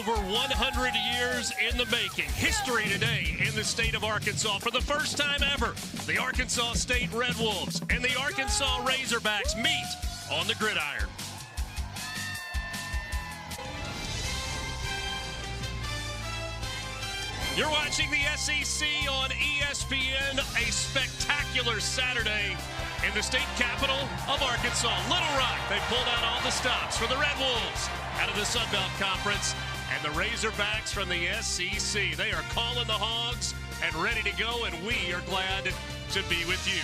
Over 100 years in the making. History today in the state of Arkansas. For the first time ever, the Arkansas State Red Wolves and the Arkansas Razorbacks meet on the gridiron. You're watching the SEC on ESPN, a spectacular Saturday in the state capital of Arkansas, Little Rock. They pulled out all the stops for the Red Wolves out of the Sun Belt Conference and the Razorbacks from the SEC. They are calling the Hogs and ready to go, and we are glad to be with you.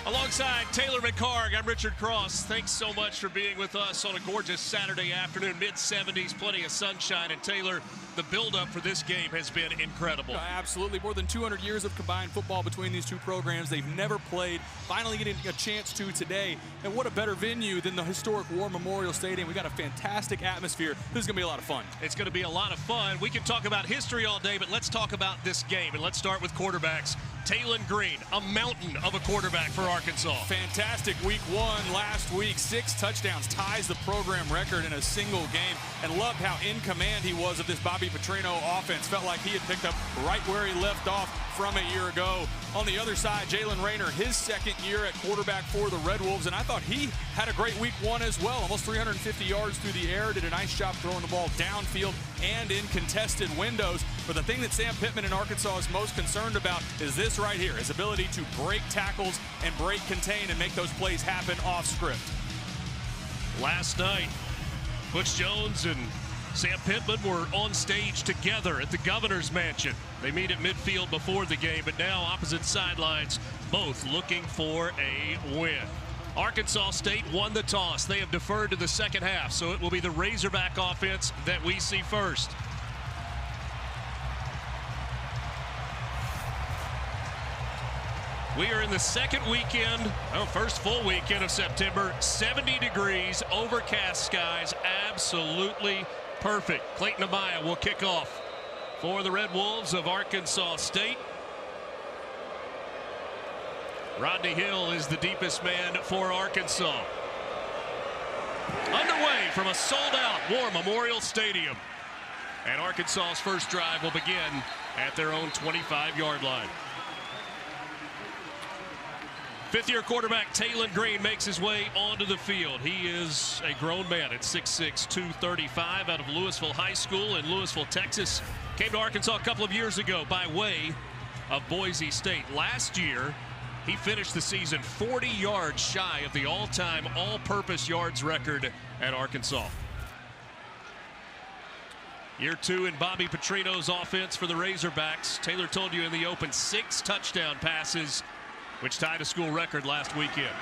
Alongside Taylor McHarg, I'm Richard Cross. Thanks so much for being with us on a gorgeous Saturday afternoon, mid-70s, plenty of sunshine. And Taylor, the build-up for this game has been incredible. Absolutely. More than 200 years of combined football between these two programs. They've never played. Finally getting a chance to today. And what a better venue than the historic War Memorial Stadium. We got a fantastic atmosphere. This is going to be a lot of fun. It's going to be a lot of fun. We can talk about history all day, but let's talk about this game. And let's start with quarterbacks. Taylon Green, a mountain of a quarterback for Arkansas. Fantastic week one last week. 6 touchdowns, ties the program record in a single game. And loved how in command he was of this Bobby Petrino offense. Felt like he had picked up right where he left off from a year ago. On the other side, Jalen Rayner, his second year at quarterback for the Red Wolves, and I thought he had a great week one as well. Almost 350 yards through the air, did a nice job throwing the ball downfield and in contested windows. But the thing that Sam Pittman in Arkansas is most concerned about is this right here, his ability to break tackles and break contain and make those plays happen off script. Last night, Butch Jones and Sam Pittman were on stage together at the governor's mansion. They meet at midfield before the game, but now opposite sidelines, both looking for a win. Arkansas State won the toss. They have deferred to the second half, so it will be the Razorback offense that we see first. We are in the second weekend, first full weekend of September. 70 degrees, overcast skies, absolutely perfect. Clayton Amaya will kick off for the Red Wolves of Arkansas State. Rodney Hill is the deepest man for Arkansas. Underway from a sold-out War Memorial Stadium. And Arkansas's first drive will begin at their own 25-yard line. Fifth-year quarterback Taylon Green makes his way onto the field. He is a grown man at 6'6", 235 out of Louisville High School in Louisville, Texas. Came to Arkansas a couple of years ago by way of Boise State. Last year, he finished the season 40 yards shy of the all-time all-purpose yards record at Arkansas. Year 2 in Bobby Petrino's offense for the Razorbacks. Taylor told you in the open, 6 touchdown passes, which tied a school record last weekend.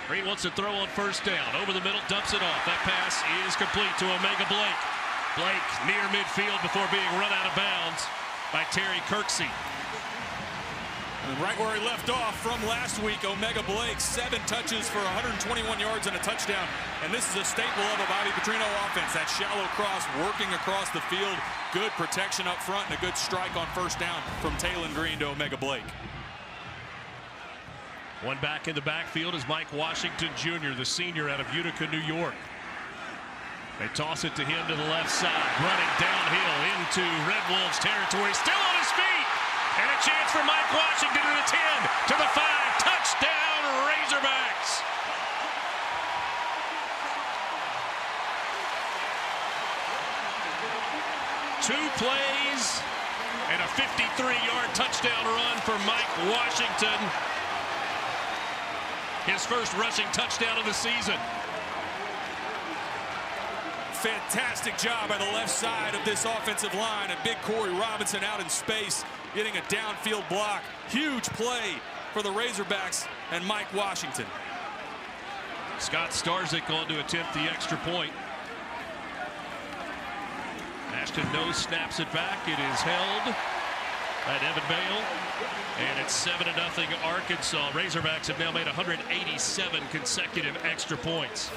Green wants to throw on first down. Over the middle, dumps it off. That pass is complete to Omega Blake. Blake near midfield before being run out of bounds by Terry Kirksey. And right where he left off from last week, Omega Blake, 7 touches for 121 yards and a touchdown. And this is a staple of a Bobby Petrino offense. That shallow cross working across the field. Good protection up front and a good strike on first down from Taylon Green to Omega Blake. One back in the backfield is Mike Washington Jr., the senior out of Utica, New York. They toss it to him to the left side, running downhill into Red Wolves territory, still on his feet. And a chance for Mike Washington to the 10, to the 5, touchdown Razorbacks. Two plays and a 53-yard touchdown run for Mike Washington. His first rushing touchdown of the season. Fantastic job by the left side of this offensive line. And big Corey Robinson out in space, getting a downfield block. Huge play for the Razorbacks and Mike Washington. Scott Starzyk on to attempt the extra point. Ashton Nose snaps it back. It is held by Evan Bale. And it's 7-0 Arkansas. Razorbacks have now made 187 consecutive extra points.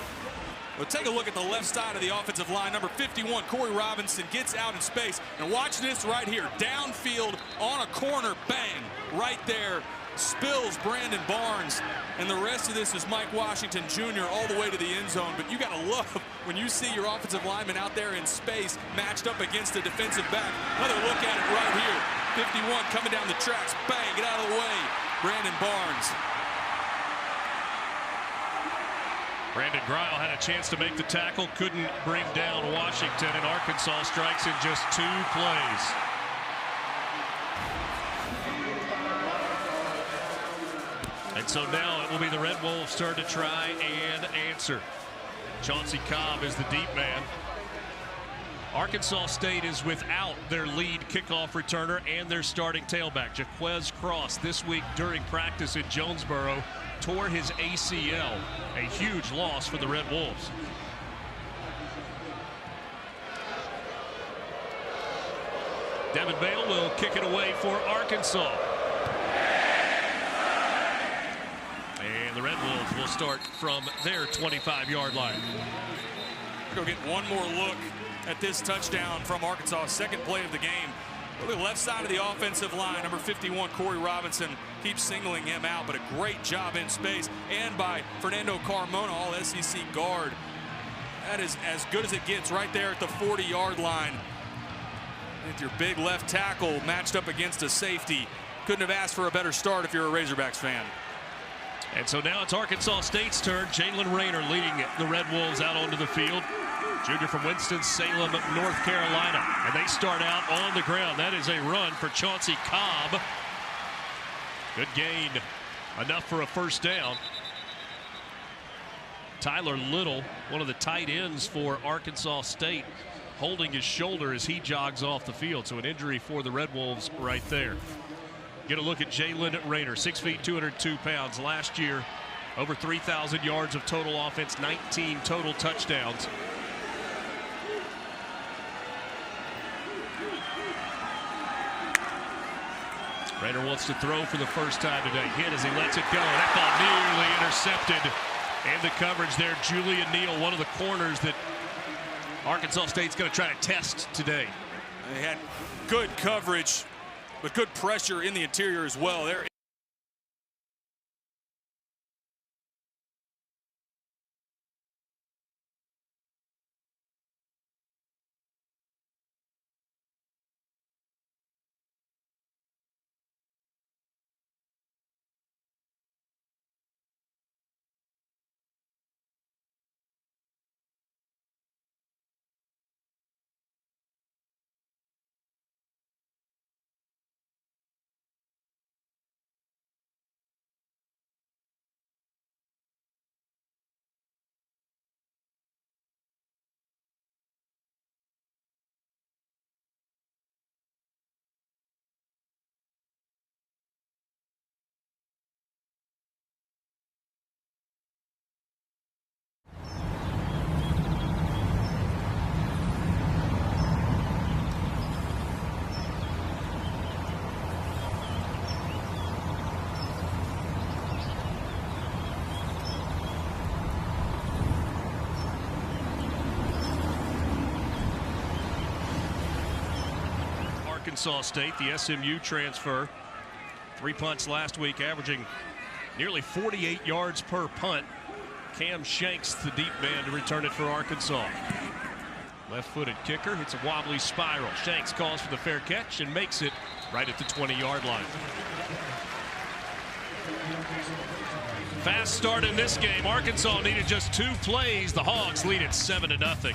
Well, take a look at the left side of the offensive line. Number 51, Corey Robinson, gets out in space. And watch this right here. Downfield on a corner, bang, right there. spills Brandon Barnes, and the rest of this is Mike Washington Jr. all the way to the end zone. But you got to love when you see your offensive lineman out there in space matched up against a defensive back. Another look at it right here. 51 coming down the tracks. Bang, get out of the way. Brandon Barnes. Brandon Greil had a chance to make the tackle, couldn't bring down Washington, and Arkansas strikes in just 2 plays. And so now it will be the Red Wolves' turn to try and answer. Chauncey Cobb is the deep man. Arkansas State is without their lead kickoff returner and their starting tailback. Jaquez Cross this week during practice in Jonesboro tore his ACL, a huge loss for the Red Wolves. Devin Bale will kick it away for Arkansas. And the Red Wolves will start from their 25-yard line. Go get one more look at this touchdown from Arkansas. Second play of the game. The left side of the offensive line, number 51, Corey Robinson, keeps singling him out, but a great job in space, and by Fernando Carmona, all SEC guard. That is as good as it gets right there at the 40-yard line. With your big left tackle matched up against a safety. Couldn't have asked for a better start if you're a Razorbacks fan. And so now it's Arkansas State's turn. Jalen Rayner leading the Red Wolves out onto the field. Junior from Winston-Salem, North Carolina. And they start out on the ground. That is a run for Chauncey Cobb. Good gain. Enough for a first down. Tyler Little, one of the tight ends for Arkansas State, holding his shoulder as he jogs off the field. So an injury for the Red Wolves right there. Get a look at Jalen Rayner, 6 feet, 202 pounds. Last year, over 3,000 yards of total offense, 19 total touchdowns. Rayner wants to throw for the first time today. Hit as he lets it go. That ball nearly intercepted. And the coverage there, Julian Neal, one of the corners that Arkansas State's going to try to test today. They had good coverage, but good pressure in the interior as well. There. Arkansas State, the SMU transfer. 3 punts last week, averaging nearly 48 yards per punt. Cam Shanks, the deep man, to return it for Arkansas. Left-footed kicker hits a wobbly spiral. Shanks calls for the fair catch and makes it right at the 20-yard line. Fast start in this game. Arkansas needed just 2 plays. The Hogs lead it 7-0.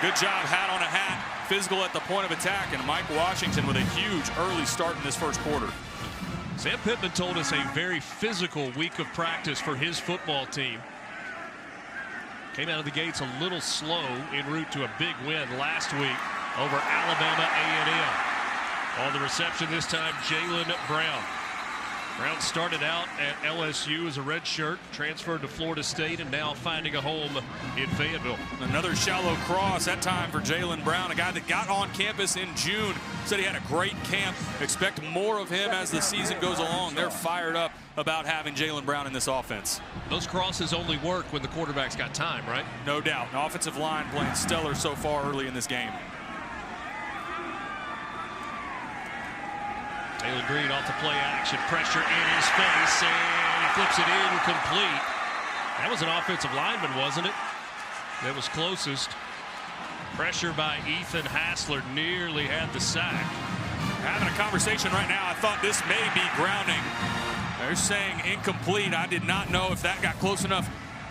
Good job, hat on a hat, physical at the point of attack, and Mike Washington with a huge early start in this first quarter. Sam Pittman told us a very physical week of practice for his football team. Came out of the gates a little slow en route to a big win last week over Alabama A&M. On the reception this time, Jaylen Brown. Brown started out at LSU as a redshirt, transferred to Florida State, and now finding a home in Fayetteville. Another shallow cross, that time for Jaylen Brown, a guy that got on campus in June. Said he had a great camp. Expect more of him as the season goes along. They're fired up about having Jaylen Brown in this offense. Those crosses only work when the quarterback's got time, right? No doubt. An offensive line playing stellar so far early in this game. Taylor Green off the play action, pressure in his face, and he flips it incomplete. That was an offensive lineman, wasn't it? That was closest. Pressure by Ethan Hassler, nearly had the sack. Having a conversation right now. I thought this may be grounding. They're saying incomplete. I did not know if that got close enough.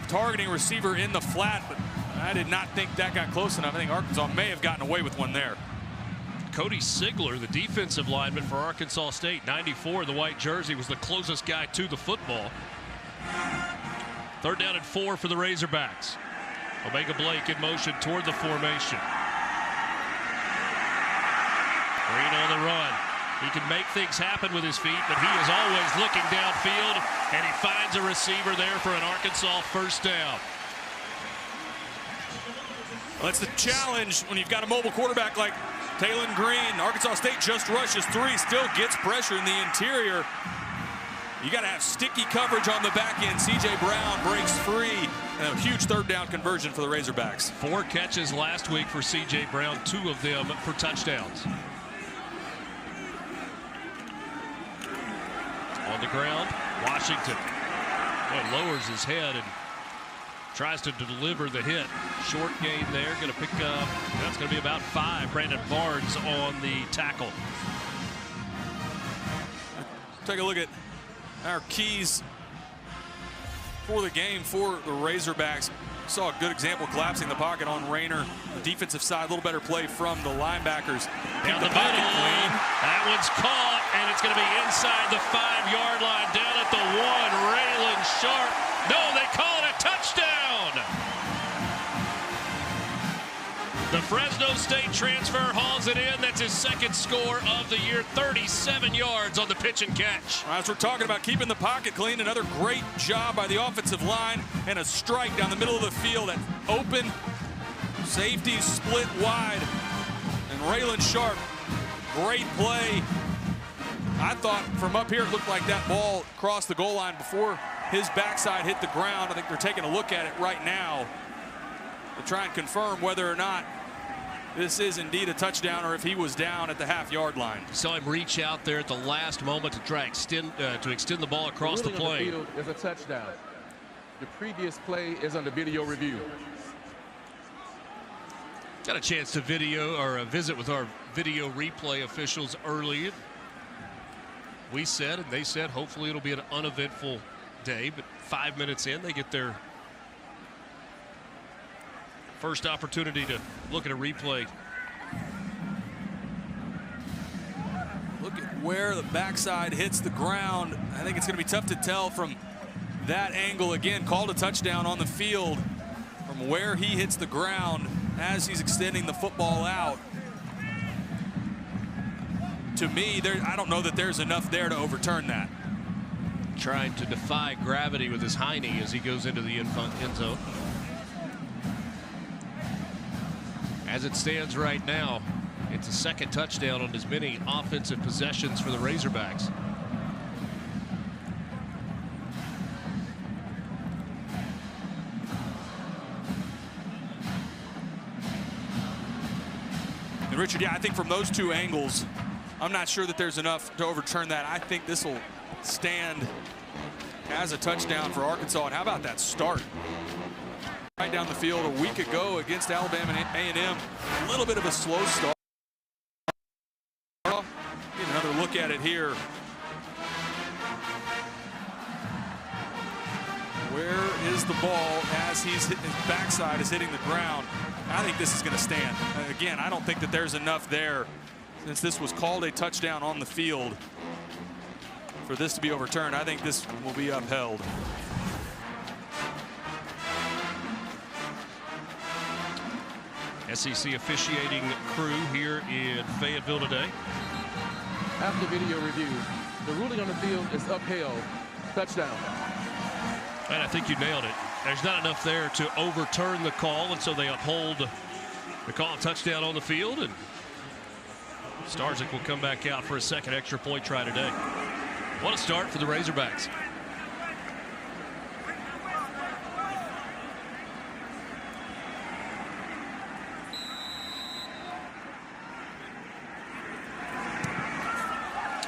Targeting receiver in the flat, but I did not think that got close enough. I think Arkansas may have gotten away with one there. Cody Sigler, the defensive lineman for Arkansas State, 94, the white jersey, was the closest guy to the football. 3rd down and 4 for the Razorbacks. Omega Blake in motion toward the formation. Green on the run. He can make things happen with his feet, but he is always looking downfield, and he finds a receiver there for an Arkansas 1st down. Well, that's the challenge when you've got a mobile quarterback like Taylor Green. Arkansas State just rushes 3, still gets pressure in the interior. You got to have sticky coverage on the back end. C.J. Brown breaks free, and a huge 3rd down conversion for the Razorbacks. 4 catches last week for C.J. Brown, 2 of them for touchdowns. On the ground, Washington lowers his head and tries to deliver the hit. Short gain there, going to pick up, that's going to be about 5. Brandon Barnes on the tackle. Take a look at our keys for the game for the Razorbacks. Saw a good example collapsing the pocket on Rayner. The defensive side, a little better play from the linebackers. Down the middle, that one's caught, and it's going to be inside the 5-yard line, down at the 1. Raylan Sharp. No, they call it a touchdown. The Fresno State transfer hauls it in. That's his 2nd score of the year. 37 yards on the pitch and catch. As we're talking about keeping the pocket clean, another great job by the offensive line, and a strike down the middle of the field at open. Safety split wide, and Raylan Sharp, great play. I thought from up here it looked like that ball crossed the goal line before his backside hit the ground. I think they're taking a look at it right now to try and confirm whether or not this is indeed a touchdown or if he was down at the half-yard line. Saw him reach out there at the last moment to try extend the ball across the plane. The field is a touchdown. The previous play is under video review. Got a chance to visit with our video replay officials early. We said, and they said, hopefully it'll be an uneventful day, but 5 minutes in, they get their first opportunity to look at a replay. Look at where the backside hits the ground. I think it's going to be tough to tell from that angle. Again, called a touchdown on the field from where he hits the ground as he's extending the football out. To me, I don't know that there's enough there to overturn that. Trying to defy gravity with his hiney as he goes into the end zone. As it stands right now, it's a 2nd touchdown on as many offensive possessions for the Razorbacks. And Richard, yeah, I think from those 2 angles, I'm not sure that there's enough to overturn that. I think this will stand as a touchdown for Arkansas. And how about that start? Right down the field a week ago against Alabama A&M. A little bit of a slow start. Get another look at it here. Where is the ball as his backside is hitting the ground. I think this is going to stand. Again, I don't think that there's enough there, since this was called a touchdown on the field, for this to be overturned. I think this will be upheld. SEC officiating crew here in Fayetteville today. After video review, the ruling on the field is upheld. Touchdown. And I think you nailed it. There's not enough there to overturn the call, and so they uphold the call. Touchdown on the field, and Starzyk will come back out for a second extra point try today. What a start for the Razorbacks.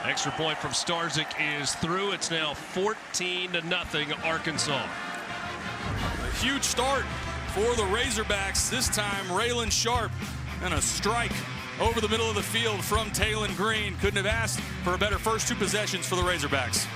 Extra point from Starzyk is through. It's now 14-0 Arkansas. A huge start for the Razorbacks. This time, Raylan Sharp, and a strike over the middle of the field from Taylon Green. Couldn't have asked for a better first two possessions for the Razorbacks.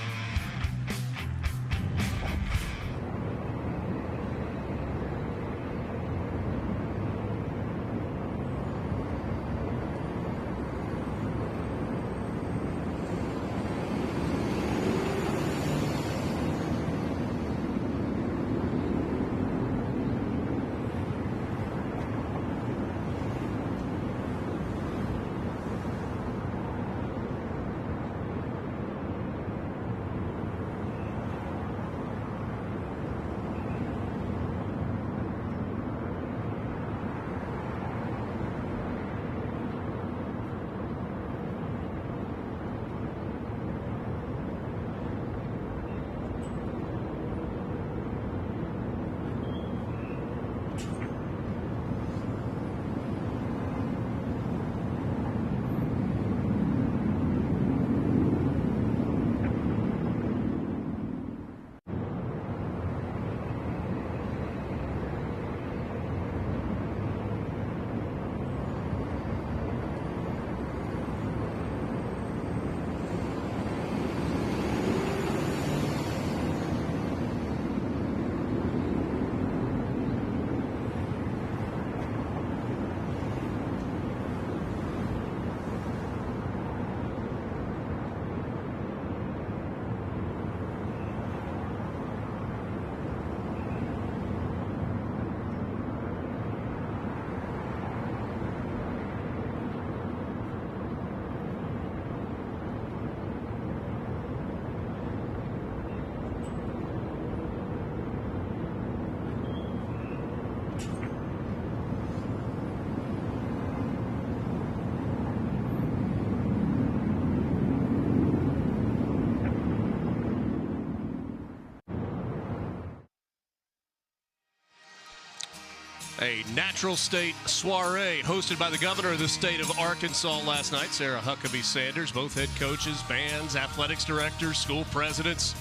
A natural state soiree hosted by the governor of the state of Arkansas last night, Sarah Huckabee Sanders. Both head coaches, bands, athletics directors, school presidents.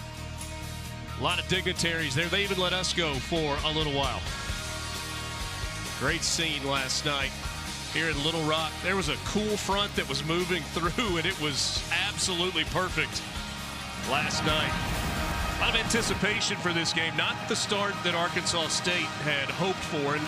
A lot of dignitaries there. They even let us go for a little while. Great scene last night here in Little Rock. There was a cool front that was moving through, and it was absolutely perfect last night. A lot of anticipation for this game. Not the start that Arkansas State had hoped for. And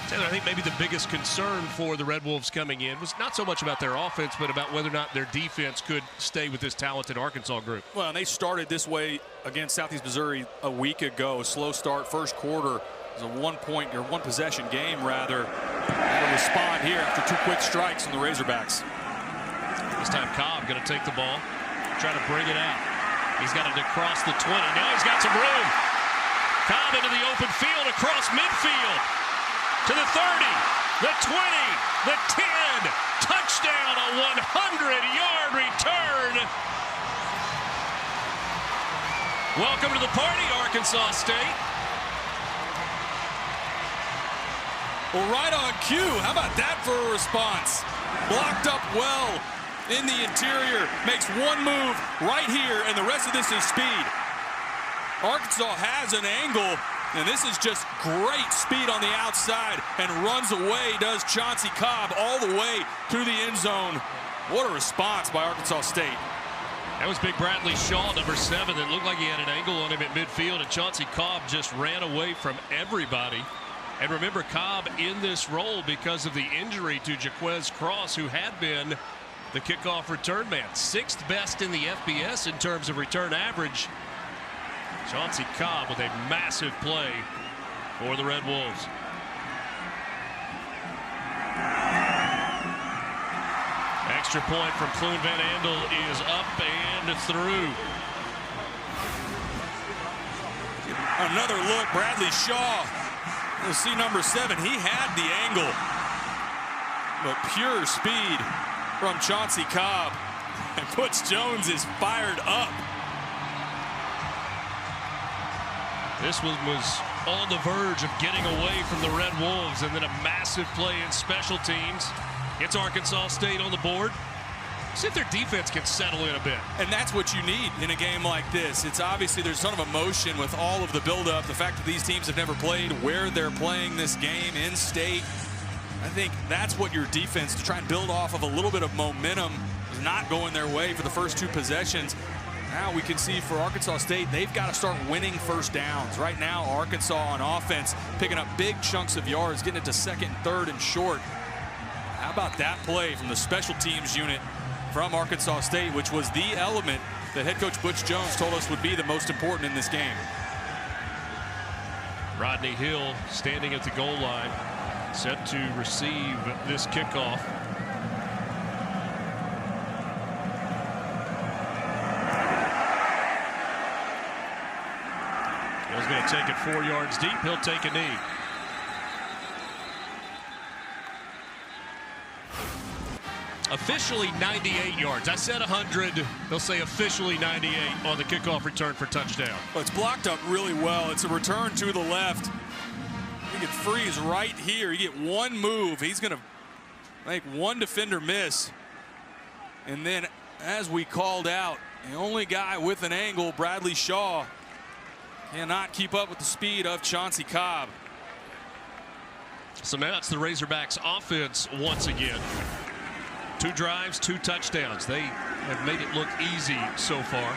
Taylor, I think maybe the biggest concern for the Red Wolves coming in was not so much about their offense, but about whether or not their defense could stay with this talented Arkansas group. Well, and they started this way against Southeast Missouri a week ago. Slow start, first quarter. It was a one possession game, rather. To respond here after two quick strikes on the Razorbacks. This time Cobb going to take the ball, try to bring it out. He's got it across the 20. Now he's got some room. Cobb into the open field across midfield. To the 30, the 20, the 10. Touchdown, a 100-yard return. Welcome to the party, Arkansas State. Well, right on cue. How about that for a response? Blocked up well in the interior. Makes one move right here, and the rest of this is speed. Arkansas has an angle, and this is just great speed on the outside, and runs away, does Chauncey Cobb all the way to the end zone. What a response by Arkansas State. That was big Bradley Shaw, number 7, that looked like he had an angle on him at midfield, and Chauncey Cobb just ran away from everybody. And remember, Cobb in this role because of the injury to Jaquez Cross, who had been the kickoff return man. 6th best in the FBS in terms of return average. Chauncey Cobb with a massive play for the Red Wolves. Extra point from Clune Van Andel is up and through. Another look, Bradley Shaw. You'll see number 7. He had the angle, but pure speed from Chauncey Cobb, and Butch Jones is fired up. This one was on the verge of getting away from the Red Wolves, and then a massive play in special teams. Gets Arkansas State on the board. See if their defense can settle in a bit. And that's what you need in a game like this. It's obviously there's a ton of emotion with all of the buildup. The fact that these teams have never played where they're playing this game in state. I think that's what your defense, to try and build off of a little bit of momentum, is not going their way for the first 2 possessions. Now we can see for Arkansas State, they've got to start winning first downs. Right now, Arkansas on offense picking up big chunks of yards, getting it to 2nd and 3rd and short. How about that play from the special teams unit from Arkansas State, which was the element that head coach Butch Jones told us would be the most important in this game. Rodney Hill standing at the goal line, set to receive this kickoff. Hill's going to take it 4 yards deep. He'll take a knee. Officially 98 yards. I said 100. They'll say officially 98 on the kickoff return for touchdown. Well, it's blocked up really well. It's a return to the left. He can freeze right here. You get one move. He's going to make one defender miss. And then, as we called out, the only guy with an angle, Bradley Shaw, cannot keep up with the speed of Chauncey Cobb. So now it's the Razorbacks offense once again. 2 drives, 2 touchdowns. They have made it look easy so far.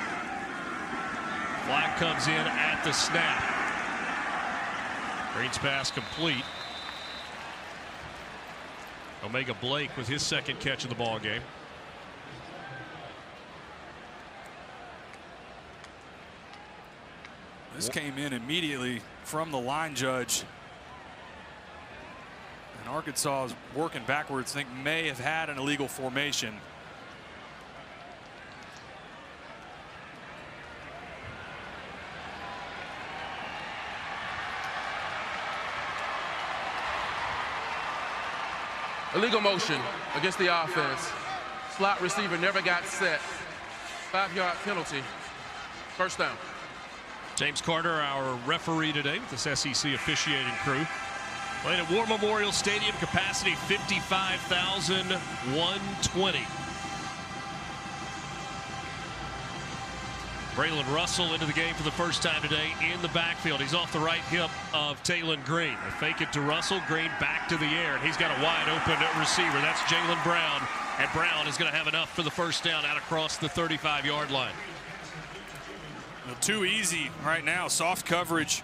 Flag comes in at the snap. Green's pass complete. Omega Blake with his 2nd catch of the ball game. This came in immediately from the line judge. And Arkansas is working backwards. I think may have had an illegal formation. Illegal motion against the offense. Slot receiver never got set. 5-yard penalty. First down. James Carter, our referee today with this SEC officiating crew. Playing at War Memorial Stadium, capacity 55,120. Braylon Russell into the game for the first time today in the backfield. He's off the right hip of Taylon Green. They fake it to Russell. Green back to the air, and he's got a wide open receiver. That's Jalen Brown, and Brown is going to have enough for the first down out across the 35-yard line. Well, too easy right now. Soft coverage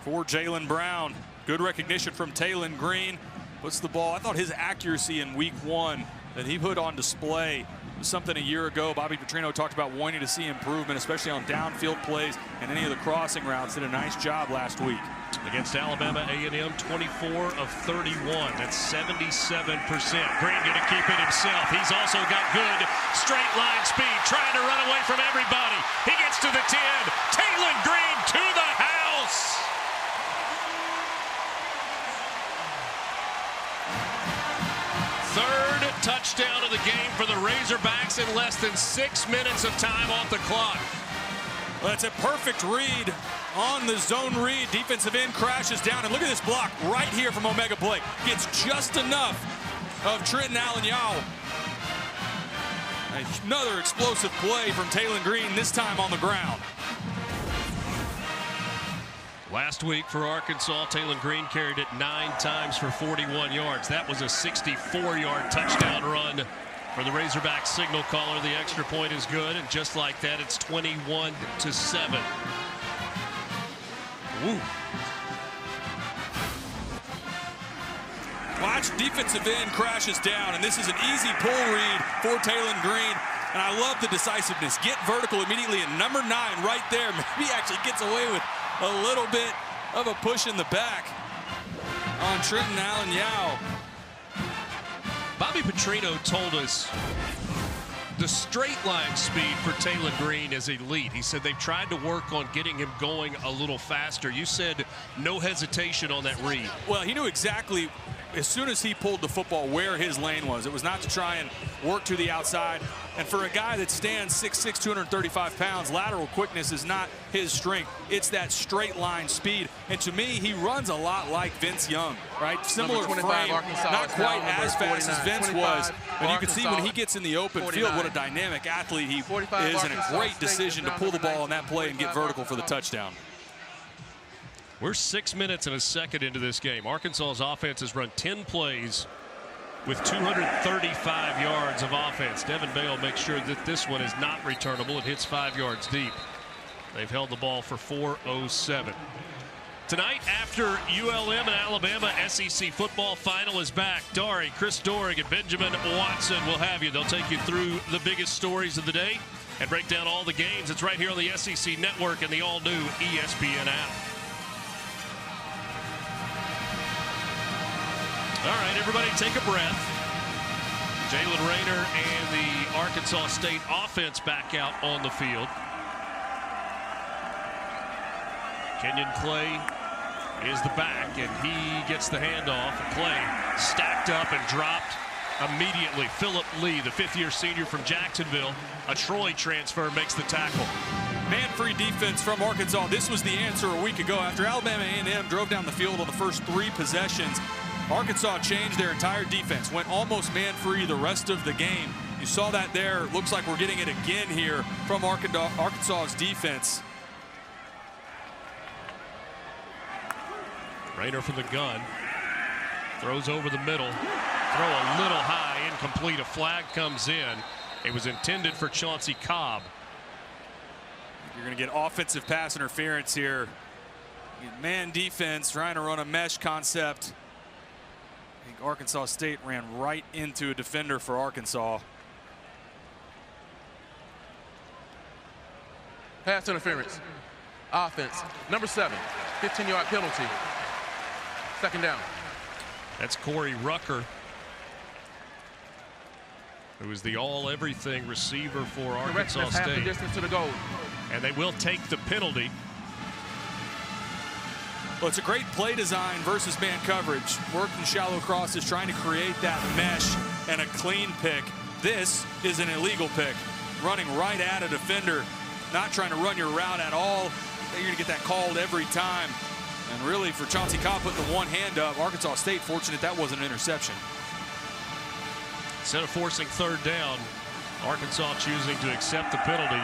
for Jalen Brown. Good recognition from Taylon Green. Puts the ball. I thought his accuracy in week 1 that he put on display was something a year ago. Bobby Petrino talked about wanting to see improvement, especially on downfield plays and any of the crossing routes. Did a nice job last week. Against Alabama A&M, 24 of 31. That's 77%. Green going to keep it himself. He's also got good straight line speed, trying to run away from everybody. He gets to the 10. Taylon Green to the house. Third touchdown of the game for the Razorbacks in less than 6 minutes of time off the clock. Well, it's a perfect read on the zone read. Defensive end crashes down, and look at this block right here from Omega Blake. Gets just enough of Trenton Allen-Yao. Another explosive play from Taylon Green, this time on the ground. Last week for Arkansas, Taylon Green carried it 9 times for 41 yards. That was a 64-yard touchdown run For the Razorback signal caller, the extra point is good, and just like that, it's 21-7. Woo. Watch, defensive end crashes down, and this is an easy pull read for Taylon Green. And I love the decisiveness. Get vertical immediately, and number 9 right there. Maybe actually gets away with a little bit of a push in the back on Trenton Allen-Yao. Bobby Petrino told us the straight line speed for Taylon Green is elite. He said they've tried to work on getting him going a little faster. You said no hesitation on that read. Well, he knew exactly as soon as he pulled the football where his lane was. It was not to try and work to the outside. And for a guy that stands 6'6", 235 pounds, lateral quickness is not his strength. It's that straight line speed. And to me, he runs a lot like Vince Young, right? Similar frame, not quite as fast as Vince was. But you can see when he gets in the open field, what a dynamic athlete he is, and a great decision to pull the ball on that play and get vertical for the touchdown. We're 6 minutes and a second into this game. Arkansas's offense has run 10 plays with 235 yards of offense. Devin Bale makes sure that this one is not returnable. It hits 5 yards deep. They've held the ball for 4:07. Tonight, after ULM and Alabama, SEC football final is back. Chris Dorig, and Benjamin Watson will have you. They'll take you through the biggest stories of the day and break down all the games. It's right here on the SEC Network and the all-new ESPN app. All right, everybody take a breath. Jalen Rayner and the Arkansas State offense back out on the field. Kenyon Clay is the back, and he gets the handoff. And Clay stacked up and dropped immediately. Philip Lee, the fifth-year senior from Jacksonville, a Troy transfer, makes the tackle. Man-free defense from Arkansas. This was the answer a week ago. After Alabama A&M drove down the field on the first 3 possessions, Arkansas changed their entire defense, went almost man-free the rest of the game. You saw that there. Looks like we're getting it again here from Arkansas's defense. Rayner from the gun. Throws over the middle. Throw a little high, incomplete. A flag comes in. It was intended for Chauncey Cobb. You're going to get offensive pass interference here. Man defense trying to run a mesh concept. I think Arkansas State ran right into a defender for Arkansas. Pass interference. Offense. Number 7. 15-yard penalty. Second down. That's Corey Rucker, who is the all-everything receiver for Arkansas State. Half the distance to the goal. And they will take the penalty. Well, it's a great play design versus man coverage. Working shallow crosses, trying to create that mesh and a clean pick. This is an illegal pick. Running right at a defender, not trying to run your route at all. You're going to get that called every time. And really, for Chauncey Cobb putting the one hand up, Arkansas State fortunate that wasn't an interception. Instead of forcing third down, Arkansas choosing to accept the penalty.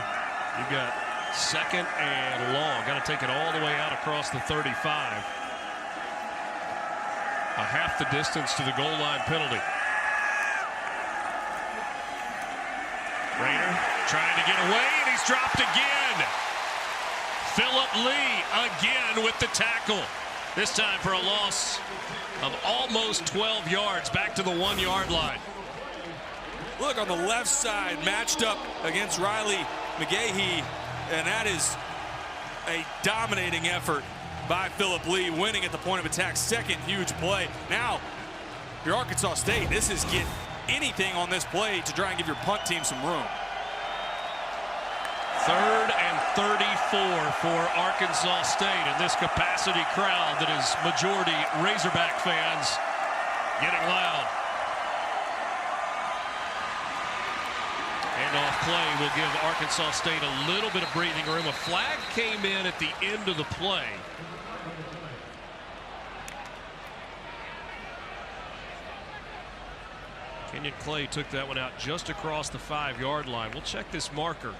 You've got second and long. Got to take it all the way out across the 35. A half the distance to the goal line penalty. Rayner trying to get away, and he's dropped again. Philip Lee again with the tackle. This time for a loss of almost 12 yards, back to the 1-yard line. Look on the left side, matched up against Riley McGahee, and that is a dominating effort by Philip Lee, winning at the point of attack. Second huge play. Now, if you're Arkansas State, this is get anything on this play to try and give your punt team some room. 3rd and 34 for Arkansas State, and this capacity crowd that is majority Razorback fans getting loud. Handoff play will give Arkansas State a little bit of breathing room. A flag came in at the end of the play. Kenyon Clay took that one out just across the 5-yard line. We'll check this marker.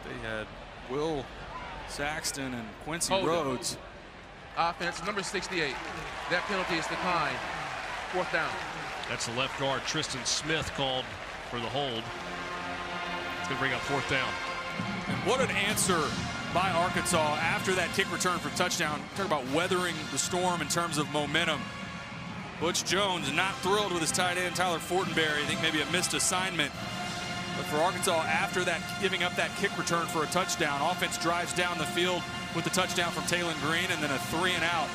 They had Will Saxton and Quincy Rhodes. Offense number 68. That penalty is declined. 4th down. That's the left guard, Tristan Smith, called for the hold. It's going to bring up 4th down. And what an answer by Arkansas after that kick return for touchdown. Talk about weathering the storm in terms of momentum. Butch Jones not thrilled with his tight end, Tyler Fortenberry. I think maybe a missed assignment. But for Arkansas, after that, giving up that kick return for a touchdown, offense drives down the field with the touchdown from Taylon Green and then a 3-and-out.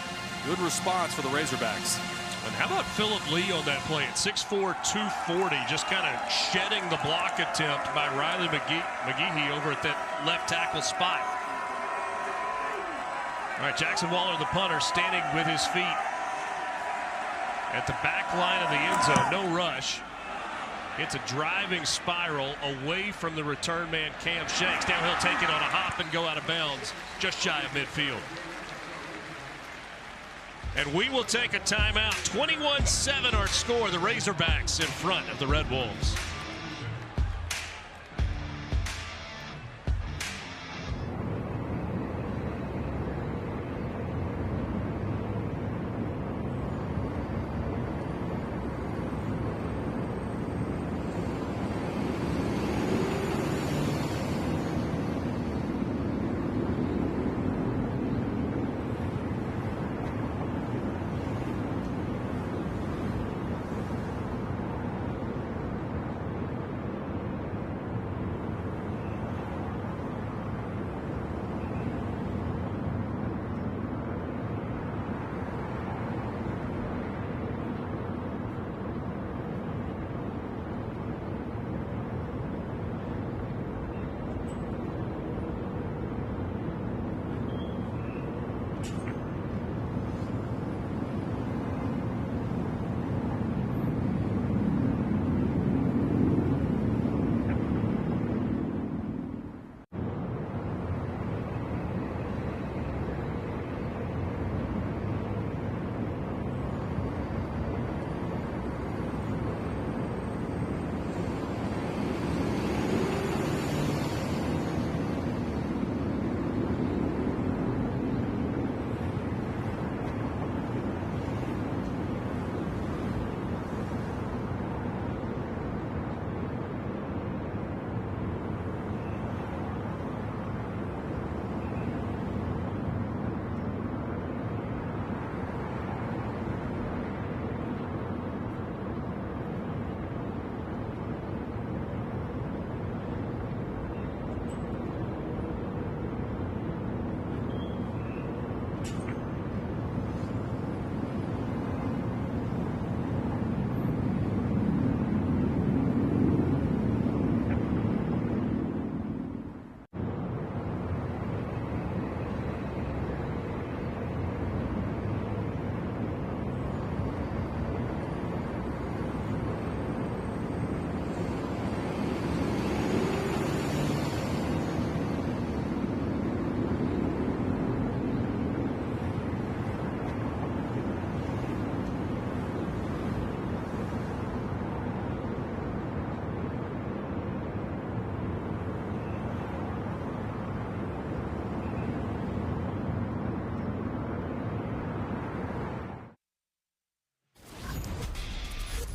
Good response for the Razorbacks. And how about Phillip Lee on that play at 6'4", 240, just kind of shedding the block attempt by Riley McGehee over at that left tackle spot. All right, Jackson Waller, the punter, standing with his feet at the back line of the end zone. No rush. It's a driving spiral away from the return man, Cam Shanks. Now he'll take it on a hop and go out of bounds just shy of midfield. And we will take a timeout. 21-7 our score. The Razorbacks in front of the Red Wolves.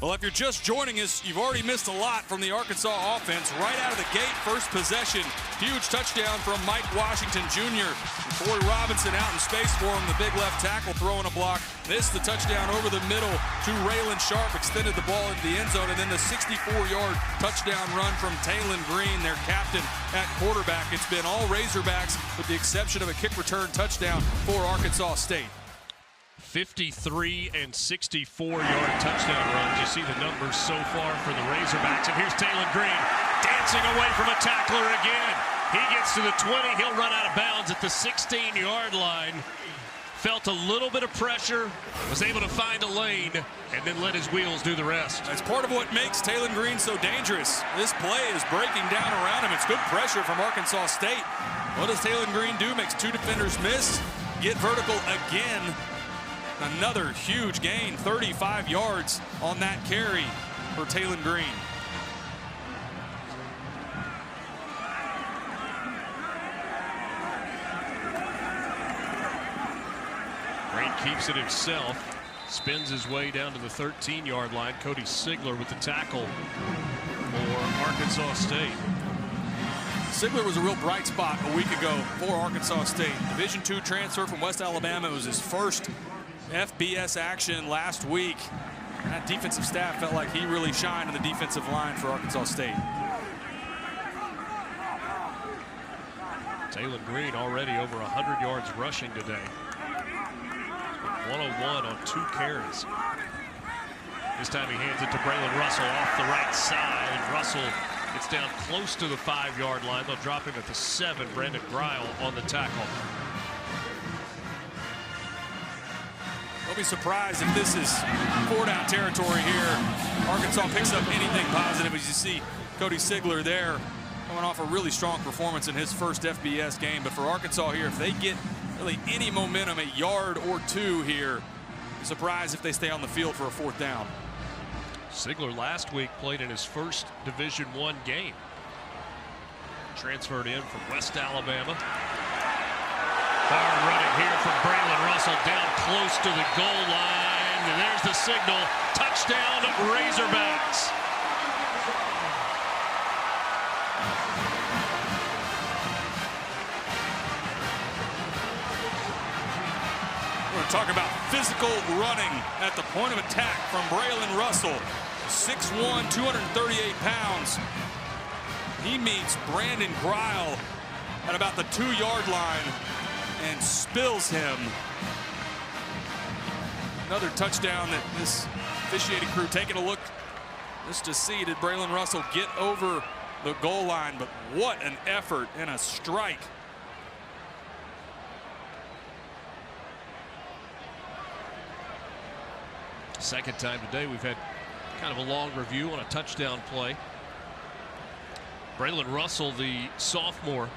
Well, if you're just joining us, you've already missed a lot from the Arkansas offense. Right out of the gate, first possession, huge touchdown from Mike Washington Jr. Corey Robinson out in space for him, the big left tackle throwing a block. This the touchdown over the middle to Raylan Sharp, extended the ball into the end zone, and then the 64-yard touchdown run from Taylon Green, their captain at quarterback. It's been all Razorbacks with the exception of a kick return touchdown for Arkansas State. 53 and 64-yard touchdown runs. You see the numbers so far for the Razorbacks. And here's Taylon Green dancing away from a tackler again. He gets to the 20. He'll run out of bounds at the 16-yard line. Felt a little bit of pressure, was able to find a lane, and then let his wheels do the rest. That's part of what makes Taylon Green so dangerous. This play is breaking down around him. It's good pressure from Arkansas State. What does Taylon Green do? Makes two defenders miss, get vertical again. Another huge gain, 35 yards on that carry for Taylon Green. Green keeps it himself. Spins his way down to the 13-yard line. Cody Sigler with the tackle for Arkansas State. Sigler was a real bright spot a week ago for Arkansas State. Division II transfer from West Alabama. It was his first FBS action last week. That defensive staff felt like he really shined on the defensive line for Arkansas State. Taylor Green already over 100 yards rushing today. 101 on 2 carries. This time he hands it to Braylon Russell off the right side. And Russell gets down close to the 5-yard line. They'll drop him at the 7. Brandon Greil on the tackle. Don't be surprised if this is 4-down territory here. Arkansas picks up anything positive as you see Cody Sigler there coming off a really strong performance in his first FBS game. But for Arkansas here, if they get really any momentum, a yard or 2 here, be surprised if they stay on the field for a 4th down. Sigler last week played in his first Division I game. Transferred in from West Alabama. Hard running here from Braylon Russell down close to the goal line. And there's the signal. Touchdown, Razorbacks. We're going to talk about physical running at the point of attack from Braylon Russell. 6'1", 238 pounds. He meets Brandon Greil at about the 2-yard line and spills him. Another touchdown that this officiating crew taking a look just to see, did Braylon Russell get over the goal line? But what an effort and a strike. Second time today we've had kind of a long review on a touchdown play. Braylon Russell, the sophomore,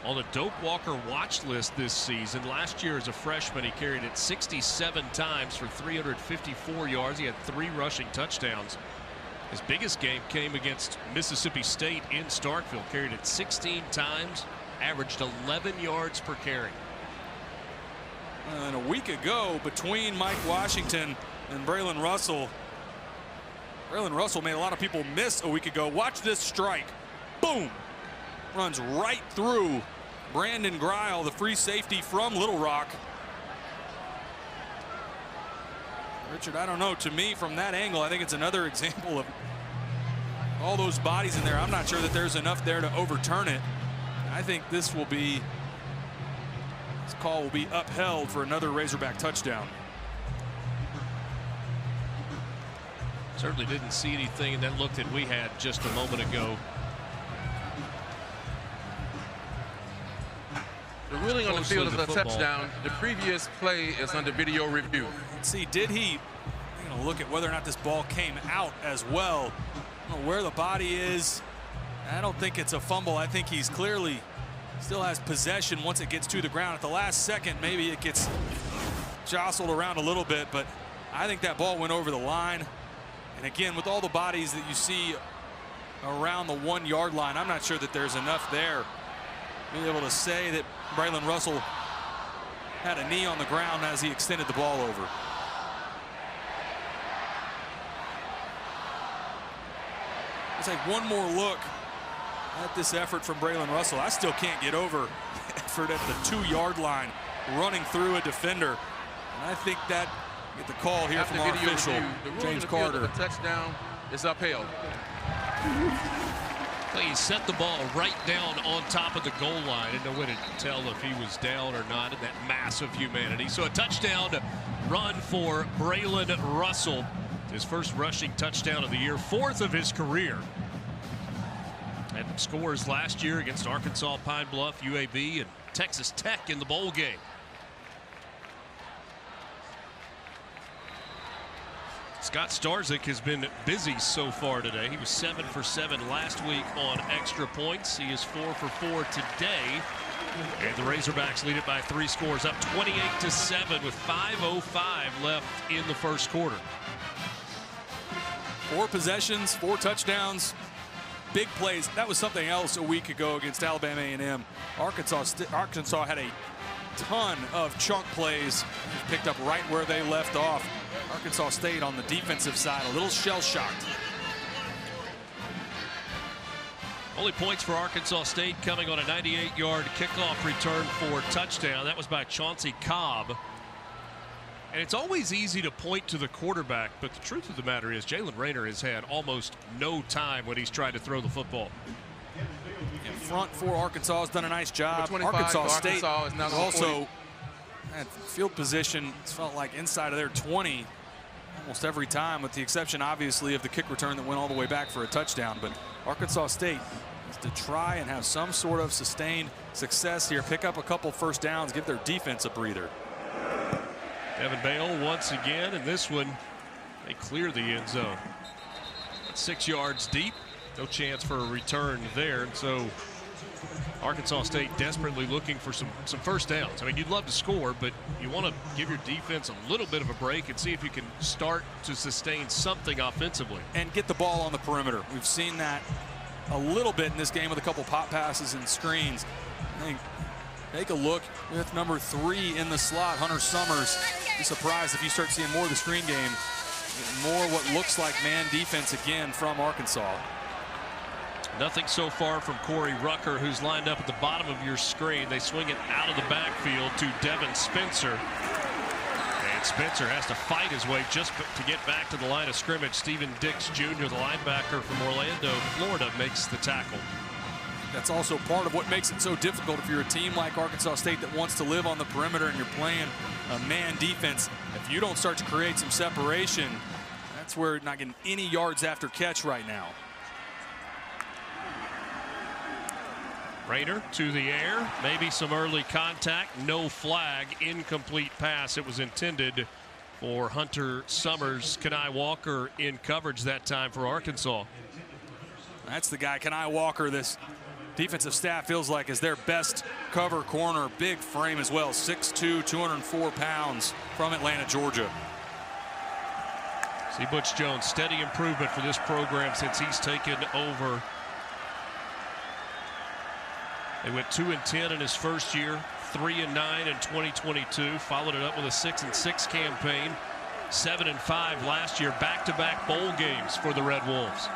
on the Doak Walker watch list this season. Last year as a freshman, he carried it 67 times for 354 yards. He had 3 rushing touchdowns. His biggest game came against Mississippi State in Starkville. Carried it 16 times, averaged 11 yards per carry. And a week ago, between Mike Washington and Braylon Russell made a lot of people miss a week ago. Watch this strike. Boom. Runs right through Brandon Greil, the free safety from Little Rock. Richard, I don't know. To me, from that angle, I think it's another example of all those bodies in there. I'm not sure that there's enough there to overturn it. I think this call will be upheld for another Razorback touchdown. Certainly didn't see anything in that look that we had just a moment ago. The ruling on the field is a touchdown. The previous play is under video review. Let's see, did he look at whether or not this ball came out as well? I don't know where the body is. I don't think it's a fumble. I think he's clearly still has possession once it gets to the ground. At the last second, maybe it gets jostled around a little bit, but I think that ball went over the line. And again, with all the bodies that you see around the 1-yard line, I'm not sure that there's enough there to be able to say that Braylon Russell had a knee on the ground as he extended the ball over. Let's take one more look at this effort from Braylon Russell. I still can't get over effort at the 2-yard line, running through a defender. And I think that get the call here from our official, James Carter. The touchdown is upheld. He set the ball right down on top of the goal line. Didn't know when to tell if he was down or not in that mass of humanity. So a touchdown run for Braylon Russell. His first rushing touchdown of the year, 4th of his career. And scores last year against Arkansas, Pine Bluff, UAB, and Texas Tech in the bowl game. Scott Starzyk has been busy so far today. He was 7 for 7 last week on extra points. He is 4 for 4 today. And the Razorbacks lead it by 3 scores, up 28-7 with 5:05 left in the first quarter. 4 possessions, 4 touchdowns, big plays. That was something else a week ago against Alabama A&M. Arkansas had a ton of chunk plays picked up right where they left off. Arkansas State on the defensive side, a little shell-shocked. Only points for Arkansas State coming on a 98-yard kickoff return for touchdown. That was by Chauncey Cobb. And it's always easy to point to the quarterback, but the truth of the matter is Jalen Rayner has had almost no time when he's tried to throw the football. In front for Arkansas has done a nice job. Arkansas State Arkansas is now also had field position. It's felt like inside of their 20 almost every time, with the exception obviously of the kick return that went all the way back for a touchdown. But Arkansas State is to try and have some sort of sustained success here, pick up a couple first downs, give their defense a breather. Evan Bale once again, and this one they clear the end zone. 6 yards deep, no chance for a return there. And so Arkansas State desperately looking for some first downs. I mean, you'd love to score, but you want to give your defense a little bit of a break and see if you can start to sustain something offensively. And get the ball on the perimeter. We've seen that a little bit in this game with a couple pop passes and screens. I think take a look with number 3 in the slot, Hunter Summers. Be surprised if you start seeing more of the screen game, more what looks like man defense again from Arkansas. Nothing so far from Corey Rucker, who's lined up at the bottom of your screen. They swing it out of the backfield to Devin Spencer. And Spencer has to fight his way just to get back to the line of scrimmage. Steven Dix Jr., the linebacker from Orlando, Florida, makes the tackle. That's also part of what makes it so difficult if you're a team like Arkansas State that wants to live on the perimeter and you're playing a man defense. If you don't start to create some separation, that's where you're not getting any yards after catch right now. Rayner to the air, maybe some early contact, no flag, incomplete pass. It was intended for Hunter Summers. Kenai Walker in coverage that time for Arkansas. That's the guy, Kenai Walker, this defensive staff feels like is their best cover corner. Big frame as well, 6'2", 204 pounds from Atlanta, Georgia. See Butch Jones, steady improvement for this program since he's taken over. They went 2-10 in his first year, 3-9 in 2022, followed it up with a 6-6 campaign, 7-5 last year, back-to-back bowl games for the Red Wolves.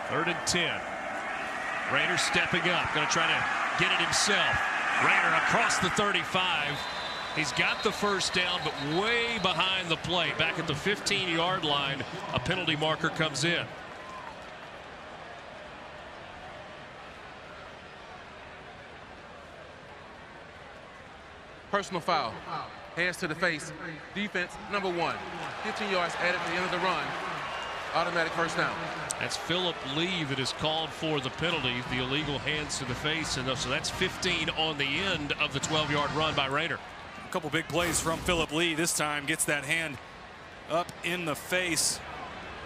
3rd and 10. Rayner stepping up, going to try to get it himself. Rayner across the 35. He's got the first down, but way behind the play. Back at the 15-yard line, a penalty marker comes in. Personal foul. Hands to the face. Defense, number 1. 15 yards added at the end of the run. Automatic first down. That's Philip Lee that is called for the penalty, the illegal hands to the face, and so that's 15 on the end of the 12-yard run by Rayner. A couple big plays from Philip Lee. This time gets that hand up in the face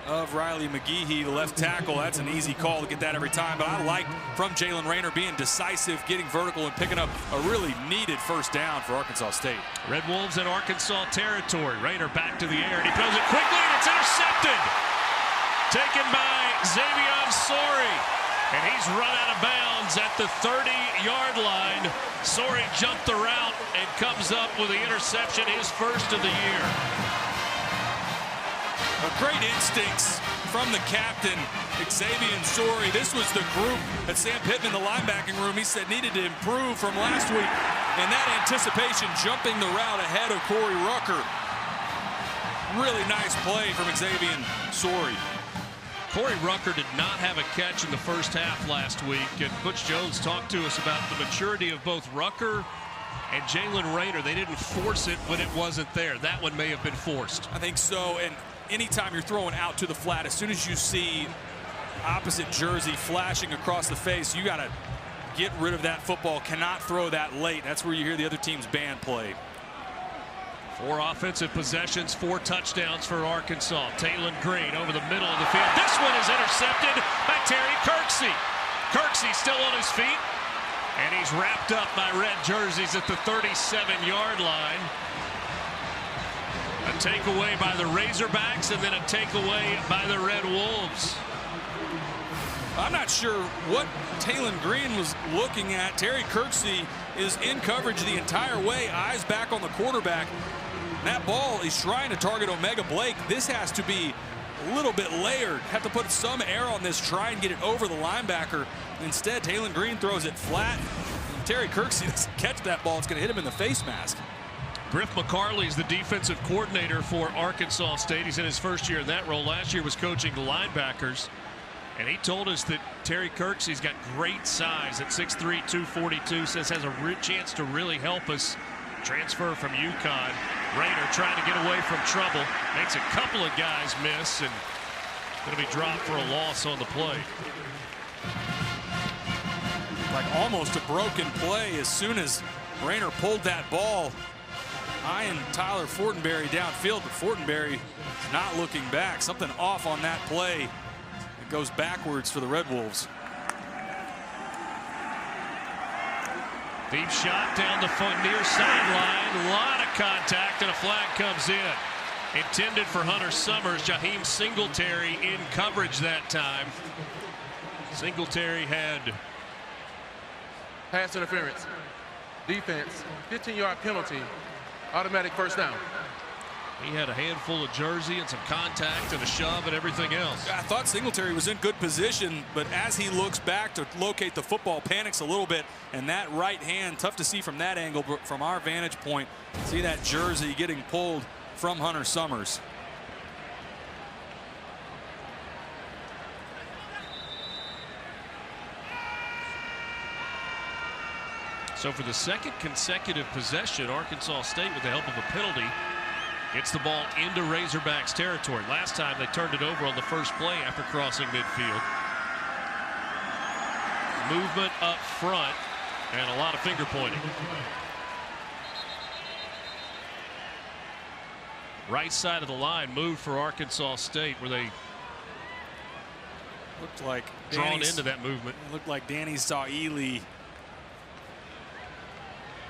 of Riley McGehee, the left tackle. That's an easy call to get that every time, but I like from Jalen Rayner being decisive, getting vertical, and picking up a really needed first down for Arkansas State. Red Wolves in Arkansas territory. Rayner back to the air, and he throws it quickly, and it's intercepted. Taken by Xavier Sori, and he's run out of bounds at the 30-yard line. Sori jumped the route and comes up with the interception, his first of the year. Great instincts from the captain, Xavier Sori. This was the group that Sam Pittman, the linebacking room, he said needed to improve from last week. And that anticipation, jumping the route ahead of Corey Rucker. Really nice play from Xavier Sori. Corey Rucker did not have a catch in the first half last week, and Butch Jones talked to us about the maturity of both Rucker and Jalen Rayner. They didn't force it when it wasn't there. That one may have been forced. I think so, and anytime you're throwing out to the flat, as soon as you see opposite jersey flashing across the face, you got to get rid of that football. Cannot throw that late. That's where you hear the other team's band play. 4 offensive possessions, 4 touchdowns for Arkansas. Taylon Green over the middle of the field. This one is intercepted by Terry Kirksey. Kirksey still on his feet, and he's wrapped up by red jerseys at the 37-yard line. A takeaway by the Razorbacks, and then a takeaway by the Red Wolves. I'm not sure what Taylon Green was looking at. Terry Kirksey is in coverage the entire way, eyes back on the quarterback. That ball is trying to target Omega Blake. This has to be a little bit layered. Have to put some air on this, try and get it over the linebacker. Instead, Taylon Green throws it flat. Terry Kirksey doesn't catch that ball. It's going to hit him in the face mask. Griff McCarley is the defensive coordinator for Arkansas State. He's in his first year in that role. Last year was coaching the linebackers. And he told us that Terry Kirksey's got great size at 6'3", 242. Says has a chance to really help us. Transfer from UConn. Rayner trying to get away from trouble. Makes a couple of guys miss and going to be dropped for a loss on the play. Like almost a broken play as soon as Rayner pulled that ball. Eyeing Tyler Fortenberry downfield, but Fortenberry is not looking back. Something off on that play. It goes backwards for the Red Wolves. Deep shot down the near sideline. A lot of contact and a flag comes in. Intended for Hunter Summers. Jaheim Singletary in coverage that time. Singletary had Pass interference. Defense. 15-yard penalty. Automatic first down. He had a handful of jersey and some contact and a shove and everything else. I thought Singletary was in good position, but as he looks back to locate the football, panics a little bit, and that right hand, tough to see from that angle, but from our vantage point, see that jersey getting pulled from Hunter Summers. So for the second consecutive possession, Arkansas State, with the help of a penalty, gets the ball into Razorbacks territory. Last time they turned it over on the first play after crossing midfield. Movement up front and a lot of finger pointing. Right side of the line moved for Arkansas State, where they looked like drawn into that movement. Looked like Danny Saili,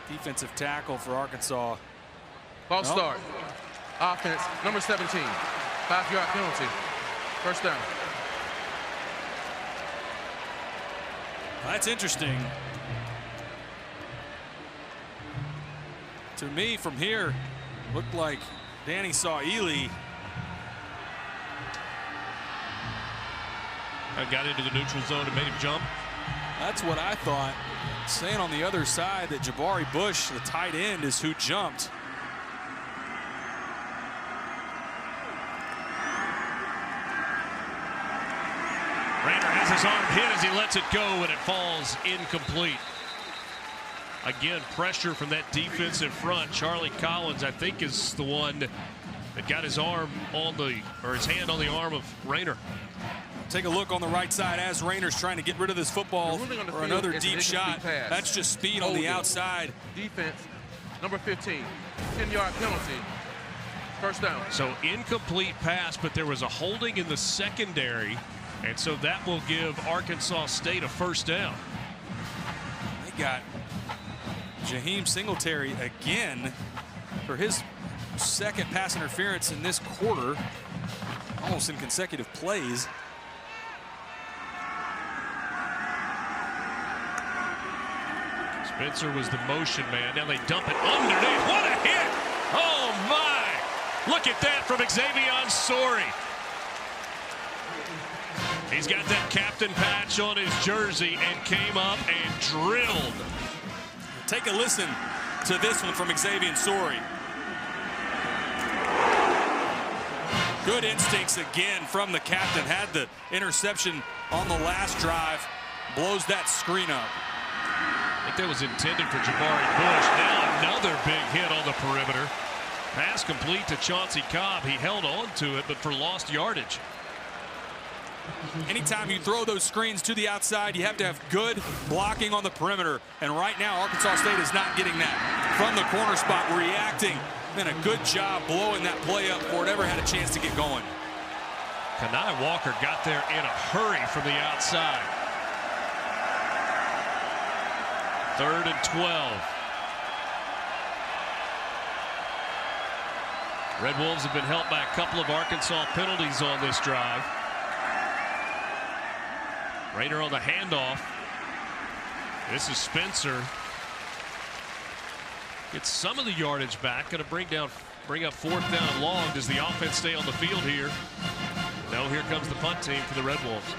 defensive tackle for Arkansas. False start. Offense, number 17. 5-yard penalty. First down. That's interesting. To me, from here, looked like Danny Saili got into the neutral zone and made him jump. That's what I thought. Saying on the other side that Jabari Bush, the tight end, is who jumped. Rayner has his arm hit as he lets it go, and it falls incomplete. Again, pressure from that defensive front. Charlie Collins, I think, is the one that got his arm on the, or his hand on the arm of Rayner. Take a look on the right side as Rayner's trying to get rid of this football for another deep shot. That's just speed on the outside. Defense, number 15. 10-yard penalty. First down. So incomplete pass, but there was a holding in the secondary, and so that will give Arkansas State a first down. They got Jaheim Singletary again for his second pass interference in this quarter, almost in consecutive plays. Spencer was the motion man. Now they dump it underneath. What a hit! Oh my! Look at that from Xavier Sori. He's got that captain patch on his jersey and came up and drilled. Take a listen to this one from Xavier Sori. Good instincts again from the captain. Had the interception on the last drive. Blows that screen up. I think that was intended for Jabari Bush. Now another big hit on the perimeter. Pass complete to Chauncey Cobb. He held on to it, but for lost yardage. Anytime you throw those screens to the outside, you have to have good blocking on the perimeter. And right now, Arkansas State is not getting that. From the corner spot, reacting. And a good job blowing that play up before it ever had a chance to get going. Kanai Walker got there in a hurry from the outside. 3rd and 12. Red Wolves have been helped by a couple of Arkansas penalties on this drive. Rayner on the handoff. This is Spencer. Gets some of the yardage back. Going to bring down bring up 4th down and long. Does the offense stay on the field here? No, here comes the punt team for the Red Wolves.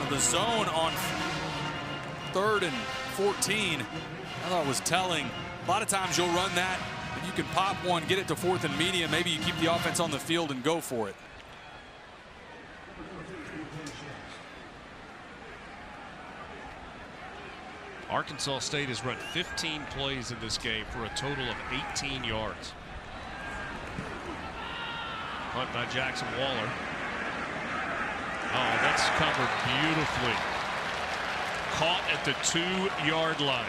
The zone on 3rd and 14, I thought was telling. A lot of times you'll run that, and you can pop one, get it to 4th and medium. Maybe you keep the offense on the field and go for it. Arkansas State has run 15 plays in this game for a total of 18 yards. Punt by Jackson Waller. Oh, that's covered beautifully. Caught at the 2-yard line.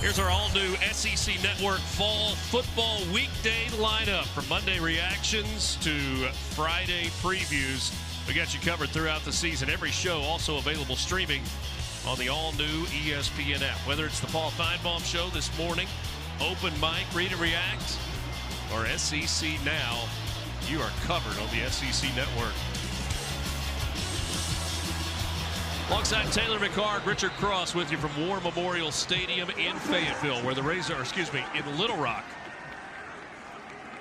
Here's our all-new SEC Network Fall Football Weekday lineup. From Monday reactions to Friday previews, we got you covered throughout the season. Every show also available streaming on the all-new ESPN app. Whether it's the Paul Feinbaum Show this morning, Open Mic, Read and React, or SEC Now, you are covered on the SEC Network. Alongside Taylor McHargue, Richard Cross with you from War Memorial Stadium in Fayetteville, where the in Little Rock,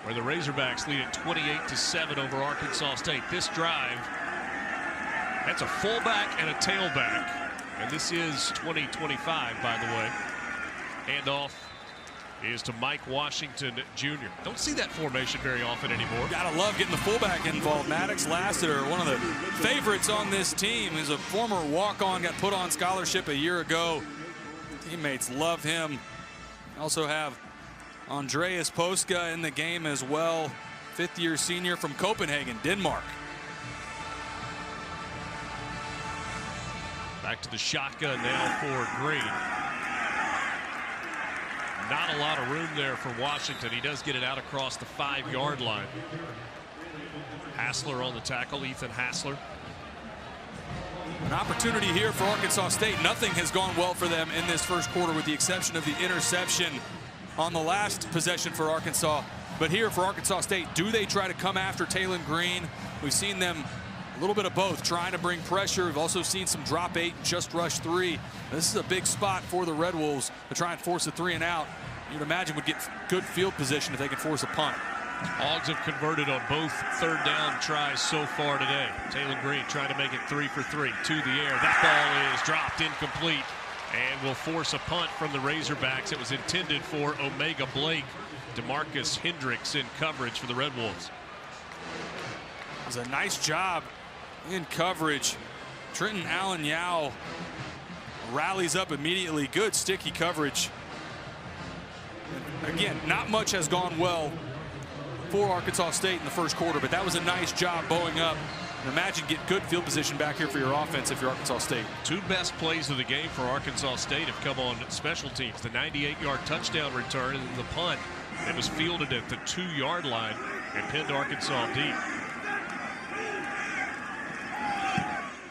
where the Razorbacks lead at 28-7 over Arkansas State. This drive, that's a fullback and a tailback, and this is 2025, by the way. Handoff is to Mike Washington Jr. Don't see that formation very often anymore. Gotta love getting the fullback involved. Maddox Lassiter, one of the favorites on this team, is a former walk-on, got put on scholarship a year ago. Teammates love him. Also have Andreas Poska in the game as well. 5th-year senior from Copenhagen, Denmark. Back to the shotgun now for Green. Not a lot of room there for Washington. He does get it out across the 5-yard line. Hassler on the tackle, Ethan Hassler. An opportunity here for Arkansas State. Nothing has gone well for them in this first quarter with the exception of the interception on the last possession for Arkansas. But here for Arkansas State, do they try to come after Taylon Green? We've seen them a little bit of both, trying to bring pressure. We've also seen some drop 8, just rush 3. This is a big spot for the Red Wolves to try and force a 3 and out. You'd imagine would get good field position if they can force a punt. Hogs have converted on both 3rd down tries so far today. Taylon Green trying to make it 3 for 3 to the air. That ball is dropped incomplete and will force a punt from the Razorbacks. It was intended for Omega Blake. DeMarcus Hendricks in coverage for the Red Wolves. It was a nice job in coverage. Trenton Allen Yao rallies up immediately. Good sticky coverage. Again, not much has gone well for Arkansas State in the first quarter, but that was a nice job bowing up. And imagine get good field position back here for your offense if you're Arkansas State. 2 best plays of the game for Arkansas State have come on special teams. The 98-yard touchdown return and the punt that was fielded at the 2-yard line and pinned Arkansas deep.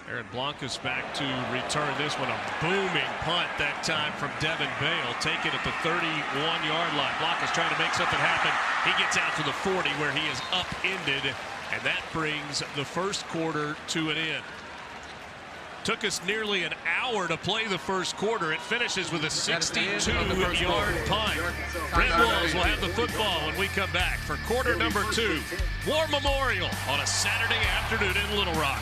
Aaron Blancas back to return this one. A booming punt that time from Devin Bale. Taken at the 31-yard line. Blancas trying to make something happen. He gets out to the 40 where he is upended. And that brings the first quarter to an end. Took us nearly an hour to play the first quarter. It finishes with a 62-yard punt. Red Wolves will have the football when we come back for quarter number 2. War Memorial on a Saturday afternoon in Little Rock.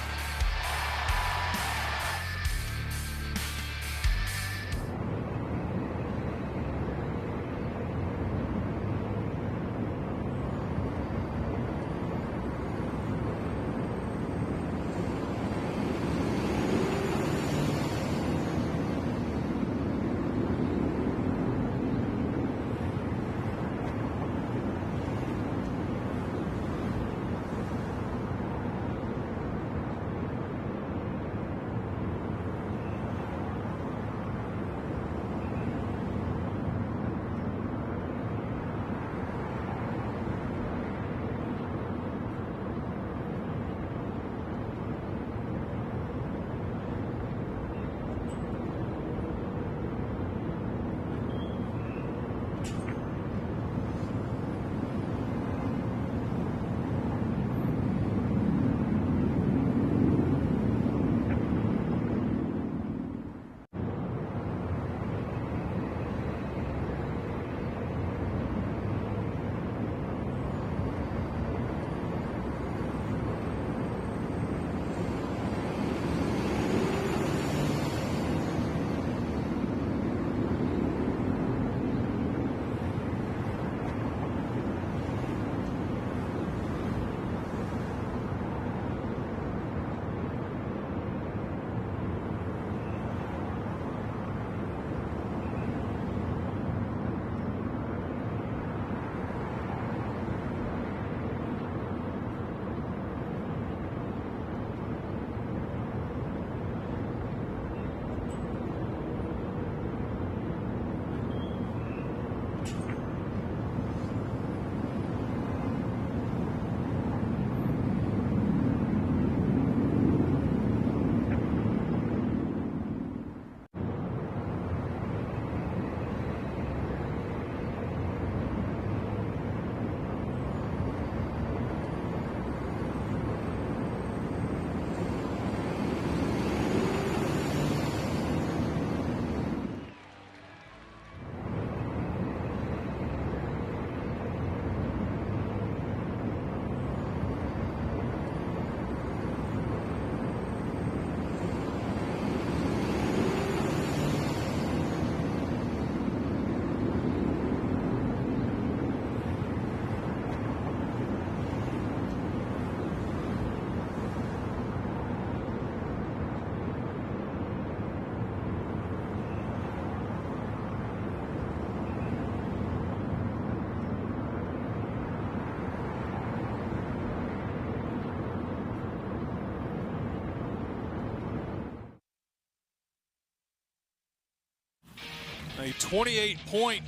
28-point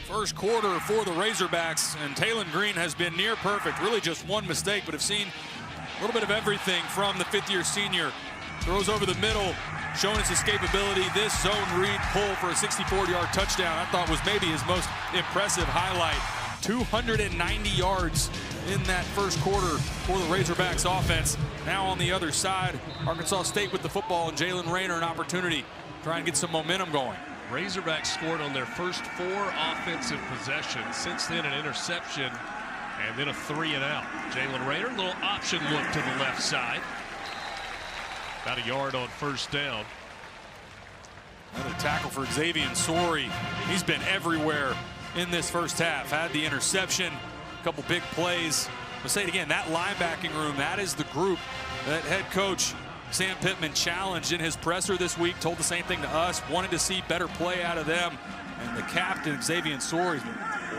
first quarter for the Razorbacks, and Taylon Green has been near perfect. Really just one mistake, but have seen a little bit of everything from the fifth-year senior. Throws over the middle, showing his escapability. This zone read pull for a 64-yard touchdown I thought was maybe his most impressive highlight. 290 yards in that first quarter for the Razorbacks offense. Now on the other side, Arkansas State with the football, and Jalen Rayner an opportunity to try and get some momentum going. Razorbacks scored on their first 4 offensive possessions. Since then, an interception and then a 3-and-out. Jalen Rayner, a little option look to the left side. About a yard on first down. Another tackle for Xavier Sorey. He's been everywhere in this first half. Had the interception, a couple big plays. I'll say it again, that linebacking room, that is the group that head coach Sam Pittman challenged in his presser this week. Told the same thing to us, wanted to see better play out of them. And the captain, Xavier Sorey,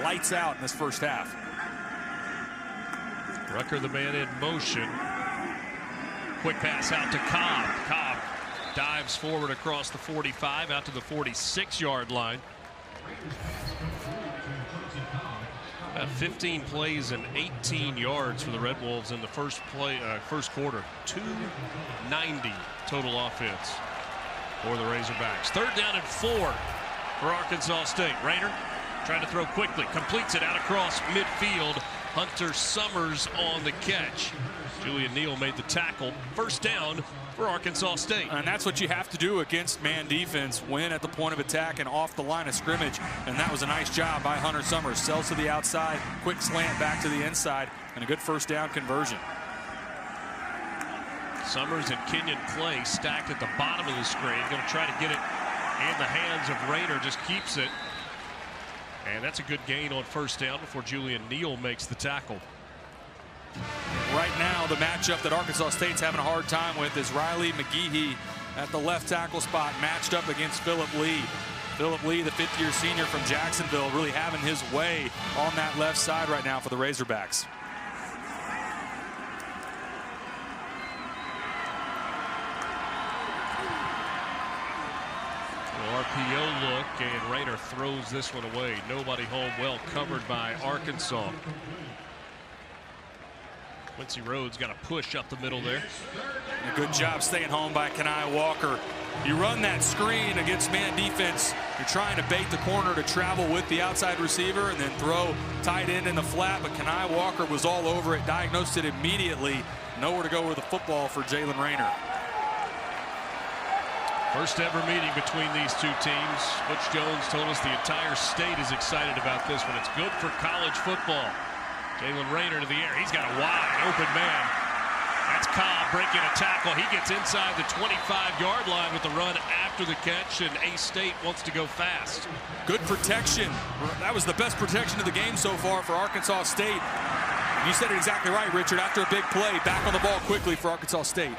lights out in this first half. Rucker, the man in motion. Quick pass out to Cobb. Cobb dives forward across the 45 out to the 46-yard line. About 15 plays and 18 yards for the Red Wolves in the first quarter. 290 total offense for the Razorbacks. 3rd down and 4 for Arkansas State. Rayner trying to throw quickly, completes it out across midfield. Hunter Summers on the catch. Julian Neal made the tackle. First down for Arkansas State. And that's what you have to do against man defense. Win at the point of attack and off the line of scrimmage. And that was a nice job by Hunter Summers. Sells to the outside, quick slant back to the inside, and a good first down conversion. Summers and Kenyon Clay stacked at the bottom of the screen. Going to try to get it in the hands of Rayner. Just keeps it. And that's a good gain on first down before Julian Neal makes the tackle. Right now, the matchup that Arkansas State's having a hard time with is Riley McGehee at the left tackle spot, matched up against Phillip Lee. Phillip Lee, the 5th-year senior from Jacksonville, really having his way on that left side right now for the Razorbacks. RPO look, and Rayner throws this one away. Nobody home, well covered by Arkansas. Quincy Rhodes got a push up the middle there. And a good job staying home by Kenai Walker. You run that screen against man defense. You're trying to bait the corner to travel with the outside receiver and then throw tight end in the flat, but Kenai Walker was all over it, diagnosed it immediately. Nowhere to go with the football for Jalen Rayner. First ever meeting between these two teams. Butch Jones told us the entire state is excited about this one. It's good for college football. Jalen Rayner to the air. He's got a wide open man. That's Cobb breaking a tackle. He gets inside the 25-yard line with the run after the catch, and A-State wants to go fast. Good protection. That was the best protection of the game so far for Arkansas State. You said it exactly right, Richard. After a big play, back on the ball quickly for Arkansas State.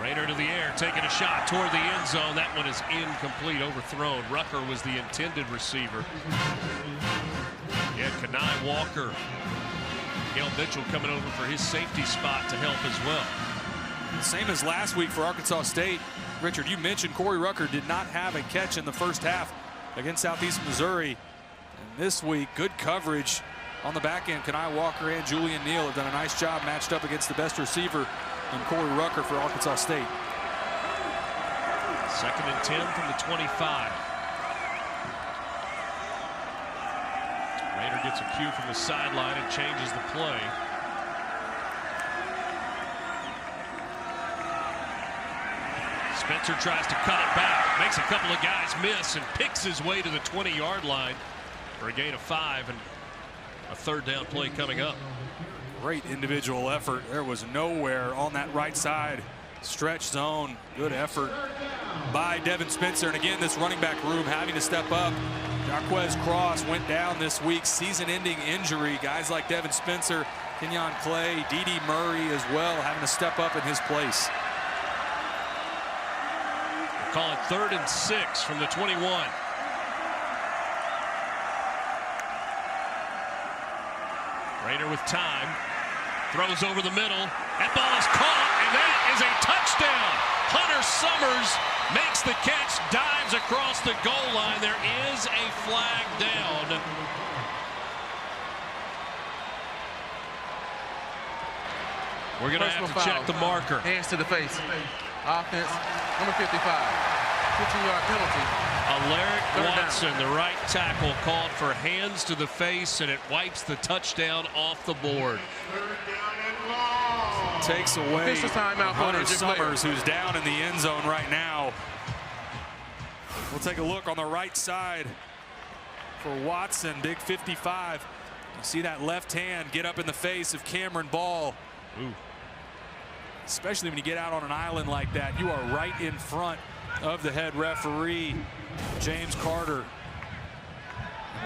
Rayner to the air, taking a shot toward the end zone. That one is incomplete, overthrown. Rucker was the intended receiver. Yeah, Kenai Walker. Gail Mitchell coming over for his safety spot to help as well. Same as last week for Arkansas State. Richard, you mentioned Corey Rucker did not have a catch in the first half against Southeast Missouri. And this week, good coverage on the back end. Kenai Walker and Julian Neal have done a nice job matched up against the best receiver in Corey Rucker for Arkansas State. 2nd and 10 from the 25. Rayner gets a cue from the sideline and changes the play. Spencer tries to cut it back, makes a couple of guys miss, and picks his way to the 20-yard line for a gain of 5 and a 3rd down play coming up. Great individual effort. There was nowhere on that right side. Stretch zone. Good effort by Devin Spencer. And again, this running back room having to step up. Jarquez Cross went down this week. Season-ending injury. Guys like Devin Spencer, Kenyon Clay, D.D. Murray as well having to step up in his place. We'll call it 3rd and 6 from the 21. Rayner with time. Throws over the middle. That ball is caught, and that is a touchdown. Hunter Summers makes the catch, dives across across the goal line. There is a flag down. We're going to have to check the marker. Hands to the face. Offense, number 55. 15-yard penalty. Alaric Watson, the right tackle, called for hands to the face, and it wipes the touchdown off the board. Takes away timeout, Hunter Summers, who's down in the end zone right now. We'll take a look on the right side for Watson, big 55. You see that left hand get up in the face of Cameron Ball. Ooh. Especially when you get out on an island like that, you are right in front of the head referee, James Carter.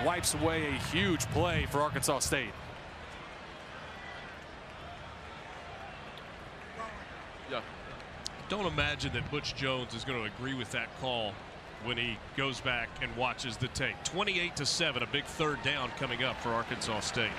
Wipes away a huge play for Arkansas State. Yeah. Don't imagine that Butch Jones is going to agree with that call when he goes back and watches the tape. 28-7, a big third down coming up for Arkansas State.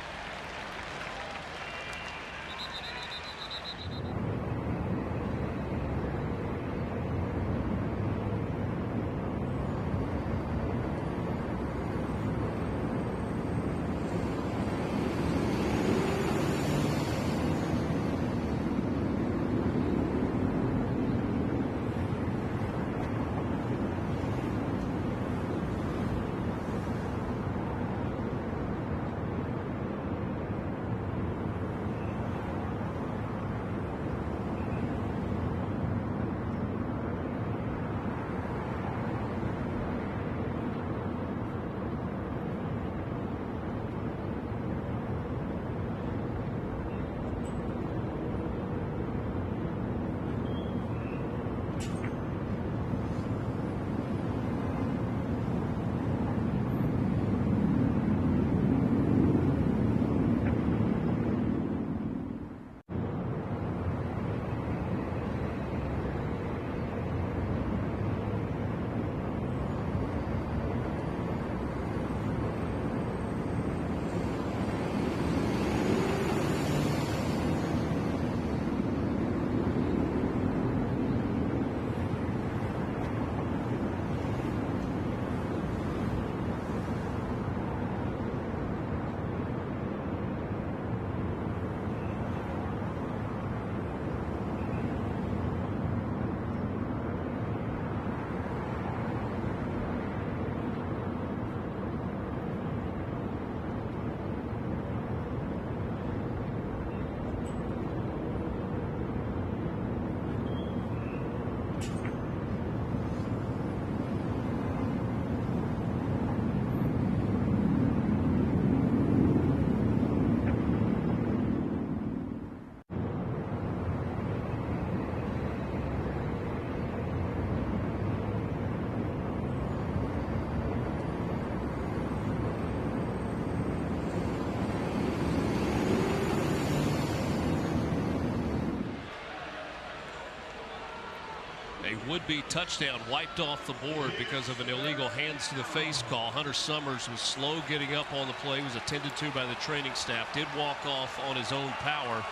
A would-be touchdown wiped off the board because of an illegal hands to the face call. Hunter Summers was slow getting up on the play, was attended to by the training staff, did walk off on his own power.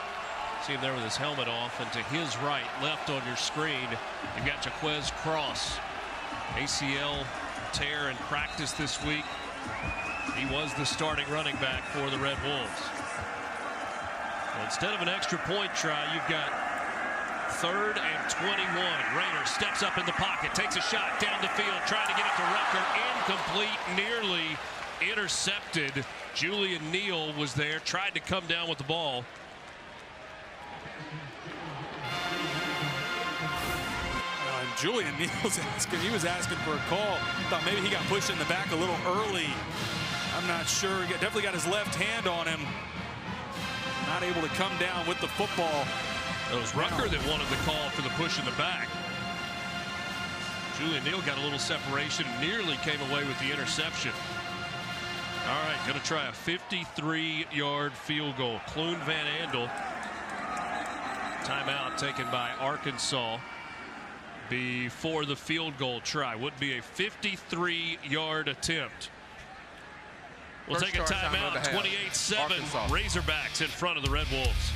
See him there with his helmet off, and to his right, left on your screen, you've got Jaquez Cross. ACL tear in practice this week. He was the starting running back for the Red Wolves. Well, instead of an extra point try, you've got 3rd and 21. Rayner steps up in the pocket, takes a shot down the field, trying to get it to Rucker. Incomplete, nearly intercepted. Julian Neal was there, tried to come down with the ball. Julian Neal was asking for a call. Thought maybe he got pushed in the back a little early. I'm not sure. He definitely got his left hand on him. Not able to come down with the football. It was Rucker that wanted the call for the push in the back. Julian Neal got a little separation, nearly came away with the interception. All right, going to try a 53-yard field goal. Clune Van Andel. Timeout taken by Arkansas before the field goal try. Would be a 53-yard attempt. We'll take a timeout. 28-7. Razorbacks in front of the Red Wolves.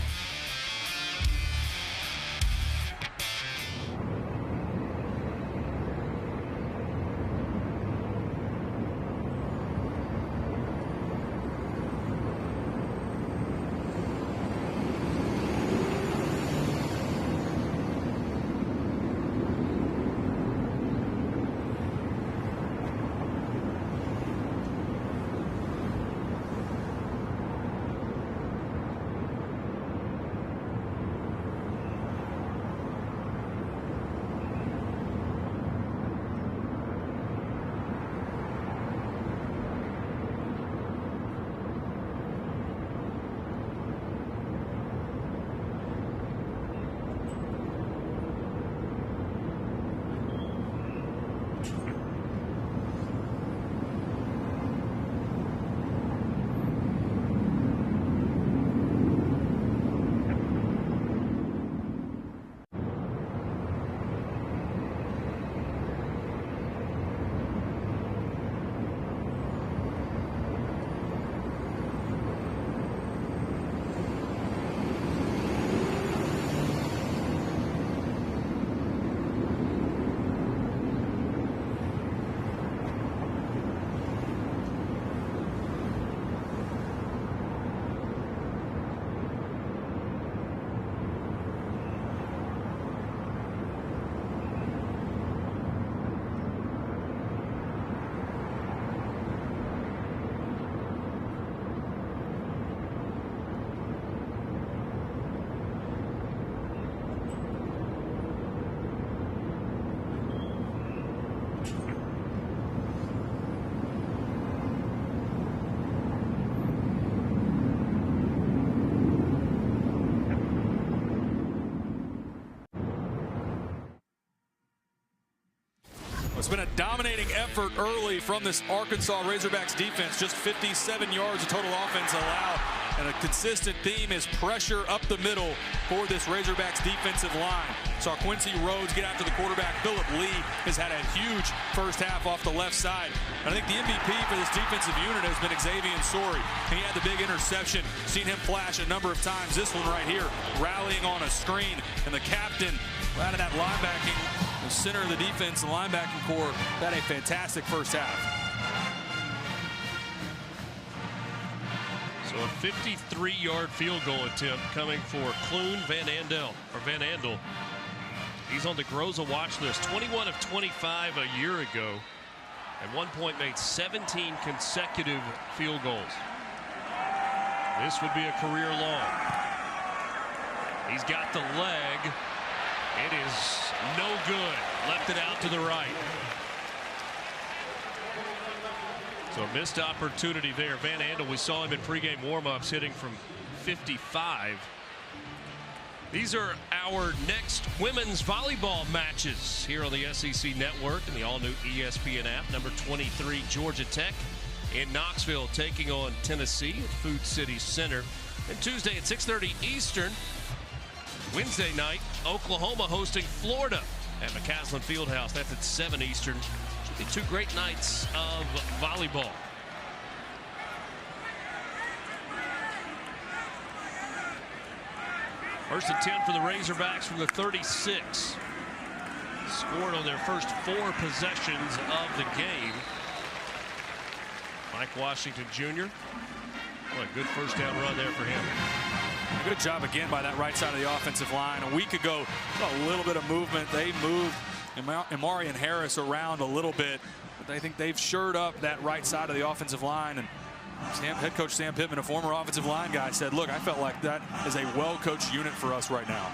It's been a dominating effort early from this Arkansas Razorbacks defense. Just 57 yards of total offense allowed. And a consistent theme is pressure up the middle for this Razorbacks defensive line. Saw Quincy Rhodes get after the quarterback. Phillip Lee has had a huge first half off the left side. And I think the MVP for this defensive unit has been Xavier Sori. He had the big interception. Seen him flash a number of times. This one right here, rallying on a screen. And the captain out of that linebacking, the center of the defense, the linebacking core, had a fantastic first half. So a 53-yard field goal attempt coming for Clune Van Andel. He's on the Groza watch list. 21 of 25 a year ago. At one point made 17 consecutive field goals. This would be a career long. He's got the leg. It is no good. Left it out to the right. So a missed opportunity there. Van Andel, we saw him in pregame warm-ups hitting from 55. These are our next women's volleyball matches here on the SEC Network and the all-new ESPN app. Number 23, Georgia Tech in Knoxville taking on Tennessee at Food City Center. And Tuesday at 6:30 Eastern. Wednesday night, Oklahoma hosting Florida at McCaslin Fieldhouse. That's at 7 Eastern. Should be two great nights of volleyball. First and 10 for the Razorbacks from the 36. Scored on their first 4 possessions of the game. Mike Washington Jr. What a good first down run there for him. Good job again by that right side of the offensive line. A week ago, a little bit of movement. They moved Amari and Harris around a little bit. But I think they've shored up that right side of the offensive line. And head coach Sam Pittman, a former offensive line guy, said, look, I felt like that is a well-coached unit for us right now.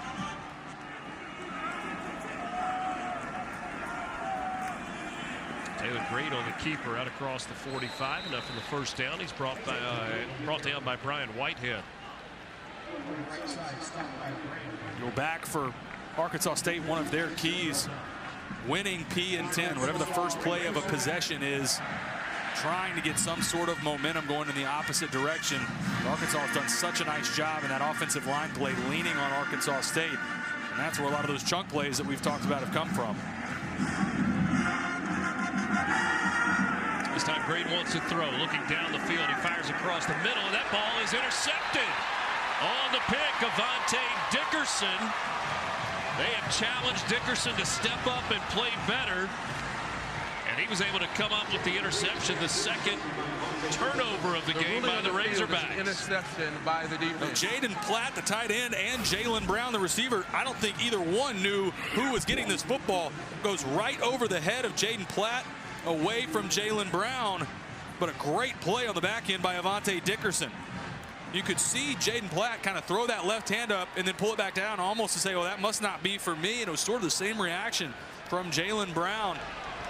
Taylor Green on the keeper out across the 45. Enough for the first down. He's brought down by Brian Whitehead. Go back for Arkansas State. One of their keys, winning P and 10. Whatever the first play of a possession is, trying to get some sort of momentum going in the opposite direction. Arkansas has done such a nice job in that offensive line play, leaning on Arkansas State. And that's where a lot of those chunk plays that we've talked about have come from. This time Green wants to throw. Looking down the field, he fires across the middle, and that ball is intercepted. On the pick, Avante Dickerson. They have challenged Dickerson to step up and play better. And he was able to come up with the interception, the second turnover of the game by the Razorbacks. Interception by the defense. Jaden Platt, the tight end, and Jalen Brown, the receiver. I don't think either one knew who was getting this football. Goes right over the head of Jaden Platt, away from Jalen Brown. But a great play on the back end by Avante Dickerson. You could see Jaden Platt kind of throw that left hand up and then pull it back down, almost to say, well, that must not be for me. And it was sort of the same reaction from Jalen Brown.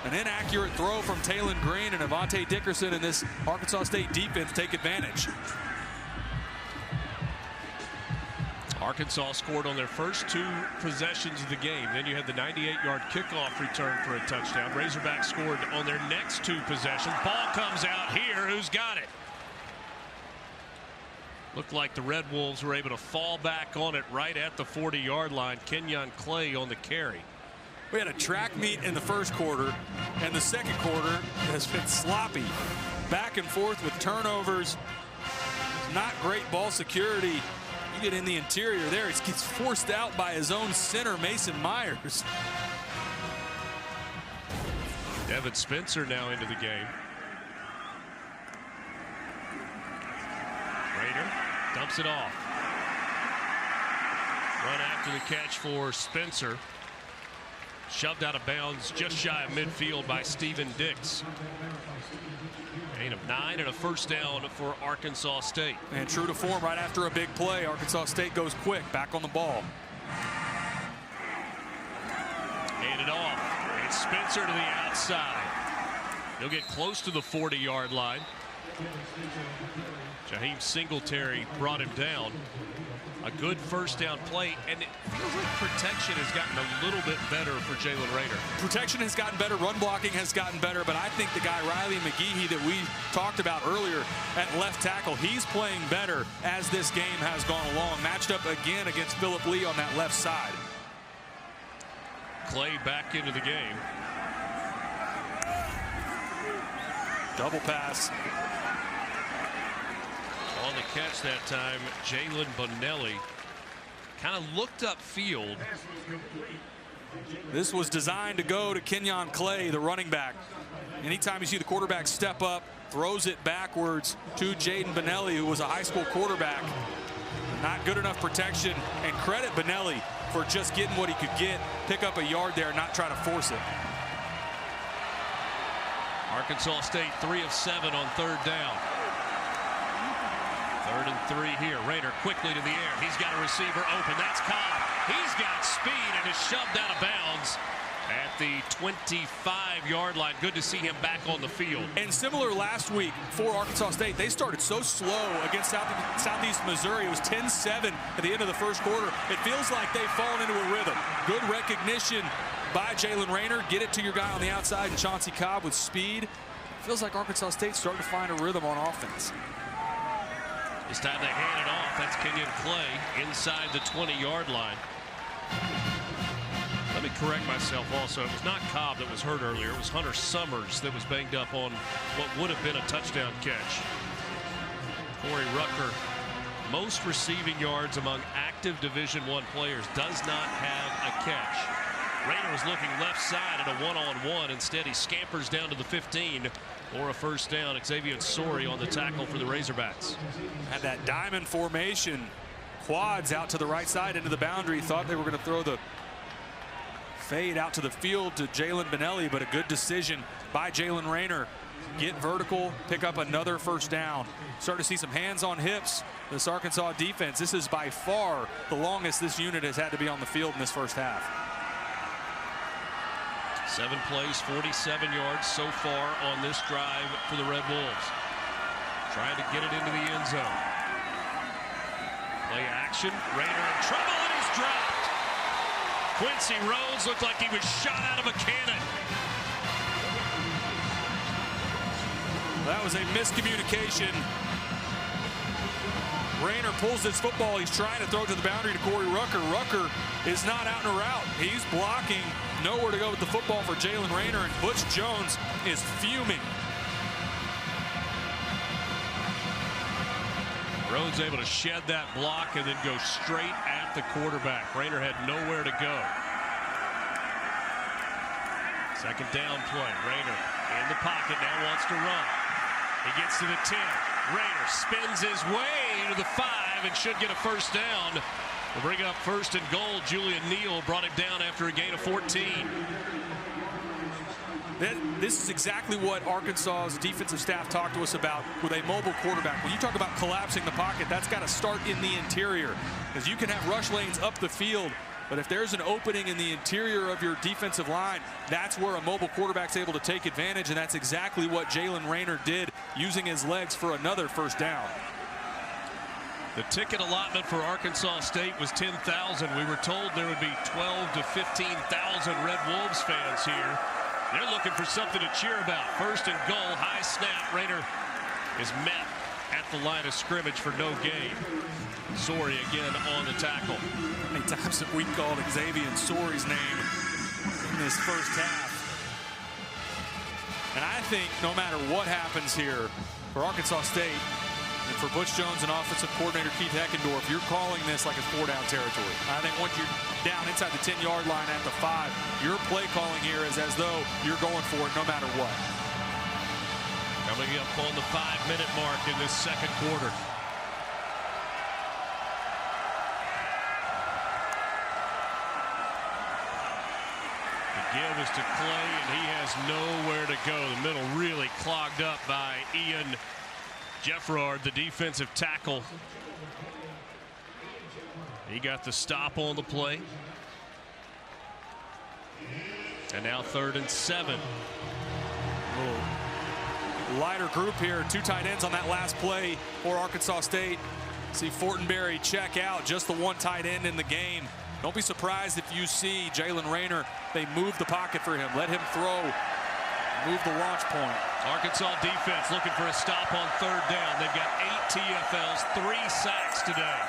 An inaccurate throw from Taylor Green, and Avante Dickerson and this Arkansas State defense take advantage. Arkansas scored on their first 2 possessions of the game. Then you had the 98-yard kickoff return for a touchdown. Razorbacks scored on their next 2 possessions. Ball comes out here. Who's got it? Looked like the Red Wolves were able to fall back on it right at the 40-yard line. Kenyon Clay on the carry. We had a track meet in the first quarter, and the second quarter has been sloppy. Back and forth with turnovers. Not great ball security. You get in the interior there. He gets forced out by his own center, Mason Myers. Devin Spencer now into the game. Rader dumps it off. Run after the catch for Spencer. Shoved out of bounds just shy of midfield by Steven Dix. Gain of 9 and a first down for Arkansas State. And true to form, right after a big play, Arkansas State goes quick, back on the ball. Handed off. It's Spencer to the outside. He'll get close to the 40-yard line. Jaheim Singletary brought him down. A good first down play, and it feels like protection has gotten a little bit better for Jalen Rayner. Protection has gotten better, run blocking has gotten better, but I think the guy Riley McGehee that we talked about earlier at left tackle, he's playing better as this game has gone along. Matched up again against Phillip Lee on that left side. Clay back into the game. Double pass. On the catch that time, Jalen Bonelli kind of looked upfield. This was designed to go to Kenyon Clay, the running back. Anytime you see the quarterback step up, throws it backwards to Jaden Bonelli, who was a high school quarterback. Not good enough protection, and credit Bonelli for just getting what he could get, pick up a yard there, not try to force it. Arkansas State 3 of 7 on third down. 3rd and 3 here. Rayner quickly to the air. He's got a receiver open. That's Cobb. He's got speed and is shoved out of bounds at the 25-yard line. Good to see him back on the field. And similar last week for Arkansas State, they started so slow against Southeast Missouri. It was 10-7 at the end of the first quarter. It feels like they've fallen into a rhythm. Good recognition by Jalen Rayner. Get it to your guy on the outside, and Chauncey Cobb with speed. Feels like Arkansas State's starting to find a rhythm on offense. This time they hand it off. That's Kenyon Clay inside the 20-yard line. Let me correct myself also. It was not Cobb that was hurt earlier. It was Hunter Summers that was banged up on what would have been a touchdown catch. Corey Rucker, most receiving yards among active Division I players, does not have a catch. Rayner was looking left side at a one-on-one. Instead, he scampers down to the 15 for a first down. Xavier Sori on the tackle for the Razorbacks. Had that diamond formation, quads out to the right side into the boundary. Thought they were going to throw the fade out to the field to Jalen Bonelli, but a good decision by Jalen Rayner. Get vertical, pick up another first down. Start to see some hands on hips. This Arkansas defense, this is by far the longest this unit has had to be on the field in this first half. 7 plays, 47 yards so far on this drive for the Red Wolves. Trying to get it into the end zone. Play action. Rayner in trouble, and he's dropped. Quincy Rhodes looked like he was shot out of a cannon. That was a miscommunication. Rayner pulls this football. He's trying to throw it to the boundary to Corey Rucker. Rucker is not out in a route. He's blocking. Nowhere to go with the football for Jalen Rayner, and Butch Jones is fuming. Rhodes able to shed that block and then go straight at the quarterback. Rayner had nowhere to go. Second down play. Rayner in the pocket now, wants to run. He gets to the 10. Rayner spins his way to the 5 and should get a first down. We'll bring up first and goal. Julian Neal brought him down after a gain of 14. This is exactly what Arkansas's defensive staff talked to us about with a mobile quarterback. When you talk about collapsing the pocket, that's got to start in the interior, because you can have rush lanes up the field, but if there's an opening in the interior of your defensive line, that's where a mobile quarterback's able to take advantage, and that's exactly what Jalen Rayner did, using his legs for another first down. The ticket allotment for Arkansas State was 10,000. We were told there would be 12 to 15,000 Red Wolves fans here. They're looking for something to cheer about. First and goal, high snap. Rayner is met at the line of scrimmage for no gain. Sori again on the tackle. How many times have we called Xavier Sori's name in this first half? And I think no matter what happens here for Arkansas State, and for Butch Jones and offensive coordinator Keith Heckendorf, you're calling this like it's 4-down territory. I think once you're down inside the 10-yard line at the 5, your play calling here is as though you're going for it no matter what. Coming up on the 5-minute mark in this second quarter. The give is to Clay, and he has nowhere to go. The middle really clogged up by Ian Jeffrard, the defensive tackle. He got the stop on the play. And now 3rd and 7. lighter group here. 2 tight ends on that last play for Arkansas State. See Fortenberry check out, just the 1 tight end in the game. Don't be surprised if you see Jalen Rayner. They move the pocket for him, let him throw, move the launch point. Arkansas defense looking for a stop on 3rd down. They've got 8 TFLs, 3 sacks today.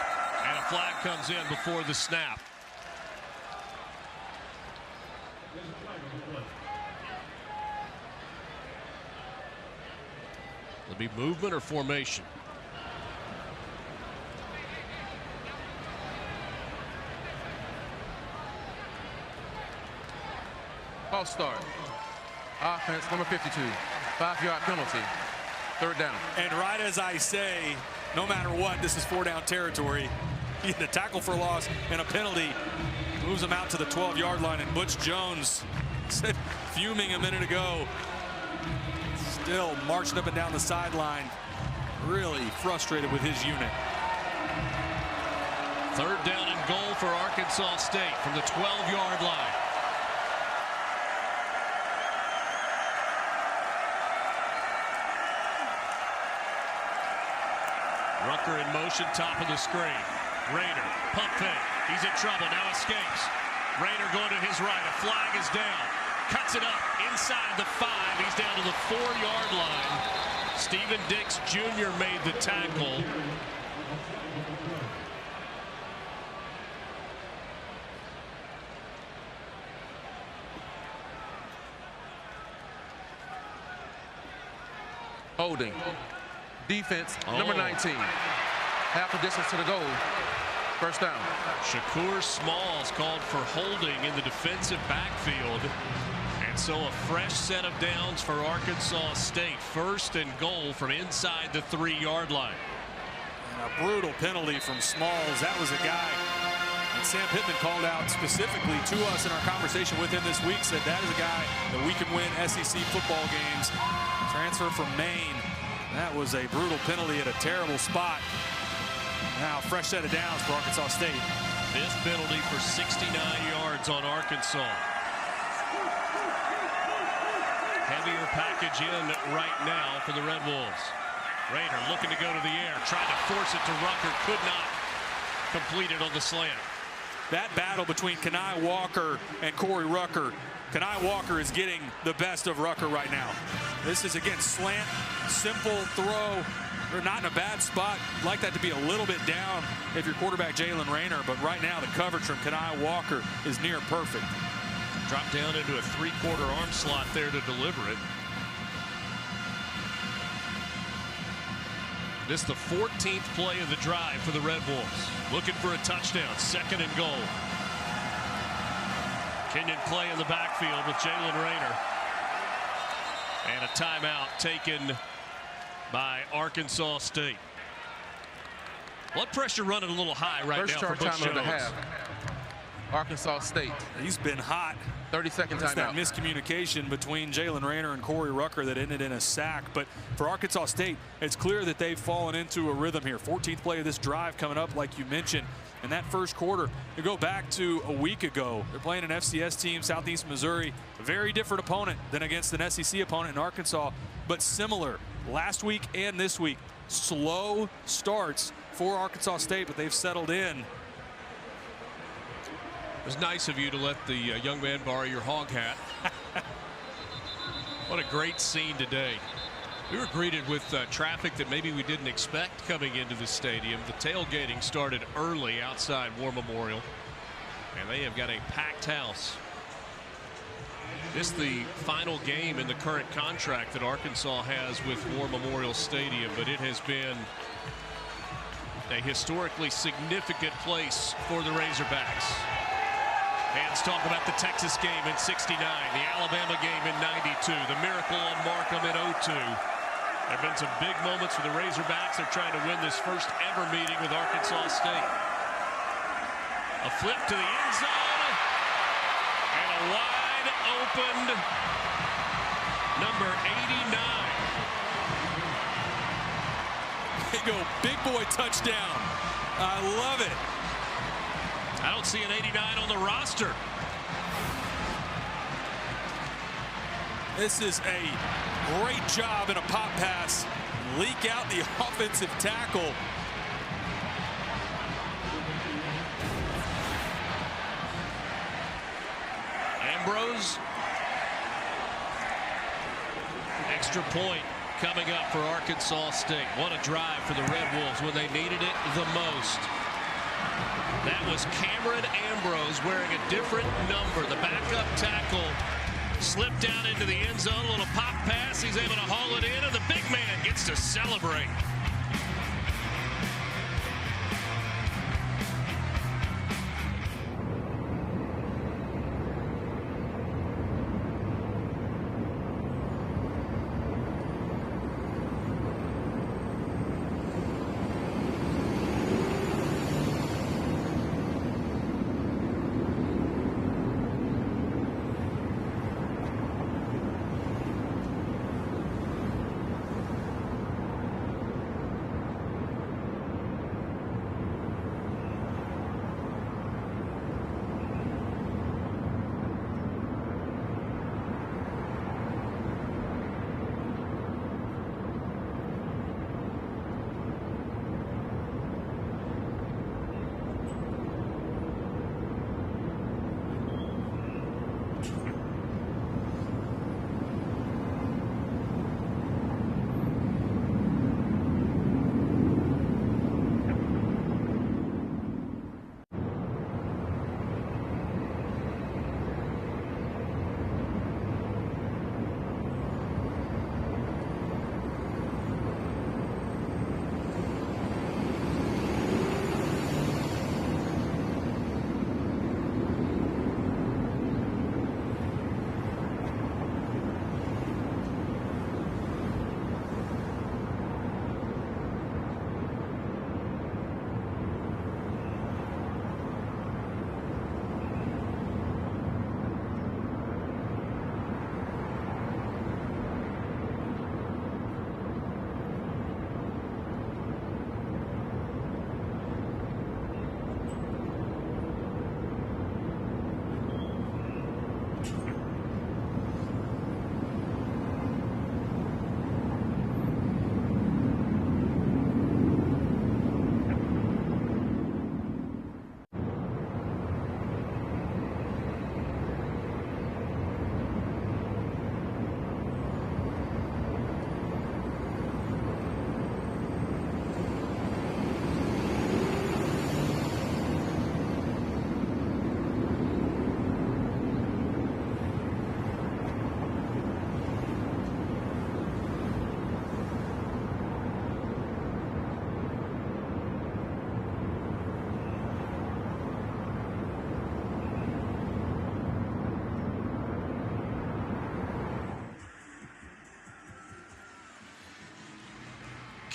And a flag comes in before the snap. It'll be movement or formation. False start. Offense number 52. 5-yard penalty. 3rd down. And right as I say, no matter what, this is 4-down territory. You get a tackle for loss and a penalty. Moves him out to the 12-yard line. And Butch Jones said, fuming a minute ago, still marching up and down the sideline. Really frustrated with his unit. 3rd down and goal for Arkansas State from the 12-yard line. Rucker in motion, top of the screen. Rayner, pump fake. He's in trouble, now escapes. Rayner going to his right, a flag is down. Cuts it up inside the 5. He's down to the 4-yard line. Stephen Dix Jr. made the tackle. Holding. Defense, number 19. Half the distance to the goal. 1st down. Shakur Smalls called for holding in the defensive backfield. And so a fresh set of downs for Arkansas State. 1st and goal from inside the 3-yard line. And a brutal penalty from Smalls. That was a guy that Sam Pittman called out specifically to us in our conversation with him this week. Said that is a guy that we can win SEC football games. Transfer from Maine. That was a brutal penalty at a terrible spot. Now fresh set of downs for Arkansas State. 5th penalty for 69 yards on Arkansas. Heavier package in right now for the Red Wolves. Rayner looking to go to the air, trying to force it to Rucker, could not complete it on the slant. That battle between Kenai Walker and Corey Rucker. Kenai Walker is getting the best of Rucker right now. This is, again, slant, simple throw. They're not in a bad spot. You'd like that to be a little bit down if you're quarterback Jalen Rayner, but right now the coverage from Kenai Walker is near perfect. Drop down into a 3/4 arm slot there to deliver it. This is the 14th play of the drive for the Red Wolves. Looking for a touchdown, 2nd and goal. Kenyon Clay in the backfield with Jalen Rayner. And a timeout taken by Arkansas State. Blood pressure running a little high right now for Butch Jones. First time of the half. Arkansas State. He's been hot. 30-second timeout. That miscommunication between Jalen Rayner and Corey Rucker that ended in a sack. But for Arkansas State, it's clear that they've fallen into a rhythm here. 14th play of this drive coming up, like you mentioned. In that 1st quarter, you go back to a week ago. They're playing an FCS team, Southeast Missouri. A very different opponent than against an SEC opponent in Arkansas, but similar. Last week and this week, slow starts for Arkansas State, but they've settled in. It was nice of you to let the young man borrow your hog hat. What a great scene today. We were greeted with traffic that maybe we didn't expect coming into the stadium. The tailgating started early outside War Memorial, and they have got a packed house. This is the final game in the current contract that Arkansas has with War Memorial Stadium, but it has been a historically significant place for the Razorbacks. Fans talk about the Texas game in '69, the Alabama game in '92, the miracle on Markham in '02. There have been some big moments for the Razorbacks. They're trying to win this first ever meeting with Arkansas State. A flip to the end zone, and a wide opened number 89. They go big boy touchdown. I love it. I don't see an 89 on the roster. This is a great job in a pop pass. Leak out the offensive tackle. Ambrose. Extra point coming up for Arkansas State. What a drive for the Red Wolves when they needed it the most. That was Cameron Ambrose wearing a different number. The backup tackle slipped down into the end zone. A little pop pass. He's able to haul it in, and the big man gets to celebrate.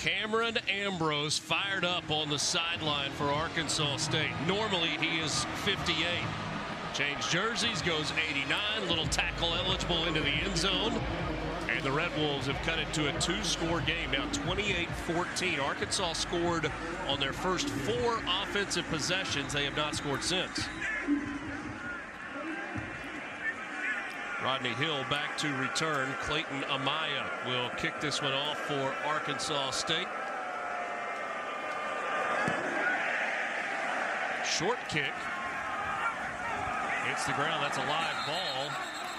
Cameron Ambrose fired up on the sideline for Arkansas State. Normally he is 58. Changed jerseys, goes 89. Little tackle eligible into the end zone. And the Red Wolves have cut it to a two-score game. Now 28-14. Arkansas scored on their first 4 offensive possessions. They have not scored since. Rodney Hill back to return. Clayton Amaya will kick this one off for Arkansas State. Short kick. Hits the ground. That's a live ball,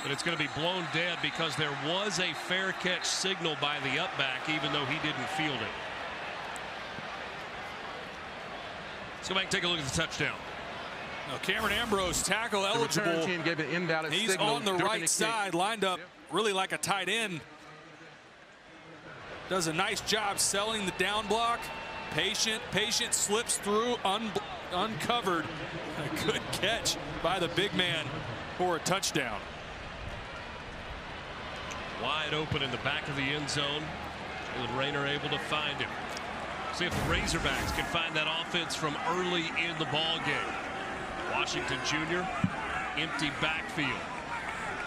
but it's going to be blown dead because there was a fair catch signal by the upback, even though he didn't field it. Let's go back and take a look at the touchdown. Now Cameron Ambrose, tackle eligible. The return team gave an invalid He's signal on the during right side, lined up really like a tight end. Does a nice job selling the down block. Patient, slips through, uncovered. A good catch by the big man for a touchdown. Wide open in the back of the end zone. Jalen Rayner able to find him. See if the Razorbacks can find that offense from early in the ball game. Washington Jr. empty backfield.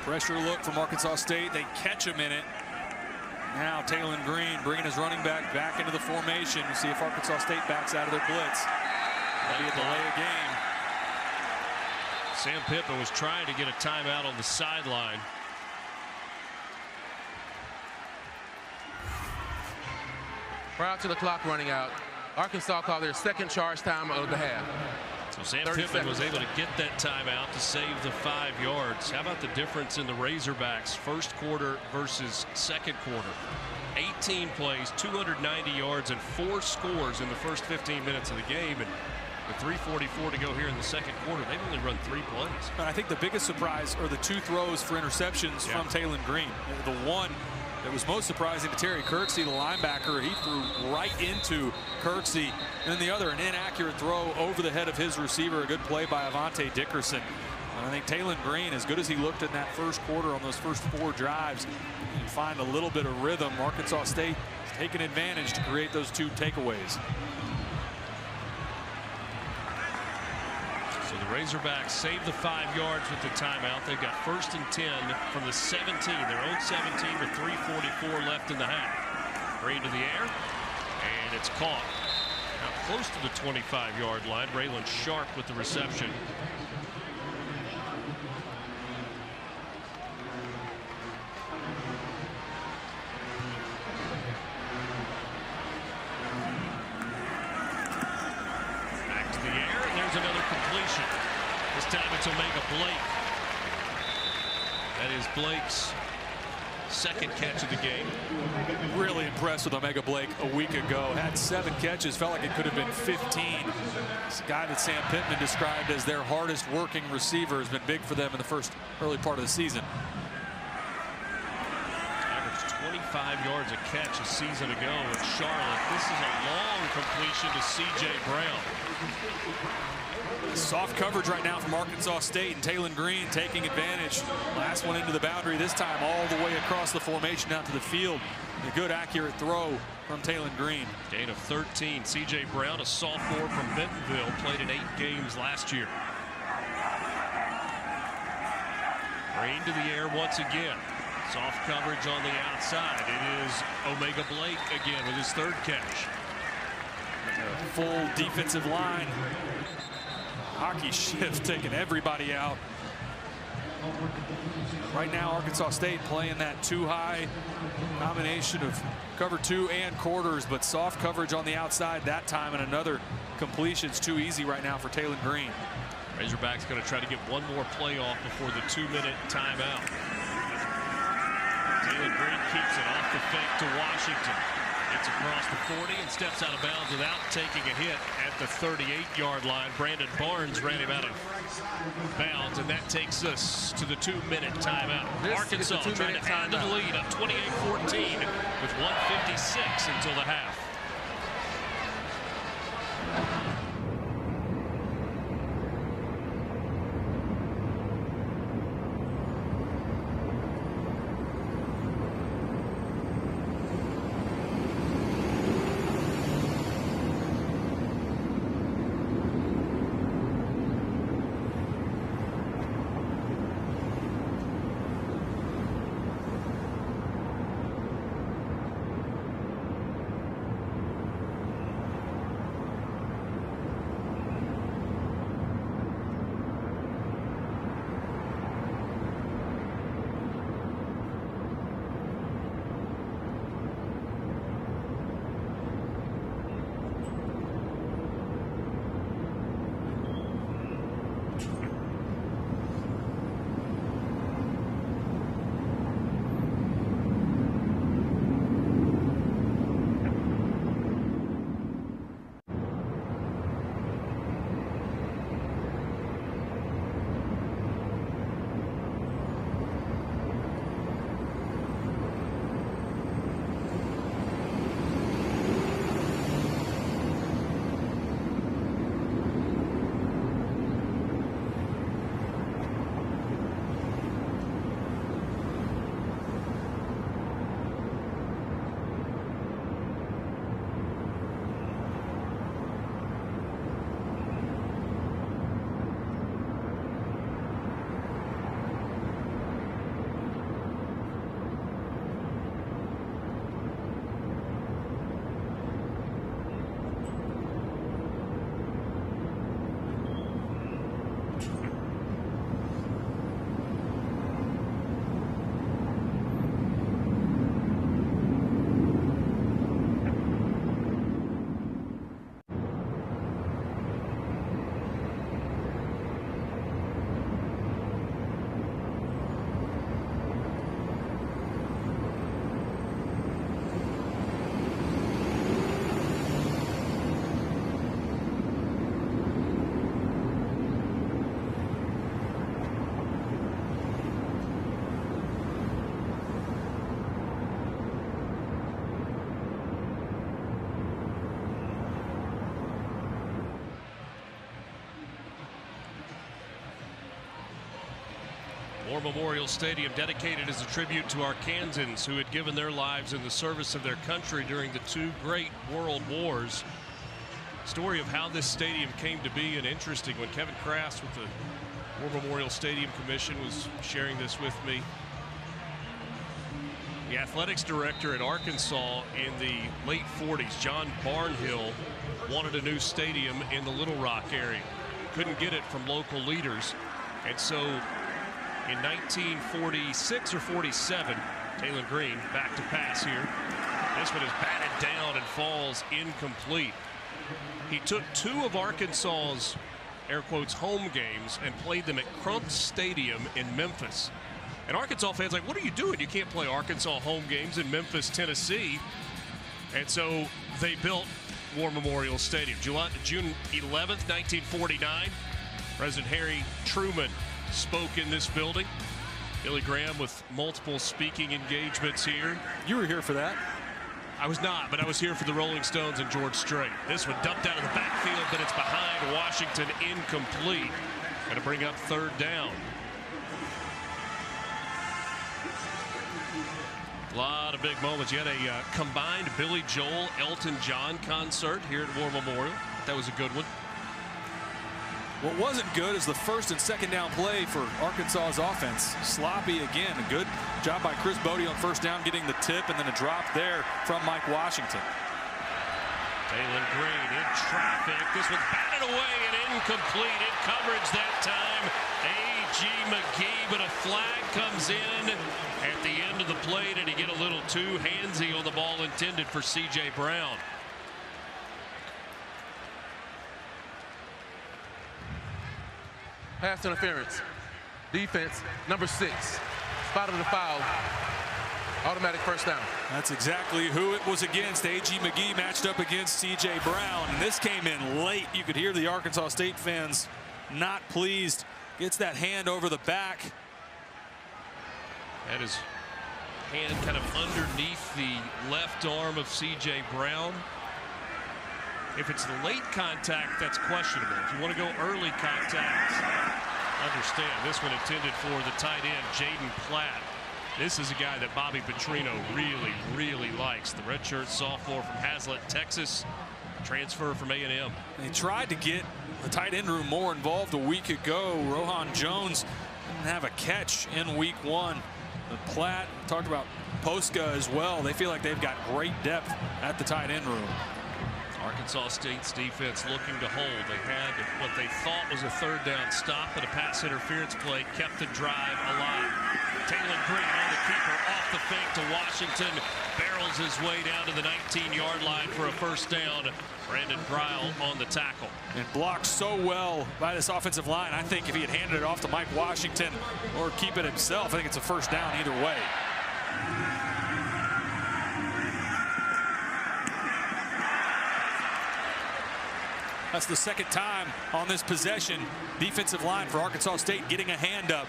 Pressure look from Arkansas State. They catch him in it. Now Taylor Green bringing his running back into the formation. We'll see if Arkansas State backs out of their blitz. That'll be a delay of game. Sam Pittman was trying to get a timeout on the sideline. Prior to the clock running out, Arkansas called their second charge time of the half. So Sam Pittman was able to get that timeout to save the 5 yards. How about the difference in the Razorbacks first quarter versus second quarter? 18 plays, 290 yards, and 4 scores in the first 15 minutes of the game. And with 3:44 to go here in the second quarter, they've only run 3 plays. And I think the biggest surprise are the 2 throws for interceptions from Taylon Green. The one that was most surprising to Terry Kirksey, the linebacker, he threw right into Kirksey. And then the other, an inaccurate throw over the head of his receiver. A good play by Avante Dickerson. And I think Taylon Green, as good as he looked in that first quarter on those first 4 drives, and find a little bit of rhythm. Arkansas State is taking advantage to create those 2 takeaways. So the Razorbacks save the 5 yards with the timeout. They've got 1st and 10 from the 17, their own 17 with 3:44 left in the half. Green to the air, and it's caught. Now close to the 25-yard line. Braylon Sharp with the reception. Another completion. This time it's Omega Blake. That is Blake's second catch of the game. Really impressed with Omega Blake a week ago. Had 7 catches, felt like it could have been 15. This guy that Sam Pittman described as their hardest working receiver has been big for them in the early part of the season. Averaged 25 yards a catch a season ago in Charlotte. This is a long completion to C.J. Brown. Soft coverage right now from Arkansas State, and Taylon Green taking advantage. Last one into the boundary, this time all the way across the formation out to the field. A good accurate throw from Taylon Green. Gain of 13. C.J. Brown, a sophomore from Bentonville, played in 8 games last year. Green to the air once again. Soft coverage on the outside. It is Omega Blake again with his 3rd catch. Full defensive line. Hockey shift taking everybody out. Right now Arkansas State playing that 2-high combination of cover 2 and quarters, but soft coverage on the outside that time, and another completion's too easy right now for Taylon Green. Razorbacks going to try to get one more play off before the 2-minute timeout. Taylon Green keeps it off the fake to Washington. Gets across the 40 and steps out of bounds without taking a hit at the 38-yard line. Brandon Barnes ran him out of bounds, and that takes us to the 2-minute timeout. Arkansas trying to add to the lead up 28-14 with 1:56 until the half. War Memorial Stadium dedicated as a tribute to Arkansans who had given their lives in the service of their country during the 2 great world wars. Story of how this stadium came to be, and interesting when Kevin Kraft with the War Memorial Stadium Commission was sharing this with me. The athletics director at Arkansas in the late 40s, John Barnhill, wanted a new stadium in the Little Rock area. Couldn't get it from local leaders. And so in 1946 or 47, Taylor Green back to pass here. This one is batted down and falls incomplete. He took 2 of Arkansas's, air quotes, home games and played them at Crump Stadium in Memphis. And Arkansas fans like, what are you doing? You can't play Arkansas home games in Memphis, Tennessee. And so they built War Memorial Stadium. June 11th, 1949, President Harry Truman spoke in this building. Billy Graham with multiple speaking engagements here. You were here for that. I was not, but I was here for the Rolling Stones and George Strait. This one dumped out of the backfield, but it's behind Washington, incomplete. Going to bring up 3rd down. A lot of big moments. You had a combined Billy Joel, Elton John concert here at War Memorial. That was a good one. What wasn't good is the 1st and 2nd down play for Arkansas's offense. Sloppy again. A good job by Chris Bodie on 1st down, getting the tip, and then a drop there from Mike Washington. Taylor Green in traffic. This one's batted away and incomplete in coverage that time. A.G. McGee, but a flag comes in at the end of the play. Did he get a little too handsy on the ball intended for C.J. Brown? Pass interference. Defense, number 6. Spotted the foul. Automatic 1st down. That's exactly who it was against. A.G. McGee matched up against C.J. Brown. And this came in late. You could hear the Arkansas State fans not pleased. Gets that hand over the back. That is hand kind of underneath the left arm of C.J. Brown. If it's the late contact, that's questionable. If you want to go early contact, understand. This one intended for the tight end, Jaden Platt. This is a guy that Bobby Petrino really, really likes. The redshirt sophomore from Hazlet, Texas, transfer from A&M. They tried to get the tight end room more involved a week ago. Rohan Jones didn't have a catch in week 1. But Platt, talked about Posca as well. They feel like they've got great depth at the tight end room. Arkansas State's defense looking to hold. They had what they thought was a 3rd down stop, but a pass interference play kept the drive alive. Taylor Green on the keeper, off the fake to Washington, barrels his way down to the 19-yard line for a 1st down. Brandon Greil on the tackle. And blocked so well by this offensive line. I think if he had handed it off to Mike Washington or keep it himself, I think it's a 1st down either way. That's the 2nd time on this possession. Defensive line for Arkansas State getting a hand up.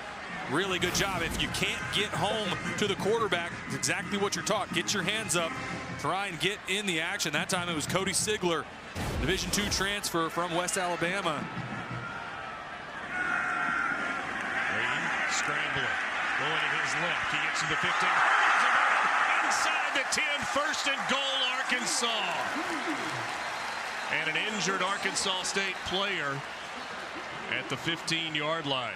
Really good job. If you can't get home to the quarterback, it's exactly what you're taught. Get your hands up. Try and get in the action. That time it was Cody Sigler, Division II transfer from West Alabama. Green scrambling. Going to his left. He gets to the 15. Inside the 10. 1st and goal, Arkansas. And an injured Arkansas State player at the 15-yard line.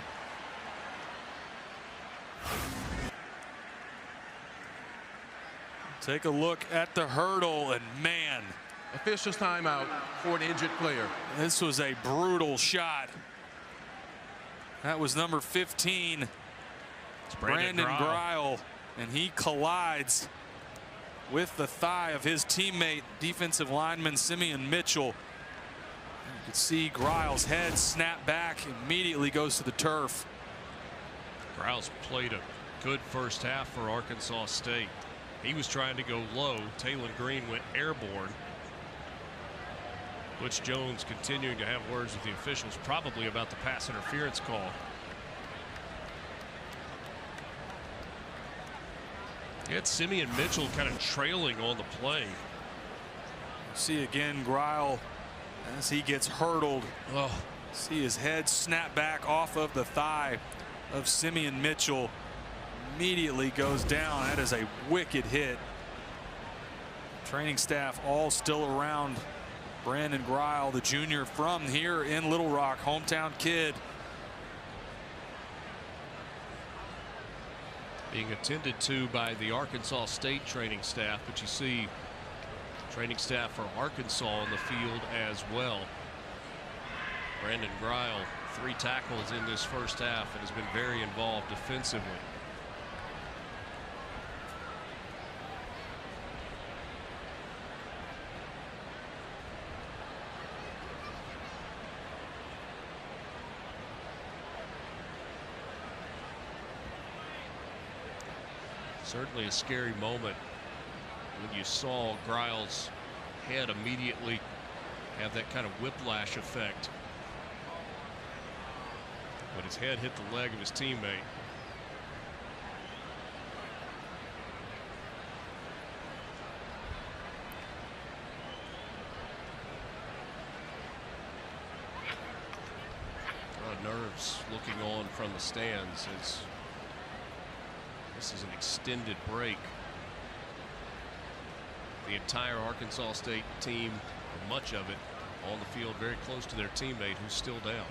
Take a look at the hurdle, and man. Officials timeout for an injured player. This was a brutal shot. That was number 15, Brandon Greil, and he collides with the thigh of his teammate, defensive lineman Simeon Mitchell. You can see Greil's head snap back, immediately goes to the turf. Greil's played a good 1st half for Arkansas State. He was trying to go low. Taylor Green went airborne. Butch Jones continuing to have words with the officials, probably about the pass interference call. It's Simeon Mitchell kind of trailing on the play. See again Greil as he gets hurdled. Oh, see his head snap back off of the thigh. of Simeon Mitchell immediately goes down. That is a wicked hit. Training staff all still around Brandon Greil, the junior from here in Little Rock, hometown kid. Being attended to by the Arkansas State training staff, but you see training staff for Arkansas on the field as well. Brandon Greil, 3 tackles in this first half and has been very involved defensively. Certainly a scary moment when you saw Greil's head immediately have that kind of whiplash effect. But his head hit the leg of his teammate. Nerves looking on from the stands as this is an extended break. The entire Arkansas State team, or much of it, on the field very close to their teammate who's still down.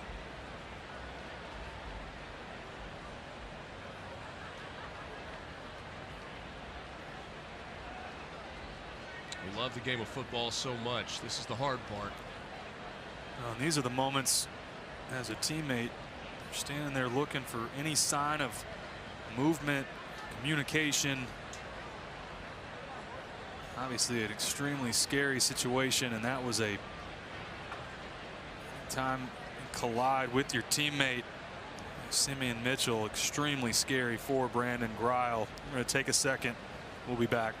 We love the game of football so much. This is the hard part. And these are the moments as a teammate, you're standing there looking for any sign of movement, communication. Obviously an extremely scary situation, and that was a time you collide with your teammate Simeon Mitchell. Extremely scary for Brandon Greil. We're going to take a second. We'll be back.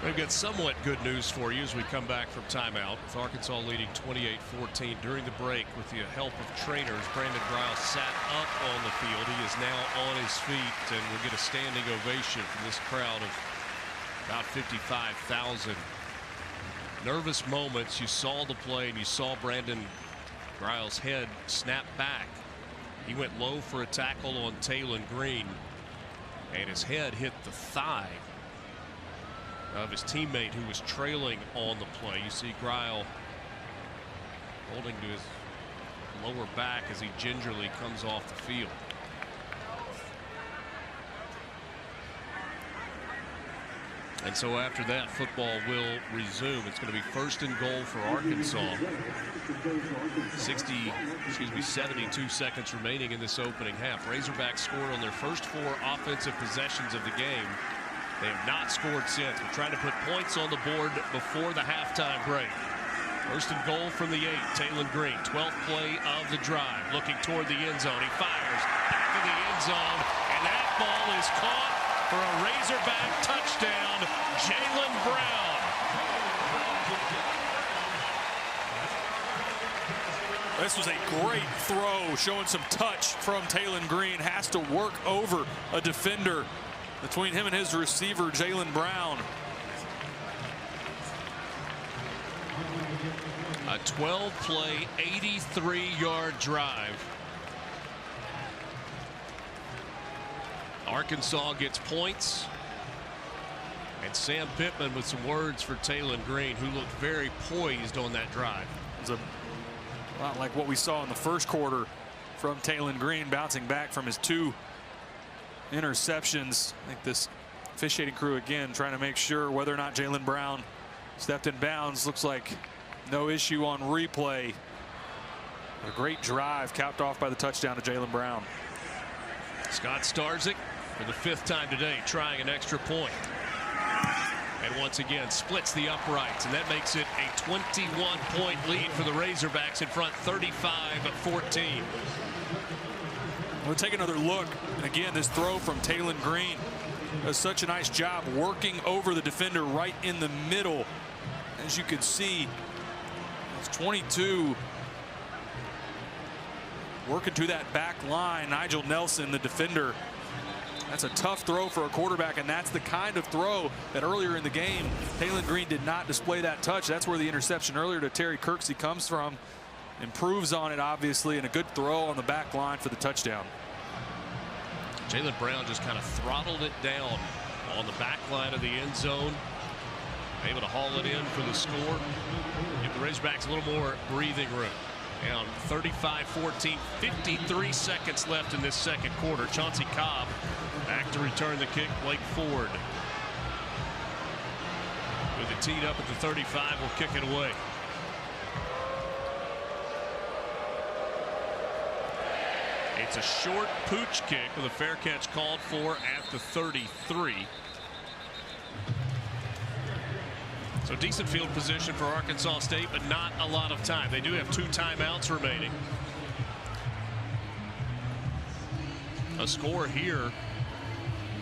We've got somewhat good news for you as we come back from timeout, with Arkansas leading 28-14 during the break. With the help of trainers, Brandon Greil sat up on the field. He is now on his feet and will get a standing ovation from this crowd of about 55,000. Nervous moments. You saw the play and you saw Brandon Greil's head snap back. He went low for a tackle on Taylon Green, and his head hit the thigh of his teammate who was trailing on the play. You see Greil holding to his lower back as he gingerly comes off the field. And so after that, football will resume. It's going to be 1st and goal for Arkansas. 72 seconds remaining in this opening half. Razorbacks scored on their first 4 offensive possessions of the game. They have not scored since. We're trying to put points on the board before the halftime break. 1st and goal from the 8. Taylon Green, 12th play of the drive, looking toward the end zone. He fires back to the end zone, and that ball is caught for a Razorback touchdown. Jalen Brown. This was a great throw, showing some touch from Taylon Green. Has to work over a defender between him and his receiver, Jalen Brown. A 12-play, 83-yard drive. Arkansas gets points, And Sam Pittman with some words for Taylon Green, who looked very poised on that drive. It was a lot like what we saw in the first quarter from Taylon Green, bouncing back from his 2 interceptions. I think this officiating crew again trying to make sure whether or not Jaylen Brown stepped in bounds. Looks like no issue on replay. A great drive capped off by the touchdown to Jaylen Brown. Scott Starzik for the 5th time today trying an extra point. And once again splits the uprights, and that makes it a 21-point lead for the Razorbacks in front, 35-14. We'll take another look. And again, this throw from Taylon Green does such a nice job working over the defender right in the middle. As you can see, it's 22 working to that back line. Nigel Nelson, the defender. That's a tough throw for a quarterback, and that's the kind of throw that earlier in the game Taylon Green did not display that touch. That's where the interception earlier to Terry Kirksey comes from. Improves on it, obviously, and a good throw on the back line for the touchdown. Jaylen Brown just kind of throttled it down on the back line of the end zone. Able to haul it in for the score. Give the Razorbacks a little more breathing room. Down 35-14, 53 seconds left in this second quarter. Chauncey Cobb back to return the kick. Blake Ford with it teed up at the 35 will kick it away. It's a short pooch kick with a fair catch called for at the 33. So decent field position for Arkansas State, but not a lot of time. They do have 2 timeouts remaining. A score here,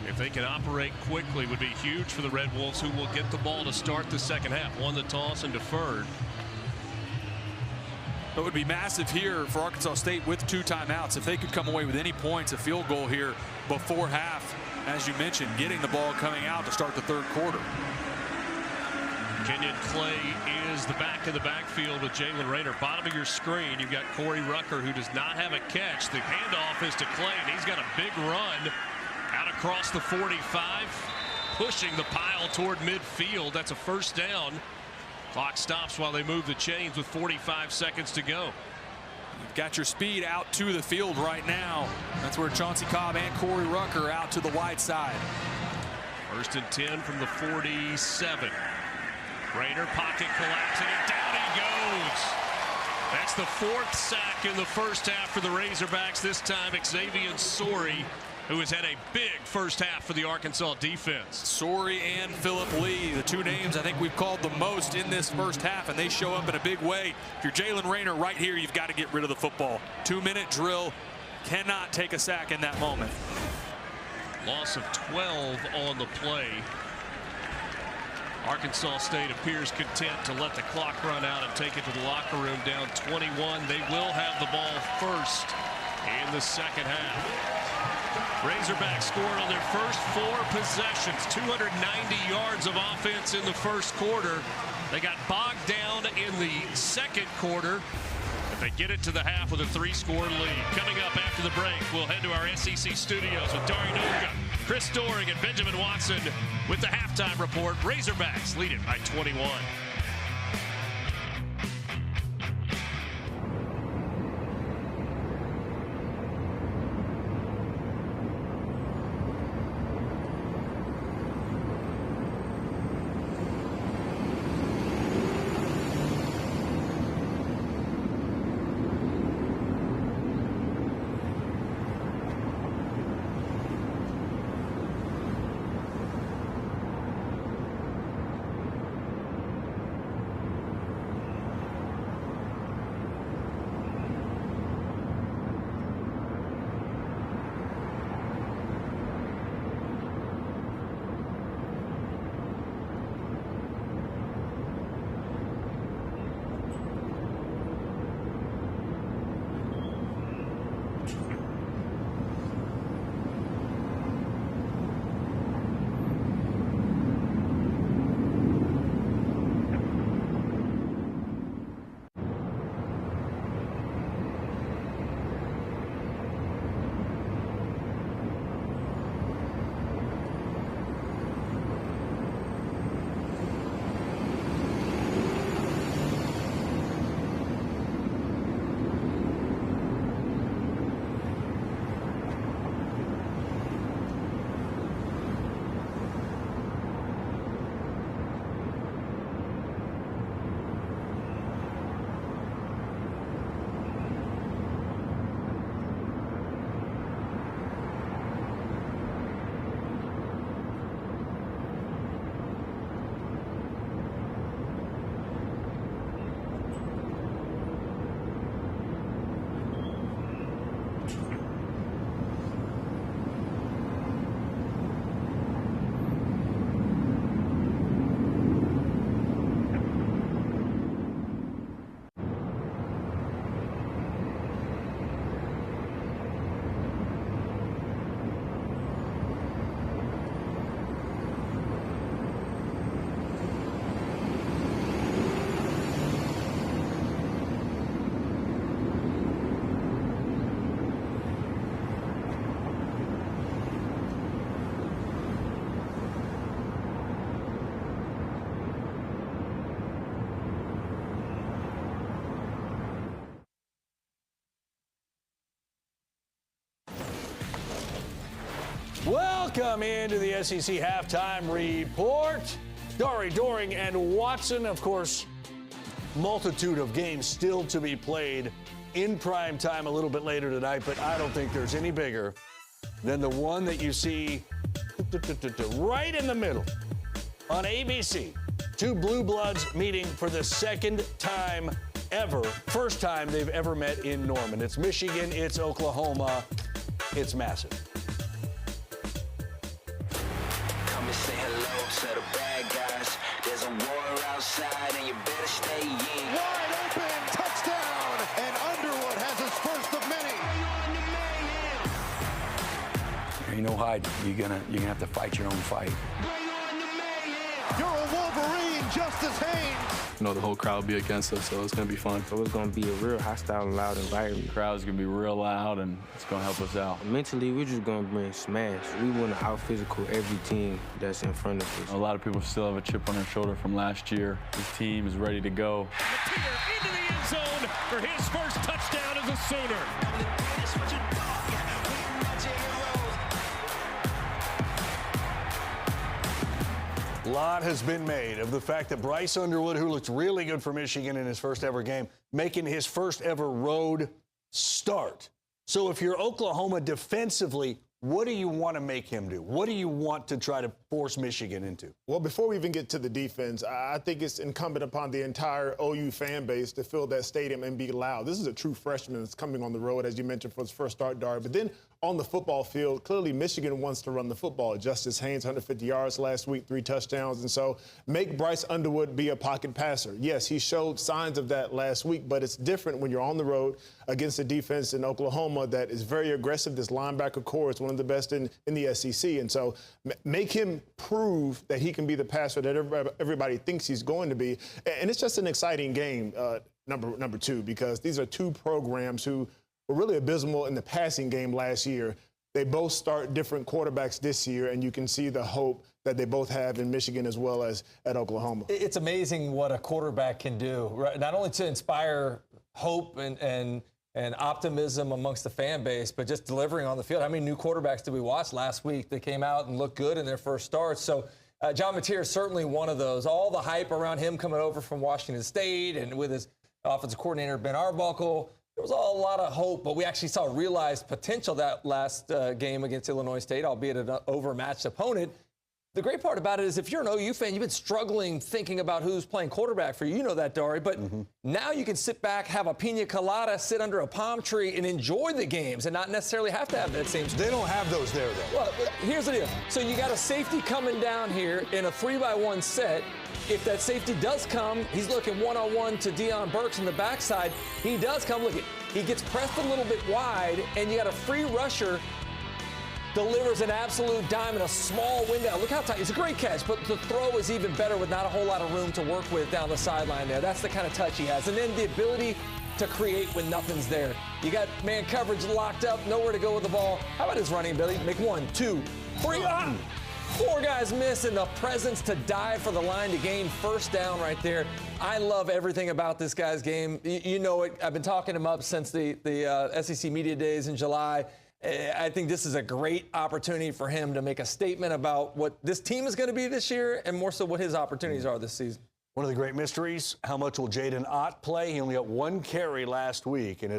if they can operate quickly, would be huge for the Red Wolves, who will get the ball to start the second half. Won the toss and deferred. It would be massive here for Arkansas State with 2 timeouts. If they could come away with any points, a field goal here before half, as you mentioned, getting the ball coming out to start the 3rd quarter. Kenyon Clay is the back of the backfield with Jalen Rayner. Bottom of your screen, you've got Corey Rucker, who does not have a catch. The handoff is to Clay, and he's got a big run out across the 45, pushing the pile toward midfield. That's a first down. Clock stops while they move the chains with 45 seconds to go. You've got your speed out to the field right now. That's where Chauncey Cobb and Corey Rucker out to the wide side. 1st and 10 from the 47. Rayner pocket collapsing, and down he goes. That's the 4th sack in the first half for the Razorbacks. This time Xavier Sorey, who has had a big first half for the Arkansas defense. Sorey and Phillip Lee, the 2 names I think we've called the most in this first half, and they show up in a big way. If you're Jalen Rayner right here, you've got to get rid of the football. 2-minute drill, cannot take a sack in that moment. Loss of 12 on the play. Arkansas State appears content to let the clock run out and take it to the locker room down 21. They will have the ball first in the second half. Razorbacks scored on their first 4 possessions, 290 yards of offense in the first quarter. They got bogged down in the second quarter, but they get it to the half with a 3-score lead. Coming up after the break, we'll head to our SEC studios with Dari Nuka, Chris Doering, and Benjamin Watson with the halftime report. Razorbacks lead it by 21. Welcome into the SEC Halftime Report. Dory, Doring, and Watson, of course, multitude of games still to be played in prime time a little bit later tonight, but I don't think there's any bigger than the one that you see right in the middle on ABC. Two blue bloods meeting for the second time ever. First time they've ever met in Norman. It's Michigan, it's Oklahoma. It's massive. Come and say hello to the bad guys. There's a war outside and you better stay in. Wide open, touchdown, and Underwood has his first of many. Ain't no hiding. You're gonna have to fight your own fight. You're a Wolverine, Justice Haynes. You know, the whole crowd will be against us, so it's going to be fun. So it's going to be a real hostile and loud environment. The crowd's going to be real loud, and it's going to help us out. Mentally, we're just going to bring smash. We want to out-physical every team that's in front of us. A lot of people still have a chip on their shoulder from last year. This team is ready to go. Mateer into the end zone for his first touchdown as a Sooner. A lot has been made of the fact that Bryce Underwood, who looked really good for Michigan in his first ever game, making his first ever road start. So if you're Oklahoma defensively, what do you want to make him do? What do you want to try to force Michigan into? Well, before we even get to the defense, I think it's incumbent upon the entire OU fan base to fill that stadium and be loud. This is a true freshman that's coming on the road, as you mentioned, for his first start, Dar. But then on the football field, clearly Michigan wants to run the football. Justice Haynes, 150 yards last week, 3 touchdowns. And so make Bryce Underwood be a pocket passer. Yes, he showed signs of that last week, but it's different when you're on the road against a defense in Oklahoma that is very aggressive. This linebacker core is one of the best in the SEC. And so make him prove that he can be the passer that everybody thinks he's going to be. And it's just an exciting game, number two, because these are two programs who were really abysmal in the passing game last year. They both start different quarterbacks this year, and you can see the hope that they both have in Michigan as well as at Oklahoma. It's amazing what a quarterback can do, right? Not only to inspire hope and optimism amongst the fan base, but just delivering on the field. How many new quarterbacks did we watch last week that came out and looked good in their first starts? So John Mateer is certainly one of those. All the hype around him coming over from Washington State and with his offensive coordinator, Ben Arbuckle, there was a lot of hope, but we actually saw realized potential that last game against Illinois State, albeit an overmatched opponent. The great part about it is if you're an OU fan, you've been struggling thinking about who's playing quarterback for you. You know that, Dari. But now you can sit back, have a pina colada, sit under a palm tree, and enjoy the games and not necessarily have to have that same. They don't have those there, though. Well, here's the deal. So you got a safety coming down here in a 3-by-1 set. If that safety does come, he's looking one-on-one to Deion Burks in the backside. He does come. Look, he gets pressed a little bit wide, and you got a free rusher. Delivers an absolute dime in a small window. Look how tight. It's a great catch, but the throw is even better with not a whole lot of room to work with down the sideline there. That's the kind of touch he has. And then the ability to create when nothing's there. You got man coverage locked up, nowhere to go with the ball. How about his running ability? Make 1, 2, 3. 4 guys miss, and the presence to dive for the line to gain first down right there. I love everything about this guy's game. You know it. I've been talking him up since the SEC Media Days in July. I think this is a great opportunity for him to make a statement about what this team is going to be this year and more so what his opportunities are this season. One of the great mysteries, how much will Jaden Ott play? He only got 1 carry last week, and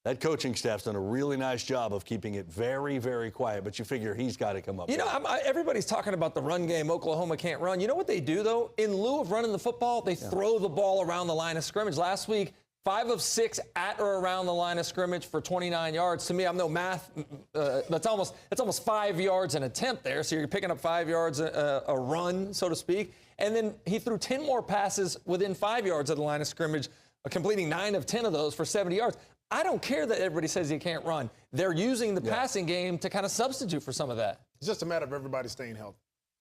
that coaching staff's done a really nice job of keeping it very, very quiet, but you figure he's got to come up. You know, everybody's talking about the run game. Oklahoma can't run. You know what they do, though? In lieu of running the football, they throw the ball around the line of scrimmage. Last week, 5 of 6 at or around the line of scrimmage for 29 yards. To me, I'm no math. That's almost 5 yards an attempt there. So you're picking up 5 yards a run, so to speak. And then he threw 10 more passes within 5 yards of the line of scrimmage, completing 9 of 10 of those for 70 yards. I don't care that everybody says he can't run. They're using the passing game to kind of substitute for some of that. It's just a matter of everybody staying healthy.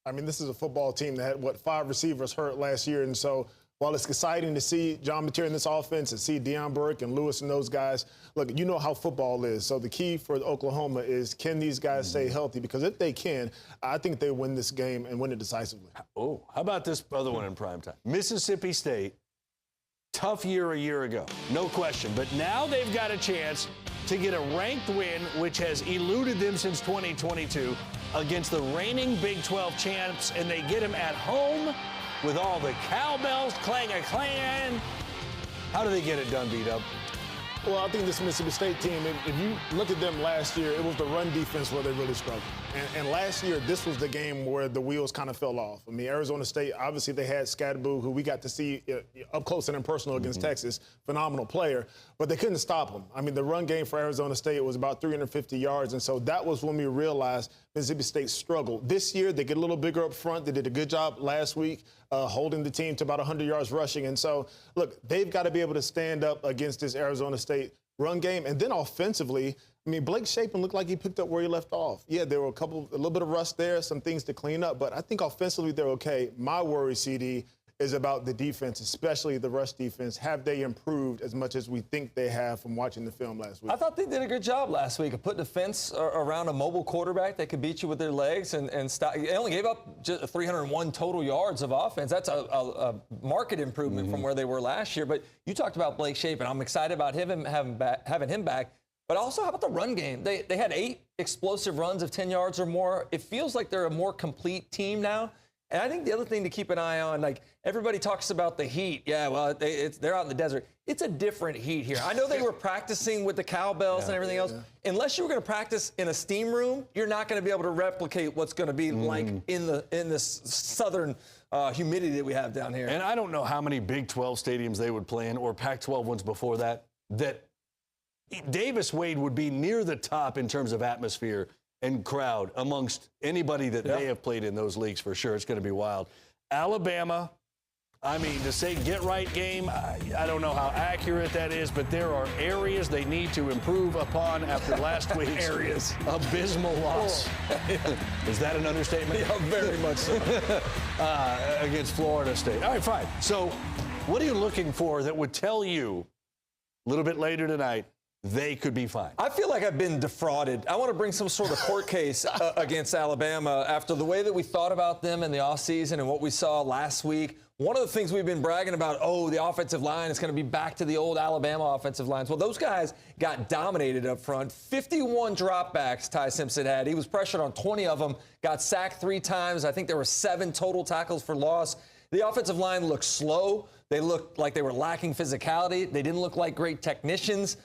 I mean, this is a football team that had, 5 receivers hurt last year, and so while it's exciting to see John Mateer in this offense and see Deion Burke and Lewis and those guys, look, you know how football is. So the key for Oklahoma is, can these guys stay healthy? Because if they can, I think they win this game and win it decisively. Oh, how about this other one in primetime? Mississippi State, tough year a year ago, no question. But now they've got a chance to get a ranked win, which has eluded them since 2022, against the reigning Big 12 champs, and they get them at home with all the cowbells clang-a-clan. How do they get it done, B-Dub? Well, I think this Mississippi State team, if you look at them last year, it was the run defense where they really struggled. And last year, this was the game where the wheels kind of fell off. I mean, Arizona State, obviously they had Scadaboo, who we got to see up close and personal against Texas, phenomenal player, but they couldn't stop him. I mean, the run game for Arizona State was about 350 yards, and so that was when we realized Mississippi State struggled. This year, they get a little bigger up front. They did a good job last week holding the team to about 100 yards rushing. And so, look, they've got to be able to stand up against this Arizona State run game. And then offensively, I mean, Blake Shapen looked like he picked up where he left off. Yeah, there were a little bit of rust there, some things to clean up, but I think offensively they're okay. My worry, CD, is about the defense, especially the rush defense. Have they improved as much as we think they have from watching the film last week? I thought they did a good job last week of putting a fence around a mobile quarterback that could beat you with their legs and stop. They only gave up just 301 total yards of offense. That's a market improvement from where they were last year. But you talked about Blake Shapen. I'm excited about him having him back. But also, how about the run game? They had 8 explosive runs of 10 yards or more. It feels like they're a more complete team now. And I think the other thing to keep an eye on, like everybody talks about the heat. Yeah, well, they're out in the desert. It's a different heat here. I know they were practicing with the cowbells and everything else. Unless you were going to practice in a steam room, you're not going to be able to replicate what's going to be like in this southern humidity that we have down here. And I don't know how many Big 12 stadiums they would play in, or Pac-12 ones before that Davis Wade would be near the top in terms of atmosphere and crowd amongst anybody that they have played in those leagues for sure. It's going to be wild. Alabama, I mean, to say get-right game, I don't know how accurate that is, but there are areas they need to improve upon after last week's abysmal loss. Is that an understatement? Yeah, very much so. Against Florida State. All right, fine. So what are you looking for that would tell you a little bit later tonight they could be fine? I feel like I've been defrauded. I want to bring some sort of court case against Alabama after the way that we thought about them in the offseason and what we saw last week. One of the things we've been bragging about, the offensive line is going to be back to the old Alabama offensive lines. Well, those guys got dominated up front. 51 dropbacks Ty Simpson had. He was pressured on 20 of them, got sacked 3 times. I think there were 7 total tackles for loss. The offensive line looked slow. They looked like they were lacking physicality. They didn't look like great technicians.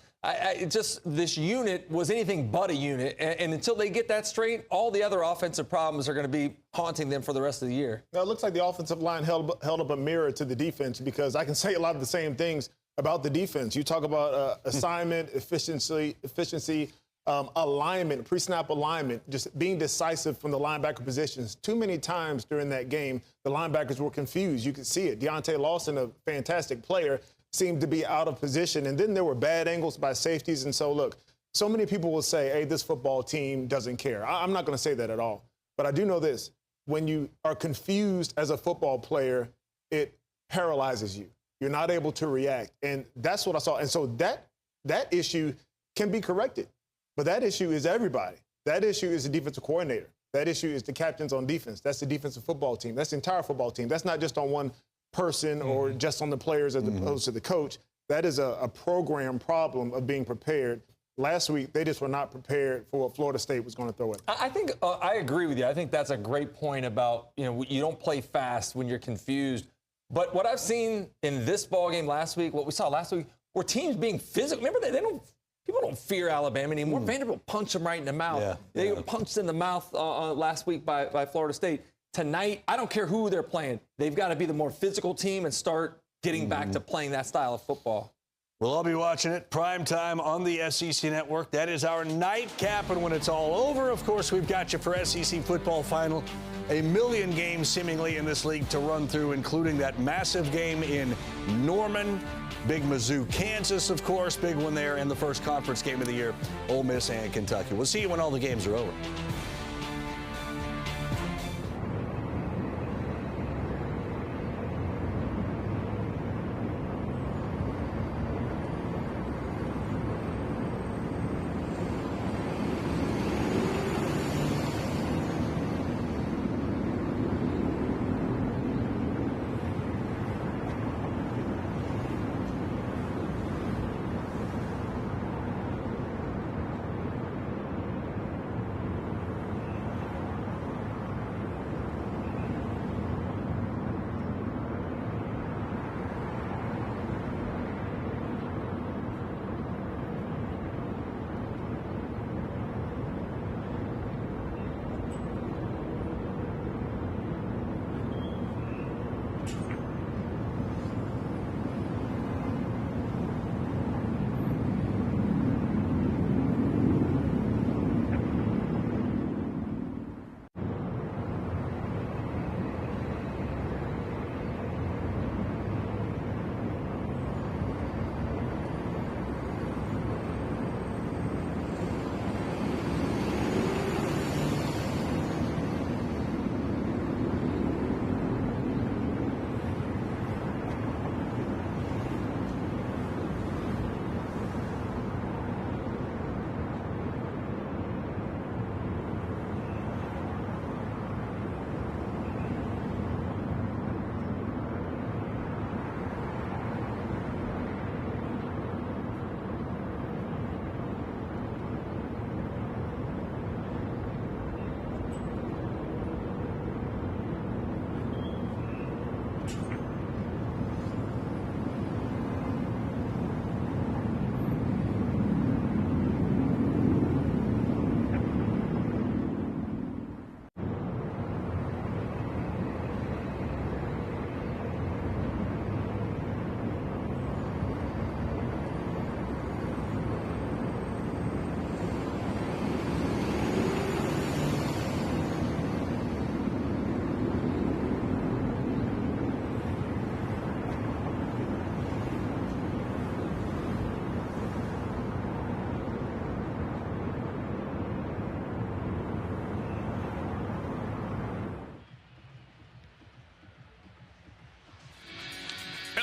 This unit was anything but a unit. And until they get that straight, all the other offensive problems are going to be haunting them for the rest of the year. Now, it looks like the offensive line held up a mirror to the defense, because I can say a lot of the same things about the defense. You talk about assignment, efficiency, alignment, pre-snap alignment, just being decisive from the linebacker positions. Too many times during that game, the linebackers were confused. You could see it. Deontay Lawson, a fantastic player, seemed to be out of position. And then there were bad angles by safeties. And so, look, so many people will say, hey, this football team doesn't care. I'm not going to say that at all. But I do know this. When you are confused as a football player, it paralyzes you. You're not able to react. And that's what I saw. And so that issue can be corrected. But that issue is everybody. That issue is the defensive coordinator. That issue is the captains on defense. That's the defensive football team. That's the entire football team. That's not just on one person or just on the players as opposed to the coach. That is a program problem of being prepared. Last week, they just were not prepared for what Florida State was going to throw at them. I think I agree with you. I think that's a great point about, you don't play fast when you're confused. But what I've seen in this ballgame last week, what we saw last week, were teams being physical. Remember, people don't fear Alabama anymore. Vanderbilt punched them right in the mouth. They were punched in the mouth last week by Florida State. Tonight, I don't care who they're playing. They've got to be the more physical team and start getting back to playing that style of football. We'll all be watching it prime time on the SEC Network. That is our nightcap, and when it's all over, of course, we've got you for SEC football final. 1 million games seemingly in this league to run through, including that massive game in Norman. Big Mizzou, Kansas, of course, big one there, and the first conference game of the year, Ole Miss and Kentucky. We'll see you when all the games are over.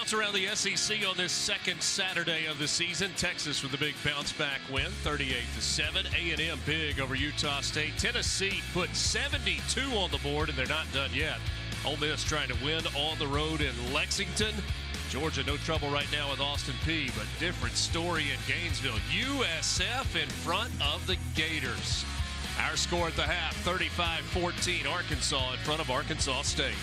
bounce around the SEC on this second Saturday of the season. Texas with a big bounce-back win, 38-7. A&M big over Utah State. Tennessee put 72 on the board, and they're not done yet. Ole Miss trying to win on the road in Lexington. Georgia, no trouble right now with Austin Peay, but different story in Gainesville. USF in front of the Gators. Our score at the half, 35-14. Arkansas in front of Arkansas State.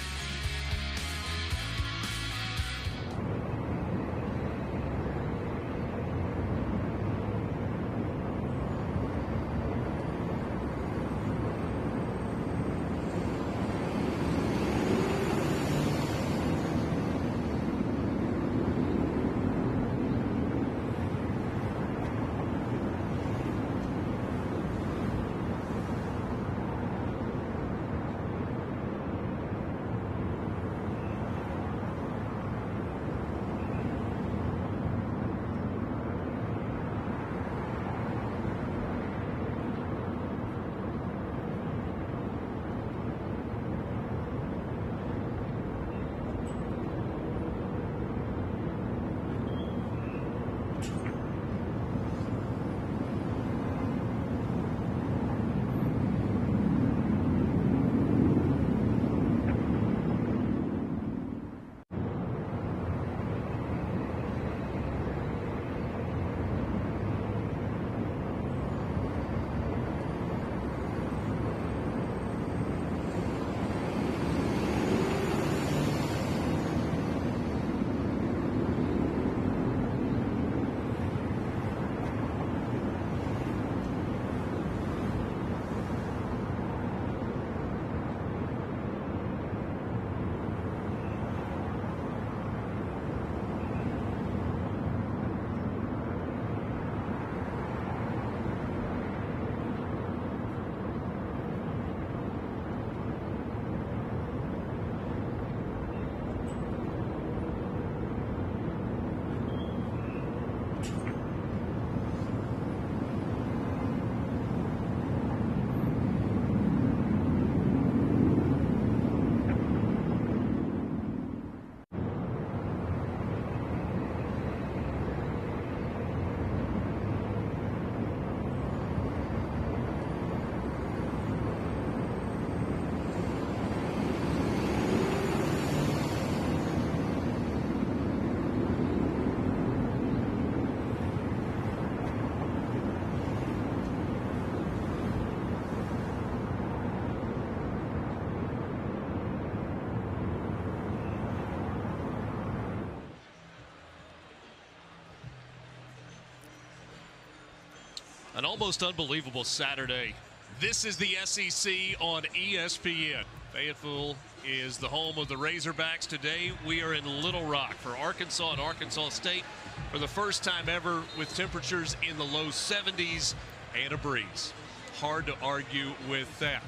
An almost unbelievable Saturday. This is the SEC on ESPN. Fayetteville is the home of the Razorbacks. Today we are in Little Rock for Arkansas and Arkansas State for the first time ever with temperatures in the low 70s and a breeze. Hard to argue with that.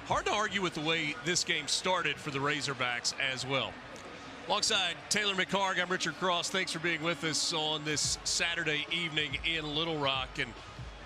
Hard to argue with the way this game started for the Razorbacks as well. Alongside Taylor McHarg, I'm Richard Cross. Thanks for being with us on this Saturday evening in Little Rock. And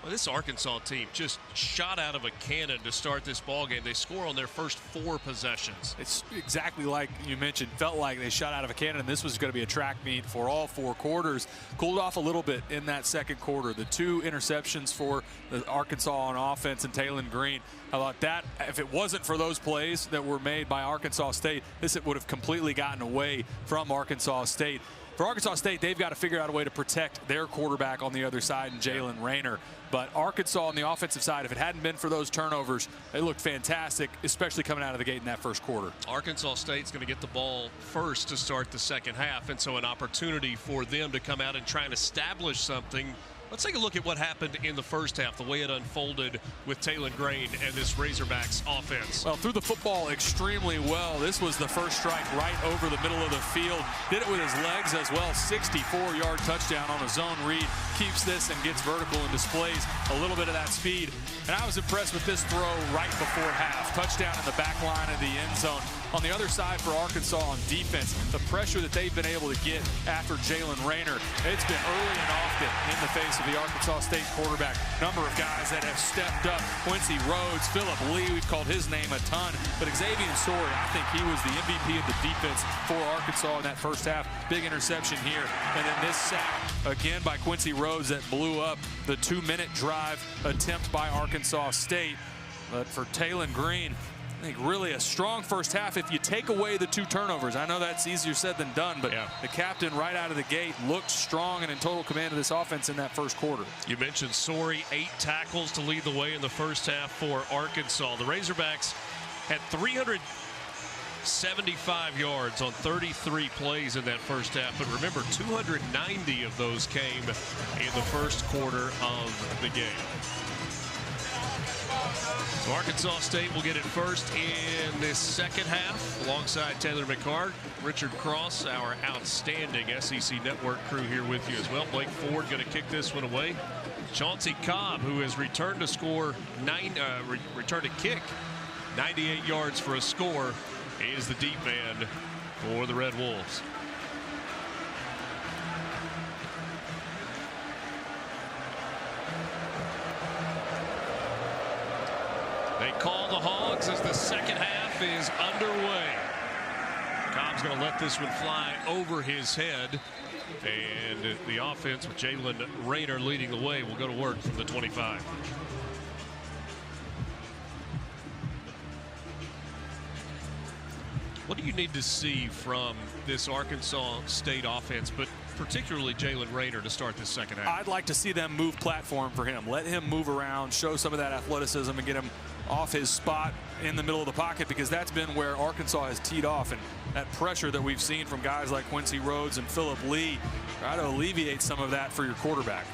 well, this Arkansas team just shot out of a cannon to start this ball game. They score on their first 4 possessions. It's exactly like you mentioned. Felt like they shot out of a cannon. This was going to be a track meet for all 4 quarters. Cooled off a little bit in that second quarter. The 2 interceptions for the Arkansas on offense and Taylor Green. I thought that if it wasn't for those plays that were made by Arkansas State, this would have completely gotten away from Arkansas State. For Arkansas State, they've got to figure out a way to protect their quarterback on the other side, and Jalen Rayner. But Arkansas on the offensive side, if it hadn't been for those turnovers, they looked fantastic, especially coming out of the gate in that first quarter. Arkansas State's going to get the ball first to start the second half, and so an opportunity for them to come out and try and establish something. Let's take a look at what happened in the first half, the way it unfolded with Taylor Green and this Razorbacks offense. Well, threw the football extremely well. This was the first strike right over the middle of the field. Did it with his legs as well. 64-yard touchdown on a zone read. Keeps this and gets vertical and displays a little bit of that speed. And I was impressed with this throw right before half. Touchdown in the back line of the end zone. On the other side for Arkansas on defense, the pressure that they've been able to get after Jalen Rayner, it's been early and often in the face of the Arkansas State quarterback. Number of guys that have stepped up. Quincy Rhodes, Phillip Lee, we've called his name a ton. But Xavier Sorey, I think he was the MVP of the defense for Arkansas in that first half. Big interception here. And then this sack again by Quincy Rhodes that blew up the 2-minute drive attempt by Arkansas State. But for Taylon Green, I think really a strong first half if you take away the 2 turnovers. I know that's easier said than done, but the captain right out of the gate looked strong and in total command of this offense in that first quarter. You mentioned Sorey, 8 tackles to lead the way in the first half for Arkansas. The Razorbacks had 375 yards on 33 plays in that first half, but remember 290 of those came in the first quarter of the game. So Arkansas State will get it first in this second half alongside Taylor McCart, Richard Cross, our outstanding SEC Network crew here with you as well. Blake Ford going to kick this one away. Chauncey Cobb, who has returned to score returned to kick 98 yards for a score, is the deep man for the Red Wolves. They call the Hogs as the second half is underway. Cobb's going to let this one fly over his head. And the offense with Jalen Rayner leading the way will go to work from the 25. What do you need to see from this Arkansas State offense, but particularly Jalen Rayner, to start this second half? I'd like to see them move platform for him. Let him move around, show some of that athleticism, and get him off his spot in the middle of the pocket, because that's been where Arkansas has teed off. And that pressure that we've seen from guys like Quincy Rhodes and Phillip Lee, try to alleviate some of that for your quarterback.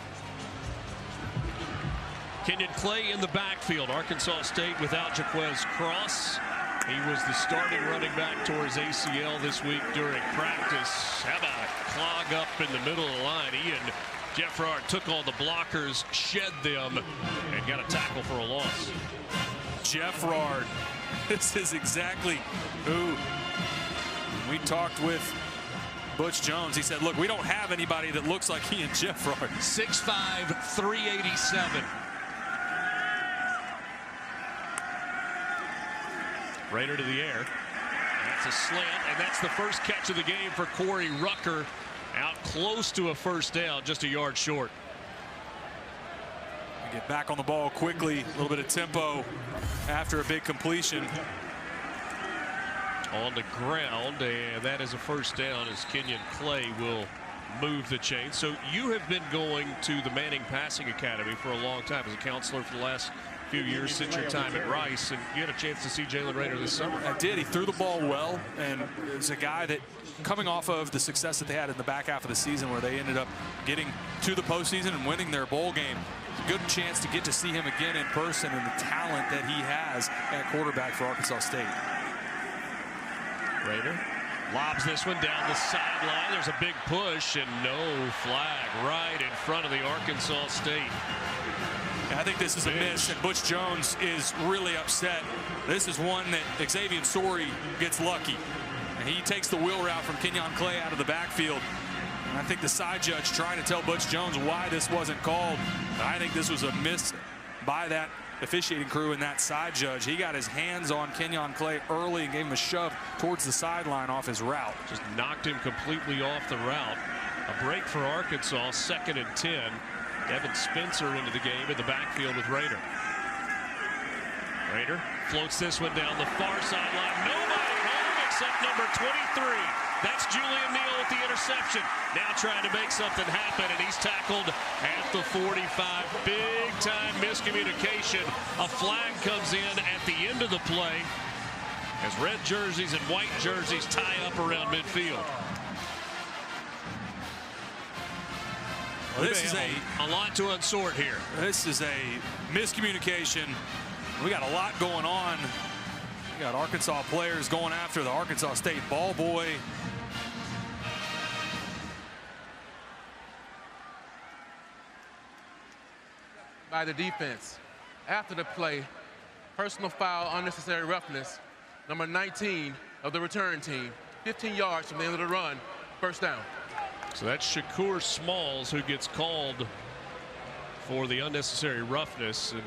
Kenyon Clay in the backfield. Arkansas State without Jaquez Cross. He was the starting running back towards ACL this week during practice. How about a clog up in the middle of the line? Ian Jeffrard took all the blockers, shed them, and got a tackle for a loss. Jeffrard, this is exactly who we talked with. Butch Jones, he said, look, we don't have anybody that looks like Ian Jeffrard. 6'5", 387. Rayner to the air. That's a slant, and that's the first catch of the game for Corey Rucker. Out close to a first down, just a yard short. Get back on the ball quickly, a little bit of tempo after a big completion. On the ground, and that is a first down as Kenyon Clay will move the chain. So you have been going to the Manning Passing Academy for a long time as a counselor for the last few years since your time at Rice, and you had a chance to see Jalen Rayner this summer. I did. He threw the ball well, and is a guy that, coming off of the success that they had in the back half of the season where they ended up getting to the postseason and winning their bowl game, good chance to get to see him again in person and the talent that he has at quarterback for Arkansas State. Rayner lobs this one down the sideline. There's a big push and no flag right in front of the Arkansas State. I think this is a miss, and Butch Jones is really upset. This is one that Xavier Sorey gets lucky. And he takes the wheel route from Kenyon Clay out of the backfield. And I think the side judge trying to tell Butch Jones why this wasn't called. I think this was a miss by that officiating crew and that side judge. He got his hands on Kenyon Clay early and gave him a shove towards the sideline off his route. Just knocked him completely off the route. A break for Arkansas, 2nd and 10. Devin Spencer into the game in the backfield with Rayner. Rayner floats this one down the far sideline. Nobody home except number 23. That's Julian Neal with the interception. Now trying to make something happen, and he's tackled at the 45. Big time miscommunication. A flag comes in at the end of the play as red jerseys and white jerseys tie up around midfield. Well, this is a lot to unsort here. This is a miscommunication. We got a lot going on. We got Arkansas players going after the Arkansas State ball boy. By the defense. After the play, personal foul, unnecessary roughness. Number 19, of the return team. 15 yards from the end of the run, first down. So that's Shakur Smalls who gets called for the unnecessary roughness, and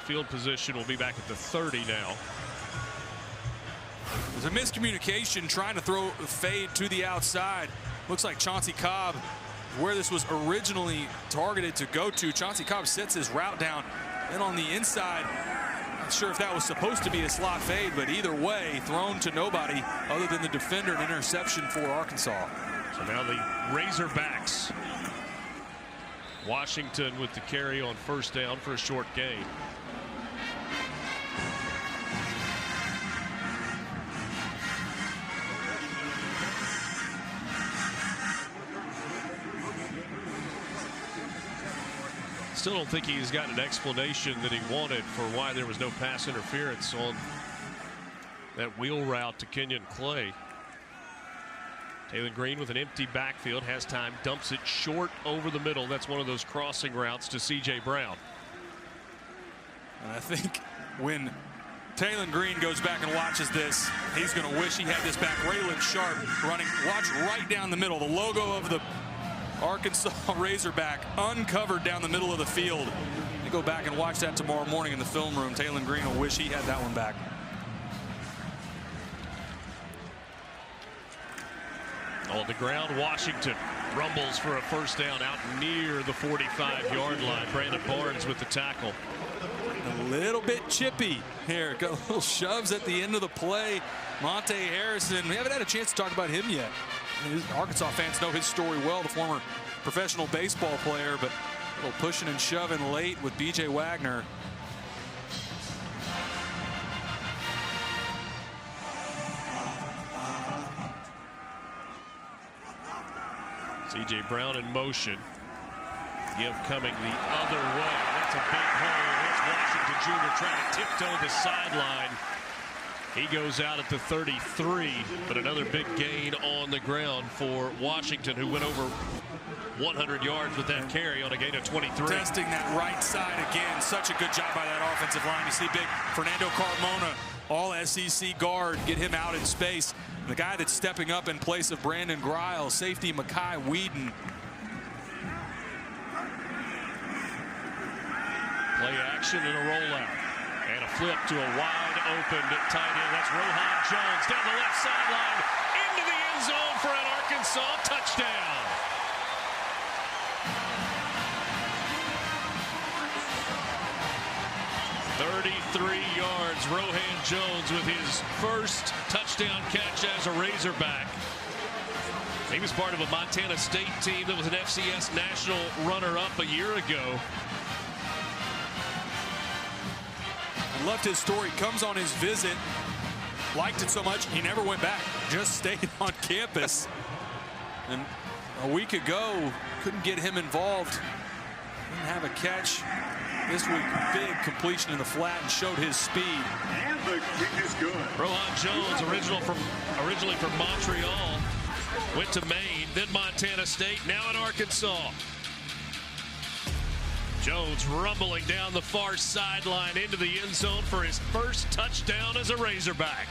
field position will be back at the 30 now. There's a miscommunication trying to throw a fade to the outside. Looks like Chauncey Cobb, where this was originally targeted to go to. Chauncey Cobb sets his route down, and on the inside, not sure if that was supposed to be a slot fade, but either way, thrown to nobody other than the defender, an interception for Arkansas. So now the Razorbacks. Washington with the carry on first down for a short gain. Still don't think he's got an explanation that he wanted for why there was no pass interference on that wheel route to Kenyon Clay. Taylor Green with an empty backfield, has time, dumps it short over the middle. That's one of those crossing routes to C.J. Brown. And I think when Taylor Green goes back and watches this, he's going to wish he had this back. Raylan Sharp running, watch right down the middle. The logo of the Arkansas Razorback uncovered down the middle of the field. You go back and watch that tomorrow morning in the film room. Taylor Green will wish he had that one back. On the ground, Washington rumbles for a first down out near the 45-yard line. Brandon Barnes with the tackle. A little bit chippy here. Got little shoves at the end of the play. Monte Harrison, we haven't had a chance to talk about him yet. Arkansas fans know his story well, the former professional baseball player, but a little pushing and shoving late with B.J. Wagner. C.J. Brown in motion. Give coming the other way. That's a big hole. That's Washington Jr. trying to tiptoe the sideline. He goes out at the 33, but another big gain on the ground for Washington, who went over 100 yards with that carry on a gain of 23. Testing that right side again. Such a good job by that offensive line. You see big Fernando Carmona, all SEC guard, get him out in space. The guy that's stepping up in place of Brandon Griles, safety Mekhi Whedon. Play action and a rollout. And a flip to a wide open tight end. That's Rohan Jones down the left sideline into the end zone for an Arkansas touchdown. yards. Rohan Jones with his first touchdown catch as a Razorback. He was part of a Montana State team that was an FCS national runner-up a year ago. I loved his story. Comes on his visit, liked it so much he never went back, just stayed on campus. And a week ago, couldn't get him involved. Didn't have a catch this week. Big completion in the flat and showed his speed. And the kick is good. Rohan Jones, originally from Montreal, went to Maine, then Montana State, now in Arkansas. Jones rumbling down the far sideline into the end zone for his first touchdown as a Razorback.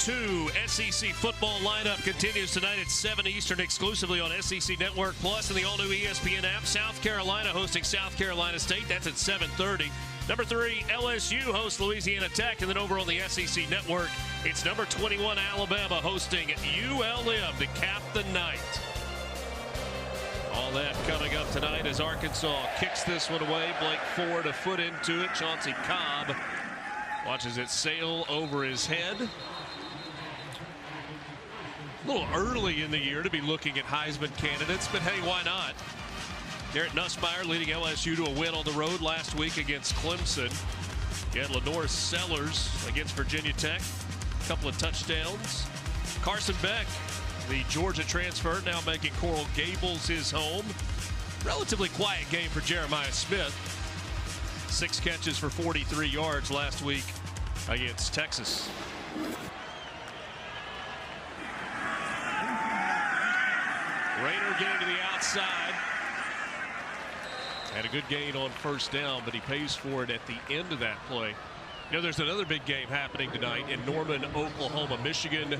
2 SEC football lineup continues tonight at 7 Eastern exclusively on SEC Network Plus and the all-new ESPN app. South Carolina hosting South Carolina State. That's at 7:30. Number 3, LSU hosts Louisiana Tech. And then over on the SEC Network, it's number 21 Alabama hosting ULM to cap the night. All that coming up tonight as Arkansas kicks this one away. Blake Ford a foot into it. Chauncey Cobb watches it sail over his head. A little early in the year to be looking at Heisman candidates, but hey, why not? Garrett Nussmeier leading LSU to a win on the road last week against Clemson. You had Lenore Sellers against Virginia Tech. A couple of touchdowns. Carson Beck, the Georgia transfer, now making Coral Gables his home. Relatively quiet game for Jeremiah Smith. 6 catches for 43 yards last week against Texas. Rayner getting to the outside. Had a good gain on first down, but he pays for it at the end of that play. You know, there's another big game happening tonight in Norman, Oklahoma. Michigan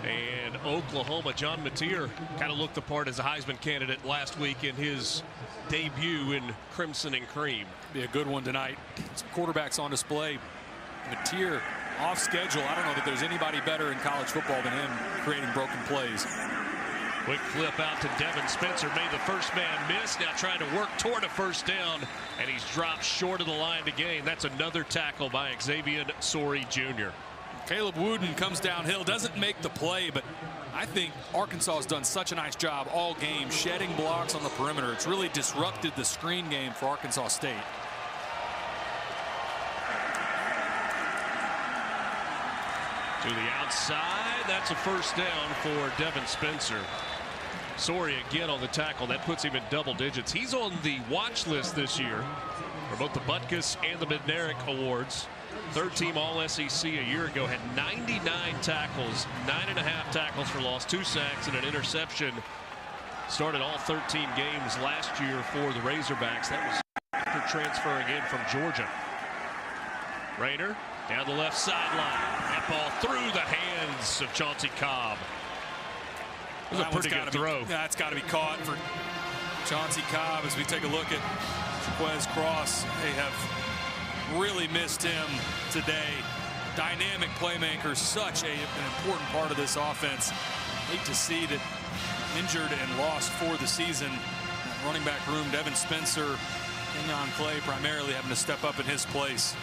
and Oklahoma. John Mateer kind of looked the part as a Heisman candidate last week in his debut in Crimson and Cream. Be a good one tonight. Some quarterbacks on display. Mateer off schedule. I don't know that there's anybody better in college football than him creating broken plays. Quick flip out to Devin Spencer, made the first man miss. Now trying to work toward a first down, and he's dropped short of the line to gain. That's another tackle by Xavier Sori Jr. Caleb Wooden comes downhill, doesn't make the play, but I think Arkansas has done such a nice job all game shedding blocks on the perimeter. It's really disrupted the screen game for Arkansas State. To the outside, that's a first down for Devin Spencer. Sori again on the tackle. That puts him in double digits. He's on the watch list this year for both the Butkus and the Bednarik Awards. Third team All-SEC a year ago, had 99 tackles, 9.5 tackles for loss, 2 sacks, and an interception. Started all 13 games last year for the Razorbacks. That was after transferring in from Georgia. Rayner down the left sideline. That ball through the hands of Chauncey Cobb. It was a pretty good throw. That's got to be caught for Chauncey Cobb as we take a look at Jaquez Cross. They have really missed him today. Dynamic playmaker, such an important part of this offense. Hate to see that injured and lost for the season. Running back room, Devin Spencer, Kenyon Clay primarily having to step up in his place.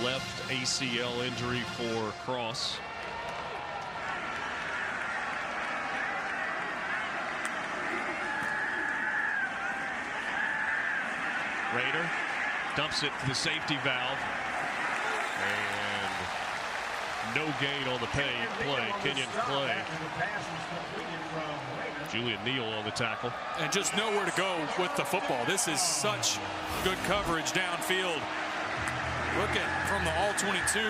Left ACL injury for Cross. Rayner dumps it to the safety valve. And no gain on the play. Kenyon Clay. Julian Neal on the tackle. And just nowhere to go with the football. This is such good coverage downfield. Look at from the all-22.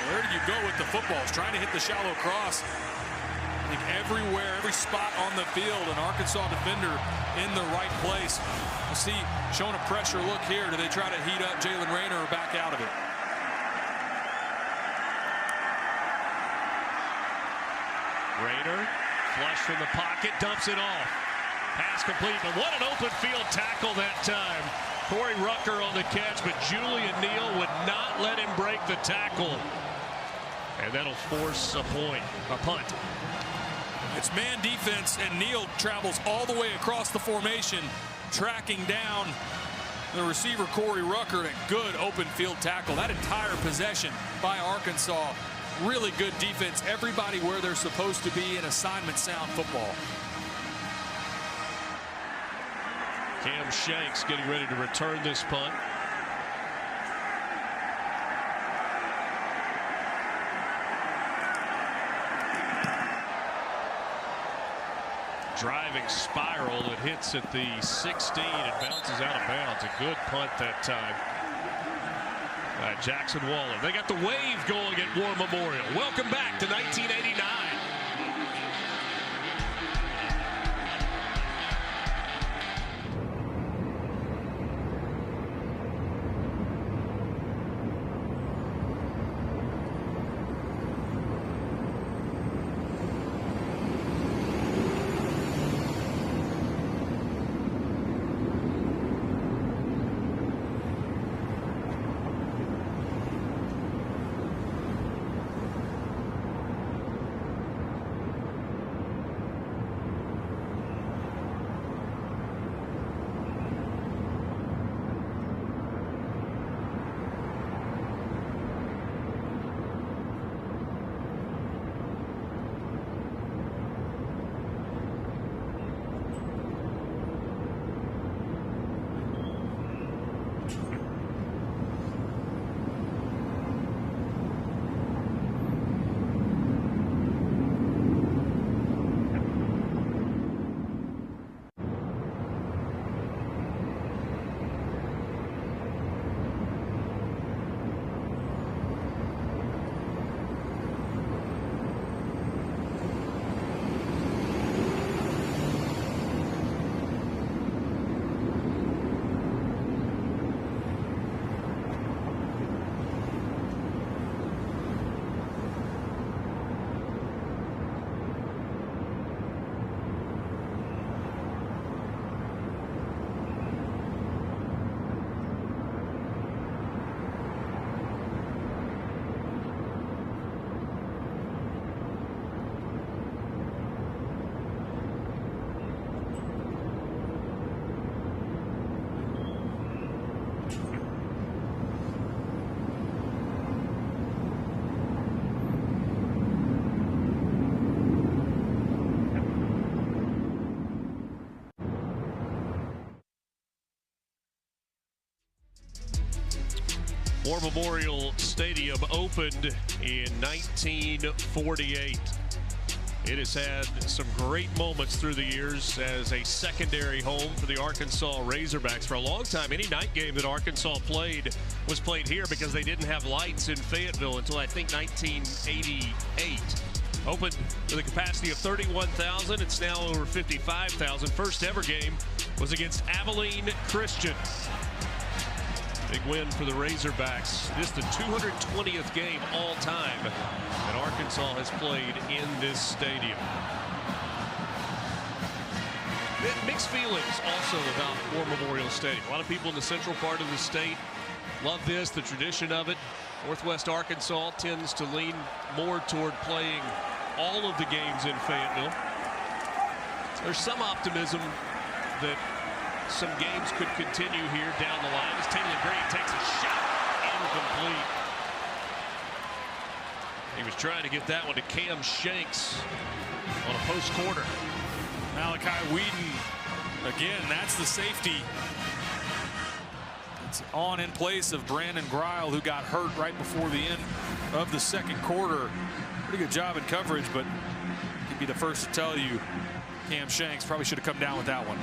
Where do you go with the football? It's trying to hit the shallow cross. I think everywhere, every spot on the field, an Arkansas defender in the right place. You see, showing a pressure look here. Do they try to heat up Jalen Rayner or back out of it? Rayner, flush from the pocket, dumps it off. Pass complete, but what an open field tackle that time. Corey Rucker on the catch, but Julian Neal would not let him break the tackle. And that'll force a punt. It's man defense, and Neal travels all the way across the formation, tracking down the receiver Corey Rucker. A good open field tackle. That entire possession by Arkansas, really good defense. Everybody where they're supposed to be in assignment sound football. Cam Shanks getting ready to return this punt. Driving spiral, it hits at the 16 and bounces out of bounds. A good punt that time. Jackson Waller. They got the wave going at War Memorial. Welcome back to 1989. War Memorial Stadium opened in 1948. It has had some great moments through the years as a secondary home for the Arkansas Razorbacks. For a long time, any night game that Arkansas played was played here because they didn't have lights in Fayetteville until I think 1988. Opened with a capacity of 31,000. It's now over 55,000. First ever game was against Abilene Christian. Big win for the Razorbacks. This is the 220th game all time that Arkansas has played in this stadium. Mixed feelings also about War Memorial Stadium. A lot of people in the central part of the state love this, the tradition of it. Northwest Arkansas tends to lean more toward playing all of the games in Fayetteville. There's some optimism that some games could continue here down the line as Taylor Green takes a shot, incomplete. He was trying to get that one to Cam Shanks on a post corner. Malachi Whedon, again, that's the safety. It's on in place of Brandon Greil, who got hurt right before the end of the second quarter. Pretty good job in coverage, but he'd be the first to tell you Cam Shanks probably should have come down with that one.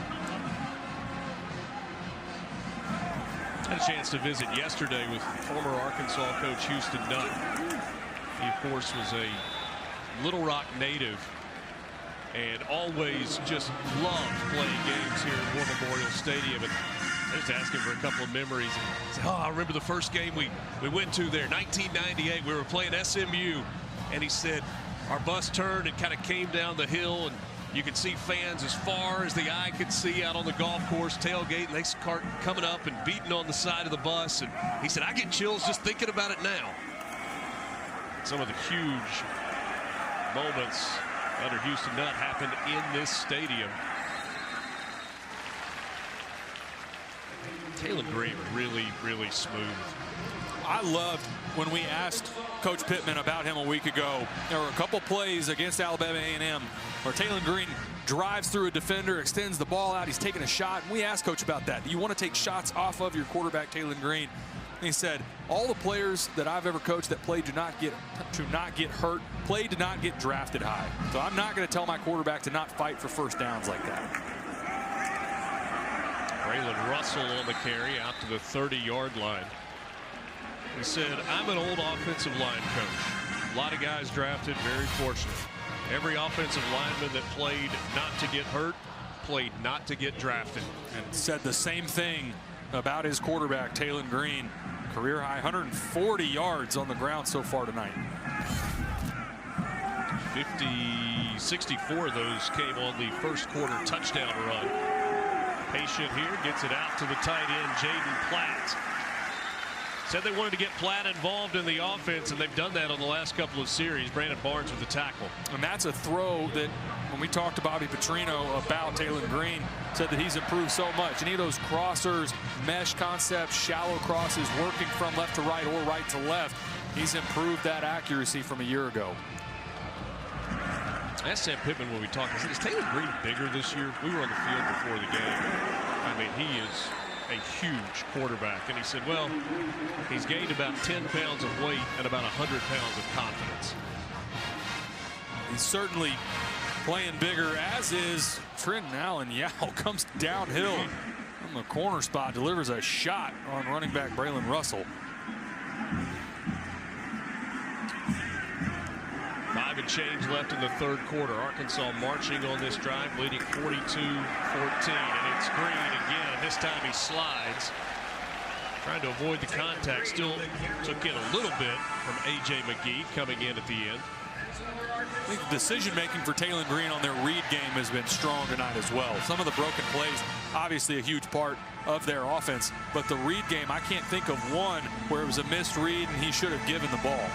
Had a chance to visit yesterday with former Arkansas coach Houston Nutt. He, of course, was a Little Rock native and always just loved playing games here at War Memorial Stadium. And I just asked him for a couple of memories. He said, I remember the first game we went to there, 1998. We were playing SMU. And he said, our bus turned and kind of came down the hill, and you could see fans as far as the eye could see out on the golf course tailgate, and they start coming up and beating on the side of the bus. And he said, I get chills just thinking about it now. Some of the huge moments under Houston Nutt happened in this stadium. Taylor Green really, really smooth. I loved when we asked Coach Pittman about him a week ago. There were a couple plays against Alabama A&M where Taylor Green drives through a defender, extends the ball out. He's taking a shot. And we asked Coach about that. Do you want to take shots off of your quarterback, Taylor Green? And he said, all the players that I've ever coached that played to not get hurt, played to not get drafted high. So I'm not going to tell my quarterback to not fight for first downs like that. Braylon Russell on the carry out to the 30-yard line. He said, I'm an old offensive line coach. A lot of guys drafted, very fortunate. Every offensive lineman that played not to get hurt, played not to get drafted. And said the same thing about his quarterback, Taylor Green. Career high 140 yards on the ground so far tonight. 64 of those came on the first quarter touchdown run. Patient here, gets it out to the tight end, Jaden Platt. Said they wanted to get Platt involved in the offense, and they've done that on the last couple of series. Brandon Barnes with the tackle. And that's a throw that, when we talked to Bobby Petrino about Taylor Green, said that he's improved so much. Any of those crossers, mesh concepts, shallow crosses, working from left to right or right to left, he's improved that accuracy from a year ago. I asked Sam Pittman when we talked, I said, is Taylor Green bigger this year? We were on the field before the game. I mean, he is a huge quarterback. And he said, well, he's gained about 10 pounds of weight and about 100 pounds of confidence. He's certainly playing bigger, as is Trenton Allen. Yao comes downhill from the corner spot, delivers a shot on running back Braylon Russell. 5 and change left in the third quarter. Arkansas marching on this drive, leading 42-14. And it's Green again. This time he slides. Trying to avoid the contact. Still took in a little bit from A.J. McGee coming in at the end. I think the decision-making for Taylor Green on their read game has been strong tonight as well. Some of the broken plays, obviously a huge part of their offense. But the read game, I can't think of one where it was a missed read and he should have given the ball.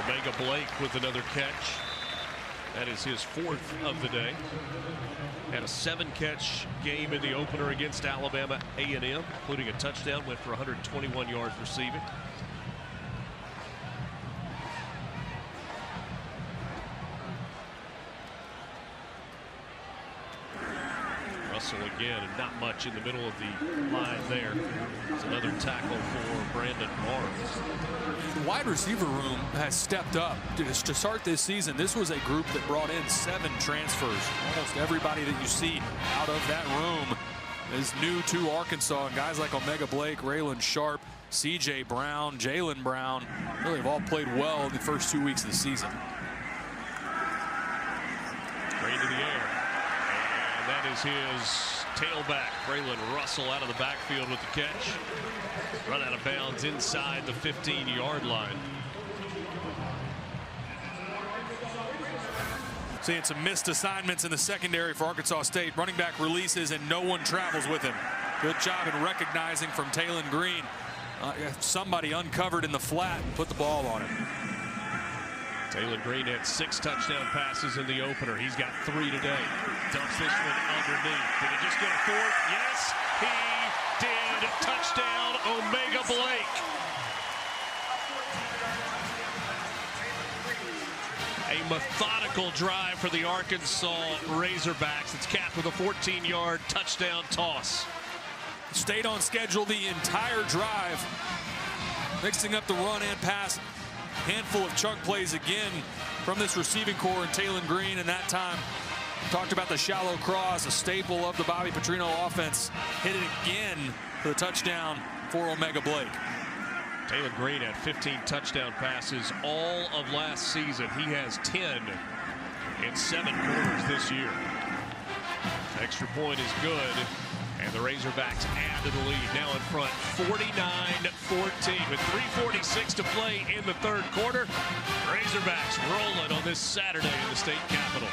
Omega Blake with another catch. That is his 4th of the day. Had a 7-catch game in the opener against Alabama A&M, including a touchdown. Went for 121 yards receiving. again, and not much in the middle of the line there. It's another tackle for Brandon Barnes. The wide receiver room has stepped up to start this season. This was a group that brought in 7 transfers. Almost everybody that you see out of that room is new to Arkansas, and guys like Omega Blake, Raylan Sharp, C.J. Brown, Jalen Brown really have all played well in the first 2 weeks of the season. Straight to the air, and that is his tailback, Braylon Russell, out of the backfield with the catch. Run out of bounds inside the 15-yard line. Seeing some missed assignments in the secondary for Arkansas State. Running back releases and no one travels with him. Good job in recognizing from Taylon Green. Somebody uncovered in the flat and put the ball on him. Taylon Green had 6 touchdown passes in the opener. He's got 3 today. Dumps this one underneath. Did he just get a 4th? Yes, he did. Touchdown, Omega Blake. A methodical drive for the Arkansas Razorbacks. It's capped with a 14-yard touchdown toss. Stayed on schedule the entire drive, mixing up the run and pass. Handful of chunk plays again from this receiving core and Taylon Green. And that time, talked about the shallow cross, a staple of the Bobby Petrino offense. Hit it again for the touchdown for Omega Blake. Taylon Green had 15 touchdown passes all of last season. He has 10 in 7 quarters this year. Extra point is good, and the Razorbacks add to the lead. Now in front, 49-14 with 3:46 to play in the 3rd quarter. Razorbacks rolling on this Saturday in the state capitol.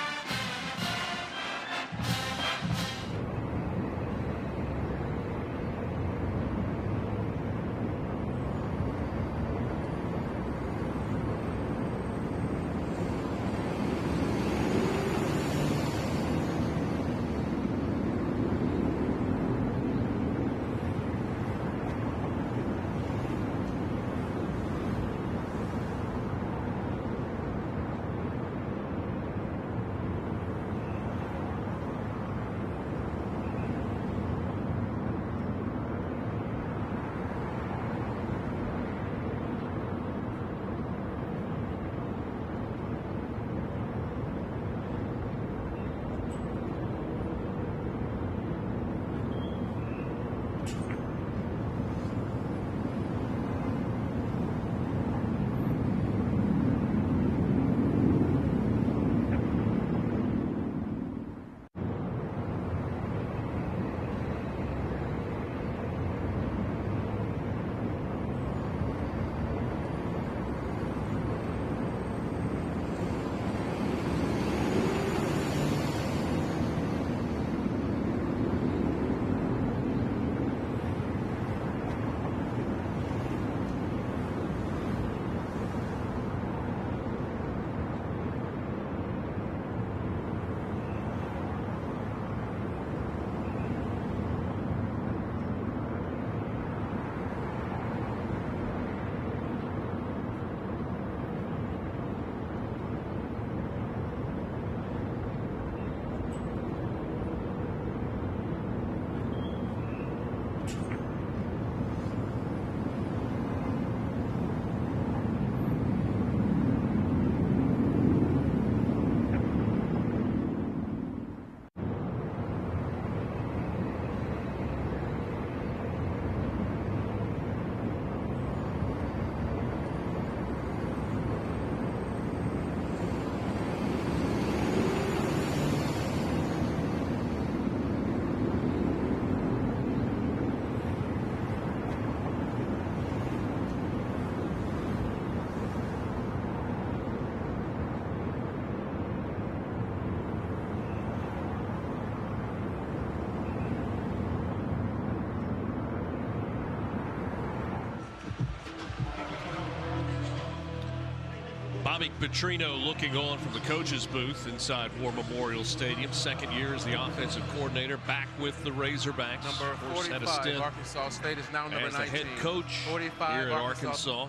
Bobby Petrino looking on from the coach's booth inside War Memorial Stadium. 2nd year as the offensive coordinator, back with the Razorbacks. Number 45, Arkansas State is now number as 19. the head coach 45, here at Arkansas.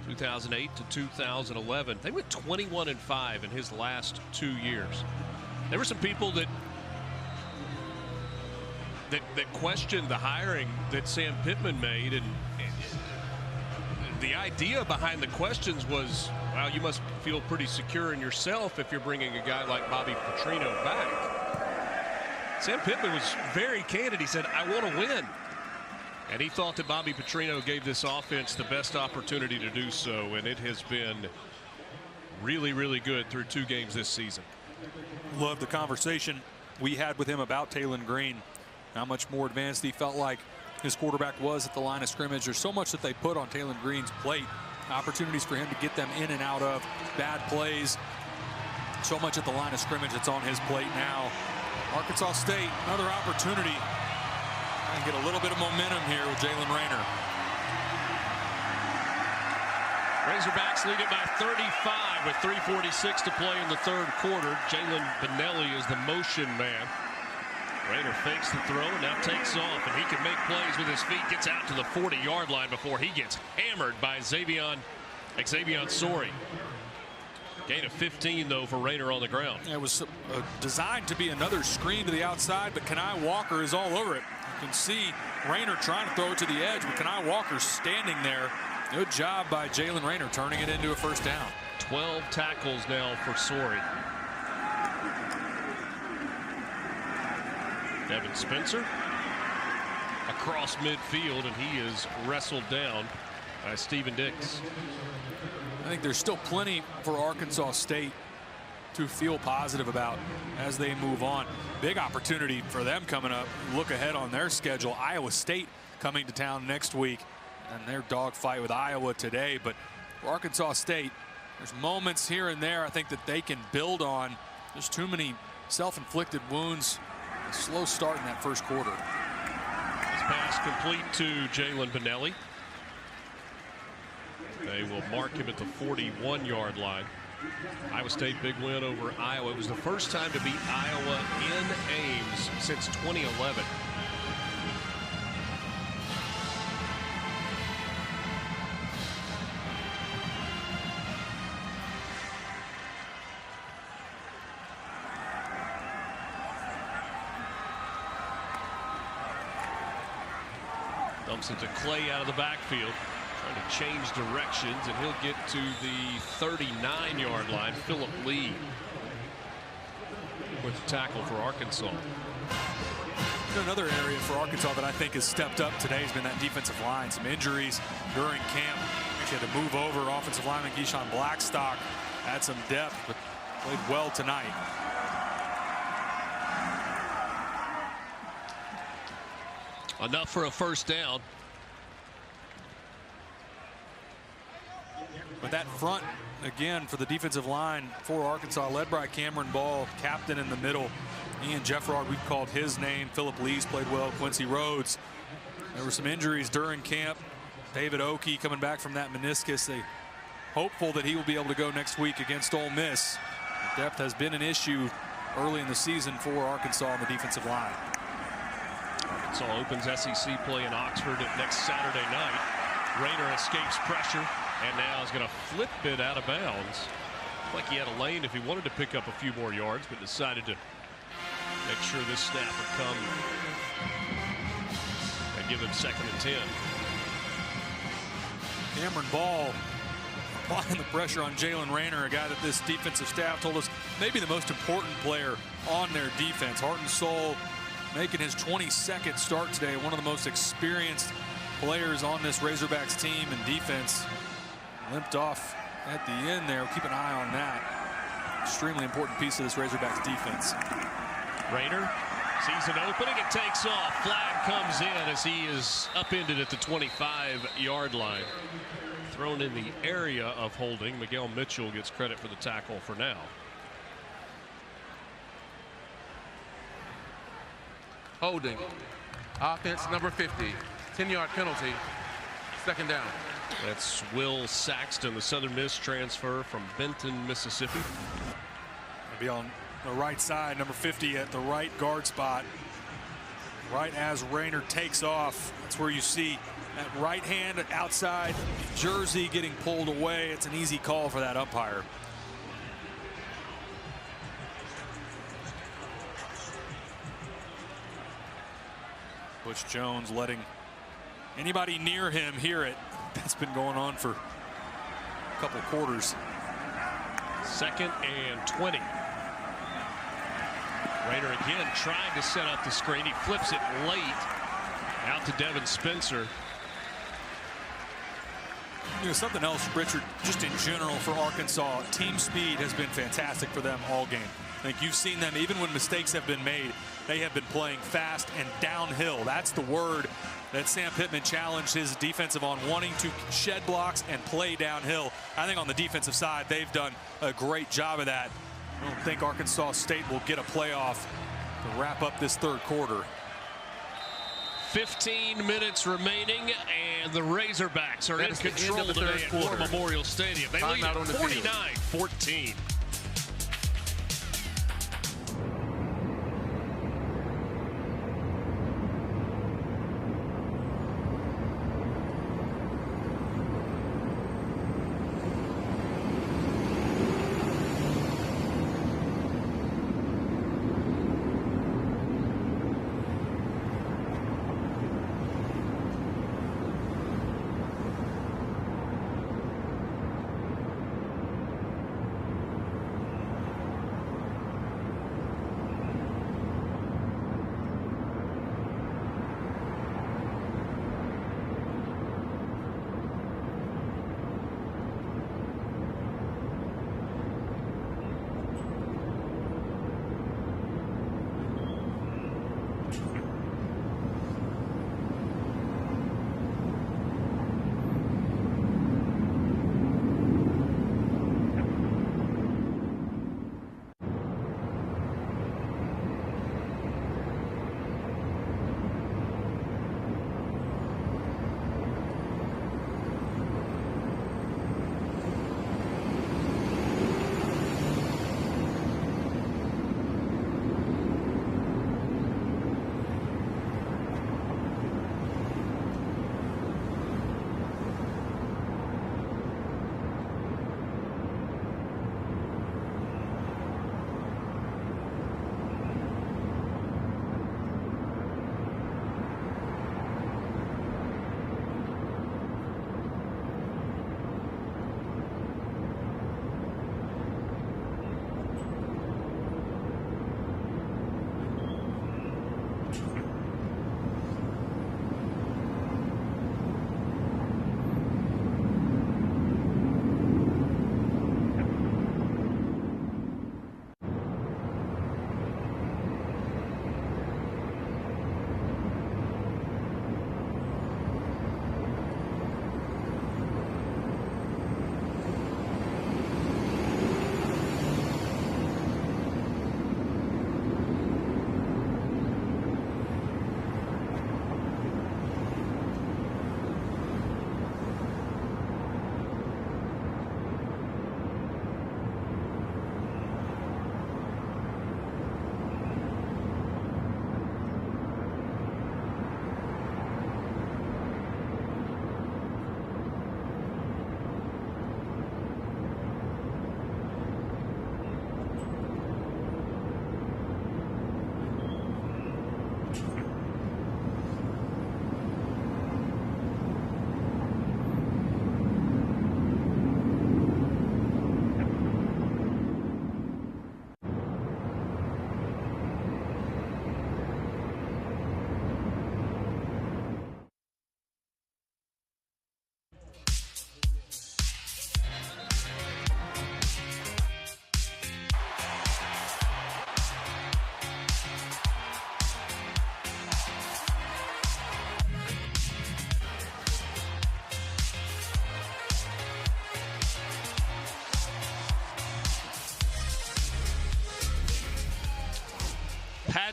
2008 to 2011. They went 21-5 in his last 2 years. There were some people that that questioned the hiring that Sam Pittman made, and the idea behind the questions was, well, you must feel pretty secure in yourself if you're bringing a guy like Bobby Petrino back. Sam Pittman was very candid. He said, I want to win. And he thought that Bobby Petrino gave this offense the best opportunity to do so, and it has been really, really good through 2 games this season. Love the conversation we had with him about Taylon Green, how much more advanced he felt like his quarterback was at the line of scrimmage. There's so much that they put on Taylon Green's plate, opportunities for him to get them in and out of bad plays. So much at the line of scrimmage that's on his plate now. Arkansas State, another opportunity and get a little bit of momentum here with Jalen Raynor. Razorbacks lead it by 35 with 3:46 to play in the 3rd quarter. Jalen Benelli is the motion man. Raynor fakes the throw and now takes off, and he can make plays with his feet. Gets out to the 40-yard line before he gets hammered by Xavier Sori. Gain of 15, though, for Raynor on the ground. It was designed to be another screen to the outside, but Kenai Walker is all over it. You can see Raynor trying to throw it to the edge, but Kenai Walker standing there. Good job by Jalen Raynor turning it into a 1st down. 12 tackles now for Sori. Devin Spencer across midfield, and he is wrestled down by Steven Dix. I think there's still plenty for Arkansas State to feel positive about as they move on. Big opportunity for them coming up. Look ahead on their schedule. Iowa State coming to town next week, and their dogfight with Iowa today. But for Arkansas State, there's moments here and there I think that they can build on. There's too many self-inflicted wounds. A slow start in that 1st quarter. This pass complete to Jalen Benelli. They will mark him at the 41-yard line. Iowa State big win over Iowa. It was the first time to beat Iowa in Ames since 2011. Dumps it to Clay out of the backfield. Trying to change directions, and he'll get to the 39-yard line. Philip Lee with the tackle for Arkansas. Another area for Arkansas that I think has stepped up today has been that defensive line. Some injuries during camp. Actually had to move over. Offensive lineman Keyshawn Blackstock had some depth, but played well tonight. Enough for a 1st down. But that front, again, for the defensive line for Arkansas, led by Cameron Ball, captain in the middle. Ian Jeffrog, we've called his name. Philip Lee's played well. Quincy Rhodes. There were some injuries during camp. David Oki coming back from that meniscus. They hopeful that he will be able to go next week against Ole Miss. Depth has been an issue early in the season for Arkansas on the defensive line. Arkansas opens SEC play in Oxford next Saturday night. Raynor escapes pressure and now is going to flip it out of bounds. Like he had a lane if he wanted to pick up a few more yards, but decided to make sure this snap would come and give him 2nd and 10. Cameron Ball applying the pressure on Jalen Raynor, a guy that this defensive staff told us maybe the most important player on their defense. Heart and soul, making his 22nd start today. One of the most experienced players on this Razorbacks team and defense. Limped off at the end there. We'll keep an eye on that. Extremely important piece of this Razorbacks defense. Raynor sees an opening and takes off. Flag comes in as he is upended at the 25-yard line. Thrown in the area of holding. Miguel Mitchell gets credit for the tackle for now. Holding. Offense number 50. 10-yard penalty. 2nd down. That's Will Saxton, the Southern Miss transfer from Benton, Mississippi. He'll be on the right side, number 50 at the right guard spot. Right as Raynor takes off, that's where you see that right hand outside jersey getting pulled away. It's an easy call for that umpire. Coach Jones letting anybody near him hear it. That's been going on for a couple quarters. 2nd and 20. Raider again trying to set up the screen. He flips it late out to Devin Spencer. You know, something else, Richard, just in general for Arkansas, team speed has been fantastic for them all game. I think you've seen them, even when mistakes have been made, they have been playing fast and downhill. That's the word that Sam Pittman challenged his defensive on, wanting to shed blocks and play downhill. I think on the defensive side, they've done a great job of that. I don't think Arkansas State will get a playoff to wrap up this 3rd quarter. 15 minutes remaining, and the Razorbacks are in control today at War Memorial Stadium. They lead at 49-14.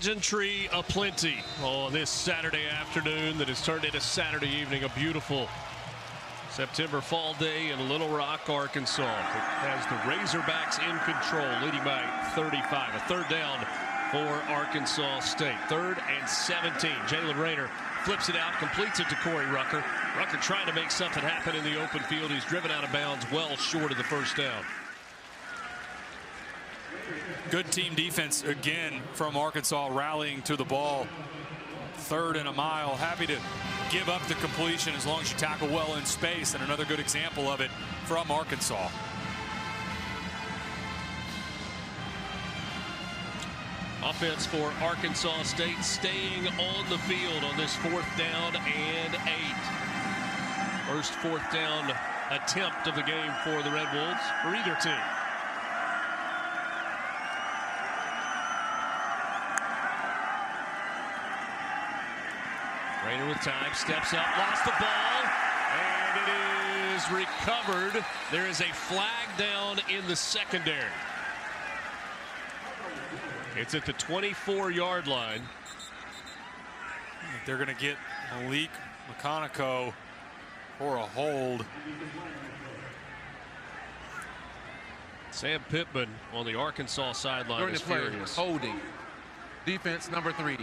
pageantry aplenty on this Saturday afternoon that has turned into Saturday evening. A beautiful September fall day in Little Rock, Arkansas. It has the Razorbacks in control, leading by 35. A third down for Arkansas State. 3rd and 17. Jalen Rayner flips it out, completes it to Corey Rucker. Rucker trying to make something happen in the open field. He's driven out of bounds well short of the first down. Good team defense again from Arkansas, rallying to the ball. 3rd and a mile. Happy to give up the completion as long as you tackle well in space, and another good example of it from Arkansas. Offense for Arkansas State staying on the field on this 4th down and 8. First 4th down attempt of the game for the Red Wolves, for either team. Rayner with time, steps up, lost the ball, and it is recovered. There is a flag down in the secondary. It's at the 24-yard line. They're going to get Malik McConaughey for a hold. Sam Pittman on the Arkansas sideline is furious. Holding. Defense number 3.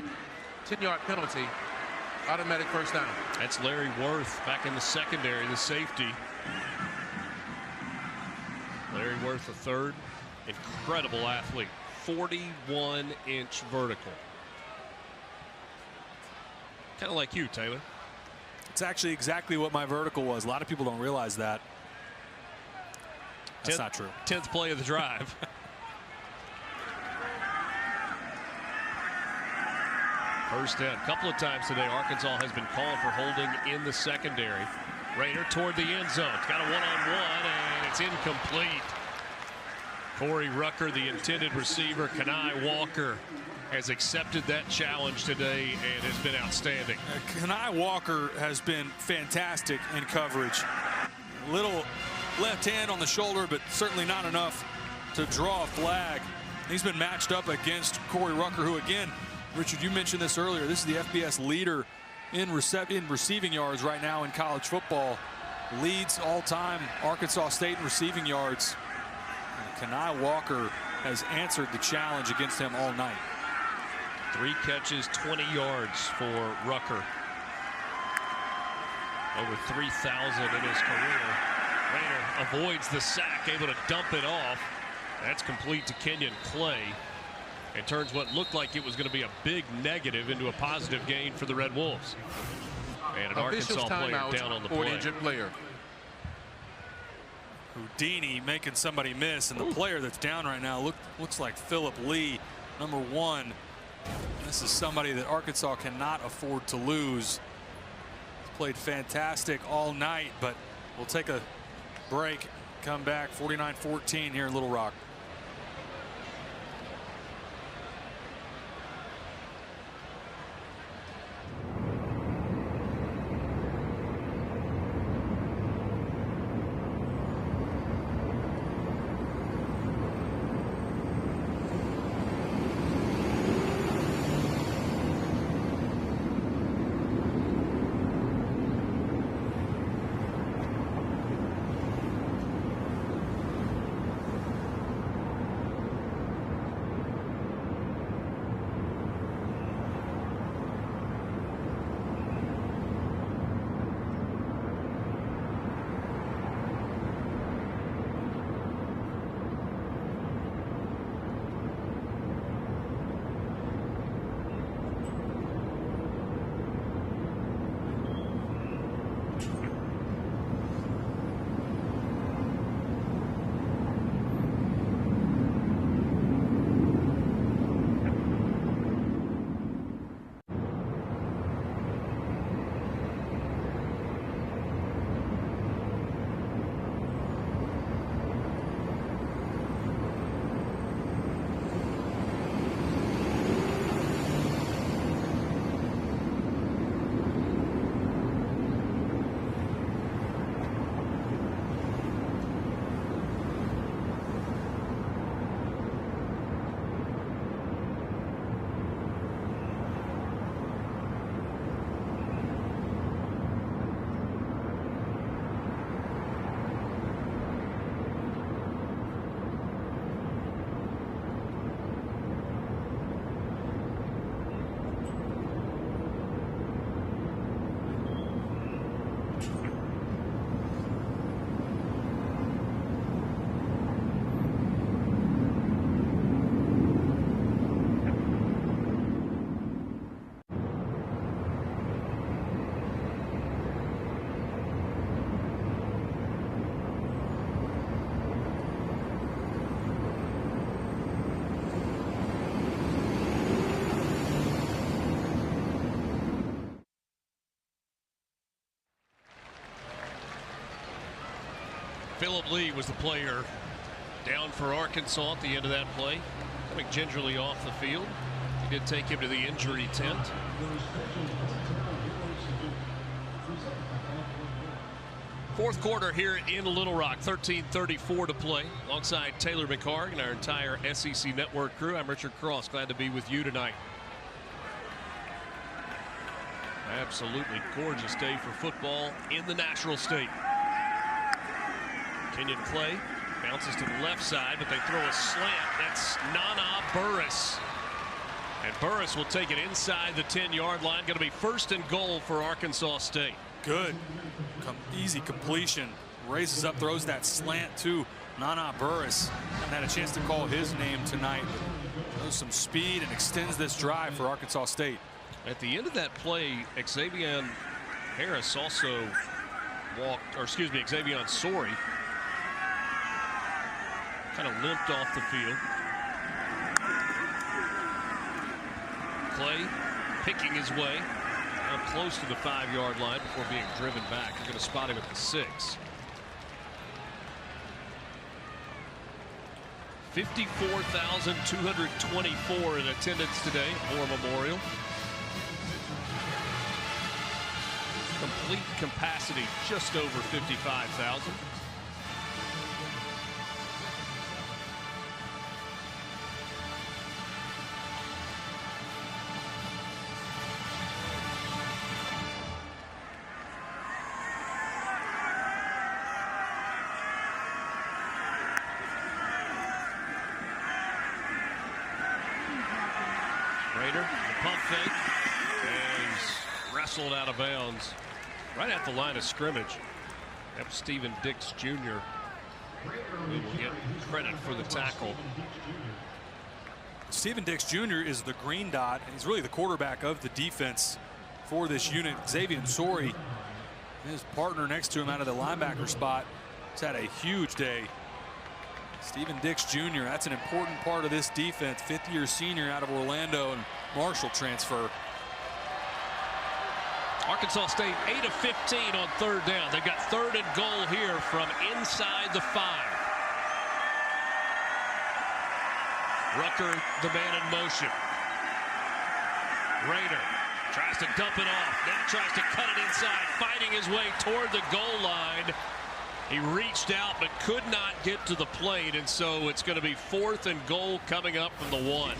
10-yard penalty. Automatic first down. That's Larry Worth back in the secondary, the safety. Larry Worth, the 3rd. Incredible athlete. 41-inch vertical. Kind of like you, Taylor. It's actually exactly what my vertical was. A lot of people don't realize that. That's not true. 10th play of the drive. First down. A couple of times today, Arkansas has been called for holding in the secondary. Rayner toward the end zone. It's got a one-on-one, and it's incomplete. Corey Rucker, the intended receiver. Kenai Walker has accepted that challenge today and has been outstanding. Kenai Walker has been fantastic in coverage. Little left hand on the shoulder, but certainly not enough to draw a flag. He's been matched up against Corey Rucker, who, again, Richard, you mentioned this earlier. This is the FBS leader in receiving yards right now in college football. Leads all-time Arkansas State in receiving yards. Kenai Walker has answered the challenge against him all night. 3 catches, 20 yards for Rucker. Over 3,000 in his career. Rayner avoids the sack, able to dump it off. That's complete to Kenyon Clay. It turns what looked like it was going to be a big negative into a positive gain for the Red Wolves. And an Arkansas player down on the play. Injured player. Houdini making somebody miss, and the player that's down right now looks like Phillip Lee, number 1. This is somebody that Arkansas cannot afford to lose. He's played fantastic all night, but we'll take a break, come back. 49-14 here in Little Rock. Phillip Lee was the player down for Arkansas at the end of that play, coming gingerly off the field. He did take him to the injury tent. Fourth quarter here in Little Rock, 13:34 to play. Alongside Taylor McHargue and our entire SEC Network crew, I'm Richard Cross. Glad to be with you tonight. Absolutely gorgeous day for football in the Natural State. Kenyon Clay bounces to the left side, but they throw a slant. That's Nana Burris. And Burris will take it inside the 10-yard line. Going to be first and goal for Arkansas State. Good. Easy completion. Raises up, throws that slant to Nana Burris. Haven't had a chance to call his name tonight, but shows some speed and extends this drive for Arkansas State. At the end of that play, Xavier Harris also Xavier Sorey kind of limped off the field. Clay picking his way down close to the 5-yard line before being driven back. They're going to spot him at the 6. 54,224 in attendance today at War Memorial. Complete capacity just over 55,000. Raider, the pump fake, and he's wrestled out of bounds right at the line of scrimmage. That's Stephen Dix Jr. who will get credit for the tackle. Stephen Dix Jr. is the green dot, and he's really the quarterback of the defense for this unit. Xavier Sorey, his partner next to him out of the linebacker spot, has had a huge day. Stephen Dix Jr., that's an important part of this defense. 5th-year senior out of Orlando and Marshall transfer. Arkansas State 8 of 15 on 3rd down. They've got 3rd and goal here from inside the 5. Rucker, the man in motion. Raider tries to dump it off. Now tries to cut it inside, fighting his way toward the goal line. He reached out but could not get to the plate, and so it's going to be 4th and goal coming up from the 1.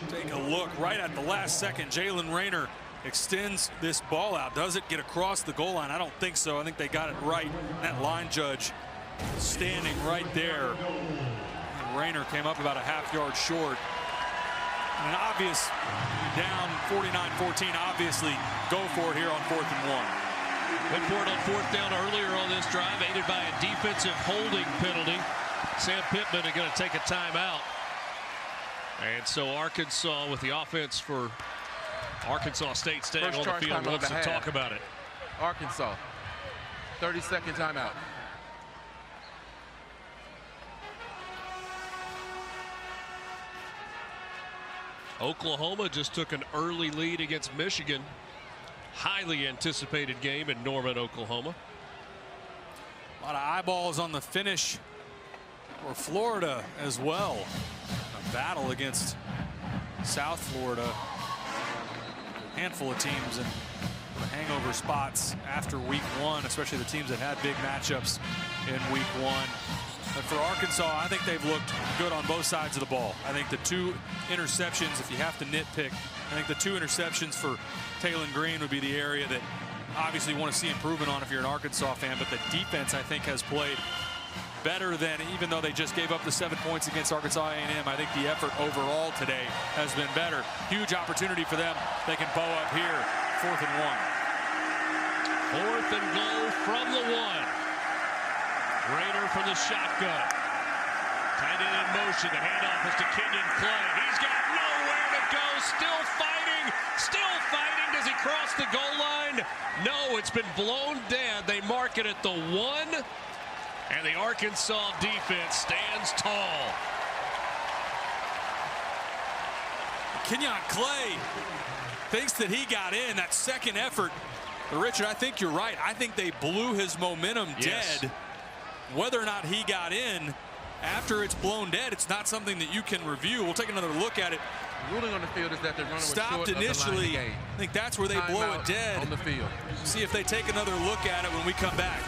Take a look right at the last second. Jalen Rayner extends this ball out. Does it get across the goal line? I don't think so. I think they got it right. That line judge standing right there. And Rayner came up about a half-yard short. And an obvious down 49-14. Obviously go for it here on 4th and 1. Went for it on 4th down earlier on this drive, aided by a defensive holding penalty. Sam Pittman is going to take a timeout. And so Arkansas with the offense for Arkansas State staying on the field wants to talk about it. Arkansas, 30-second timeout. Oklahoma just took an early lead against Michigan. Highly anticipated game in Norman, Oklahoma. A lot of eyeballs on the finish for Florida as well. A battle against South Florida. A handful of teams in hangover spots after week 1, especially the teams that had big matchups in week 1. But for Arkansas, I think they've looked good on both sides of the ball. I think the 2 interceptions, if you have to nitpick, I think the 2 interceptions for Taylor Green would be the area that obviously want to see improvement on if you're an Arkansas fan. But the defense, I think, has played better than, even though they just gave up the 7 points against Arkansas A&M, I think the effort overall today has been better. Huge opportunity for them. They can bow up here. 4th and 1. 4th and goal from the 1. Raider from the shotgun. Tight end in motion. The handoff is to Kenyon Clay. He's got nowhere to go. Still fighting. Still fighting. Does he cross the goal line? No, it's been blown dead. They mark it at the 1. And the Arkansas defense stands tall. Kenyon Clay thinks that he got in. That second effort But Richard, I think you're right. I think they blew his momentum dead. Whether or not he got in, after it's blown dead, it's not something that you can review. We'll take another look at it. The ruling on the field is that the runner was stopped short initially. Of the line of the game. I think that's where they blow it dead. On the field. See if they take another look at it when we come back.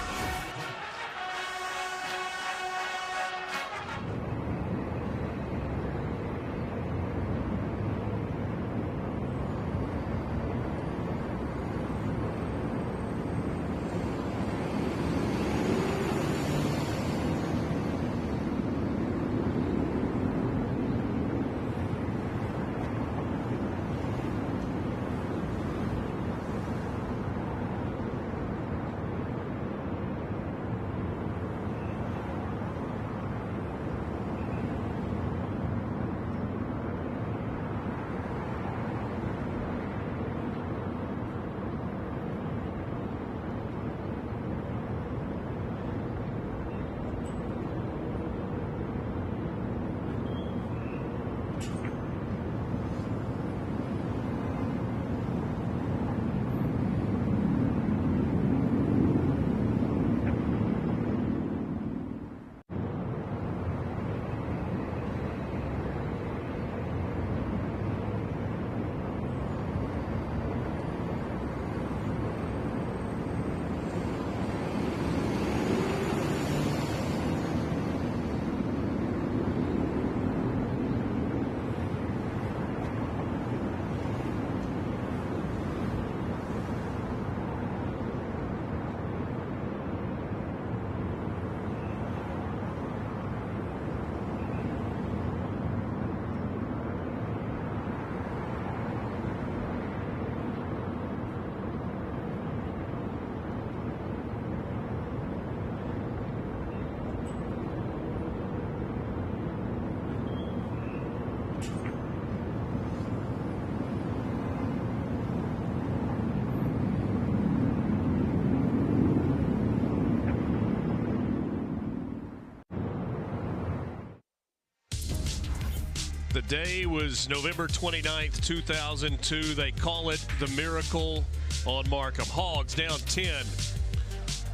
The day was November 29th, 2002. They call it the Miracle on Markham. Hogs down 10.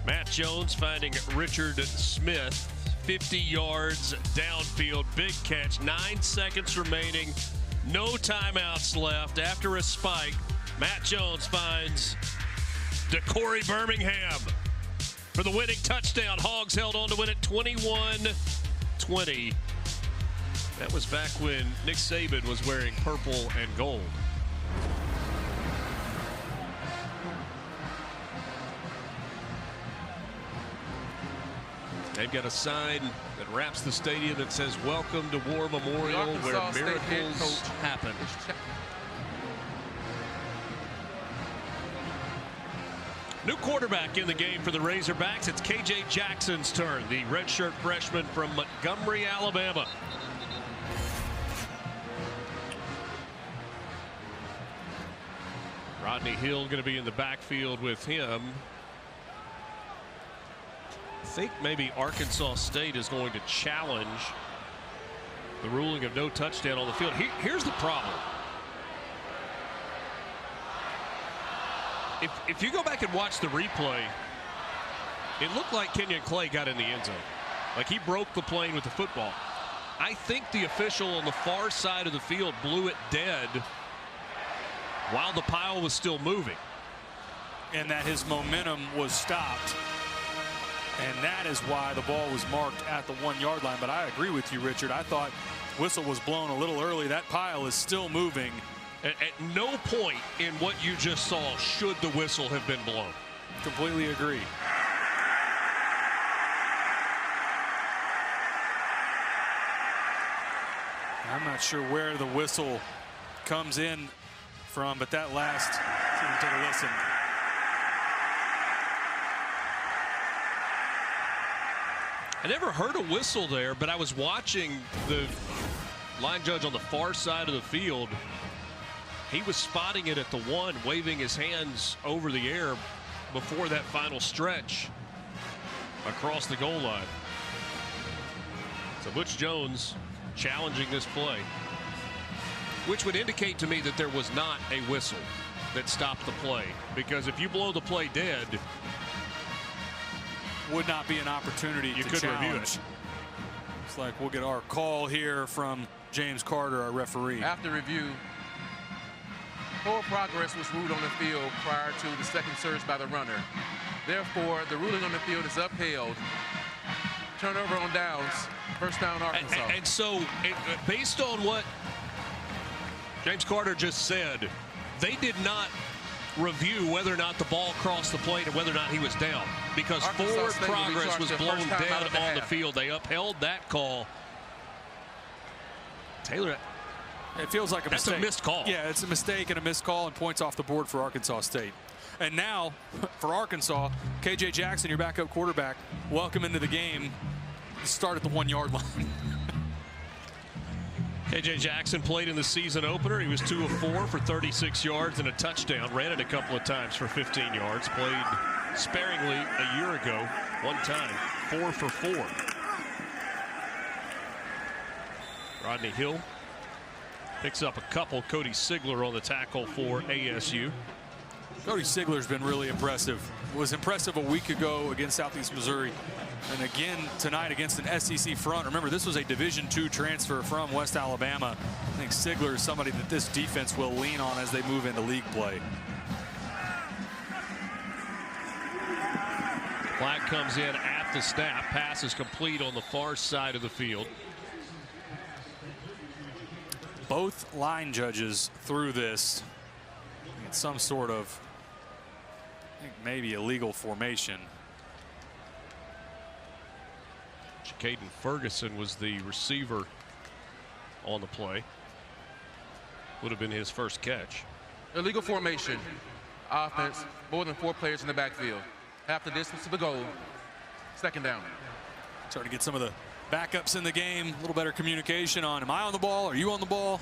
Matt Jones finding Richard Smith, 50 yards downfield. Big catch, 9 seconds remaining. No timeouts left. After a spike, Matt Jones finds DeCorey Birmingham for the winning touchdown. Hogs held on to win it 21-20. That was back when Nick Saban was wearing purple and gold. They've got a sign that wraps the stadium that says, "Welcome to War Memorial, where miracles happen." New quarterback in the game for the Razorbacks. It's KJ Jackson's turn, the redshirt freshman from Montgomery, Alabama. Rodney Hill going to be in the backfield with him. I think maybe Arkansas State is going to challenge the ruling of no touchdown on the field. Here's the problem. If you go back and watch the replay, it looked like Kenyon Clay got in the end zone. Like he broke the plane with the football. I think the official on the far side of the field blew it dead while the pile was still moving. And that his momentum was stopped. And that is why the ball was marked at the 1 yard line. But I agree with you, Richard. I thought whistle was blown a little early. That pile is still moving. At no point in what you just saw should the whistle have been blown. Completely agree. I'm not sure where the whistle comes in from, but that last, see if we take a listen. I never heard a whistle there, but I was watching the line judge on the far side of the field. He was spotting it at the 1, waving his hands over the air before that final stretch across the goal line. So Butch Jones challenging this play, which would indicate to me that there was not a whistle. that stopped the play, because if you blow the play dead, would not be an opportunity you to could challenge. review it. It's like we'll get our call here from James Carter, our referee. After review, forward progress was ruled on the field prior to the second surge by the runner. Therefore, the ruling on the field is upheld. Turnover on downs, first down Arkansas. And so, based on what James Carter just said, they did not review whether or not the ball crossed the plate and whether or not he was down, because Arkansas forward State will be progress charged was their blown first time out dead of the on the half. field. They upheld that call. Taylor, it feels like a that's mistake. a missed call. Yeah, it's a mistake and a missed call, and points off the board for Arkansas State. And now, for Arkansas, KJ Jackson, your backup quarterback, welcome into the game. Start at the 1-yard line. KJ Jackson played in the season opener. He was 2 of 4 for 36 yards and a touchdown. Ran it a couple of times for 15 yards. Played sparingly a year ago, one time, 4 for 4. Rodney Hill picks up a couple. Cody Sigler on the tackle for ASU. Cody Sigler's been really impressive. Was impressive a week ago against Southeast Missouri. And again tonight against an SEC front. Remember, this was a Division II transfer from West Alabama. I think Sigler is somebody that this defense will lean on as they move into league play. Flag comes in at the snap. Pass is complete on the far side of the field. Both line judges through this. It's some sort of, I think, maybe illegal formation. Caden Ferguson was the receiver on the play. Would have been his first catch. Illegal formation. Offense, more than 4 players in the backfield. Half the distance to the goal. Second down. Starting to get some of the backups in the game. A little better communication on, am I on the ball? Are you on the ball?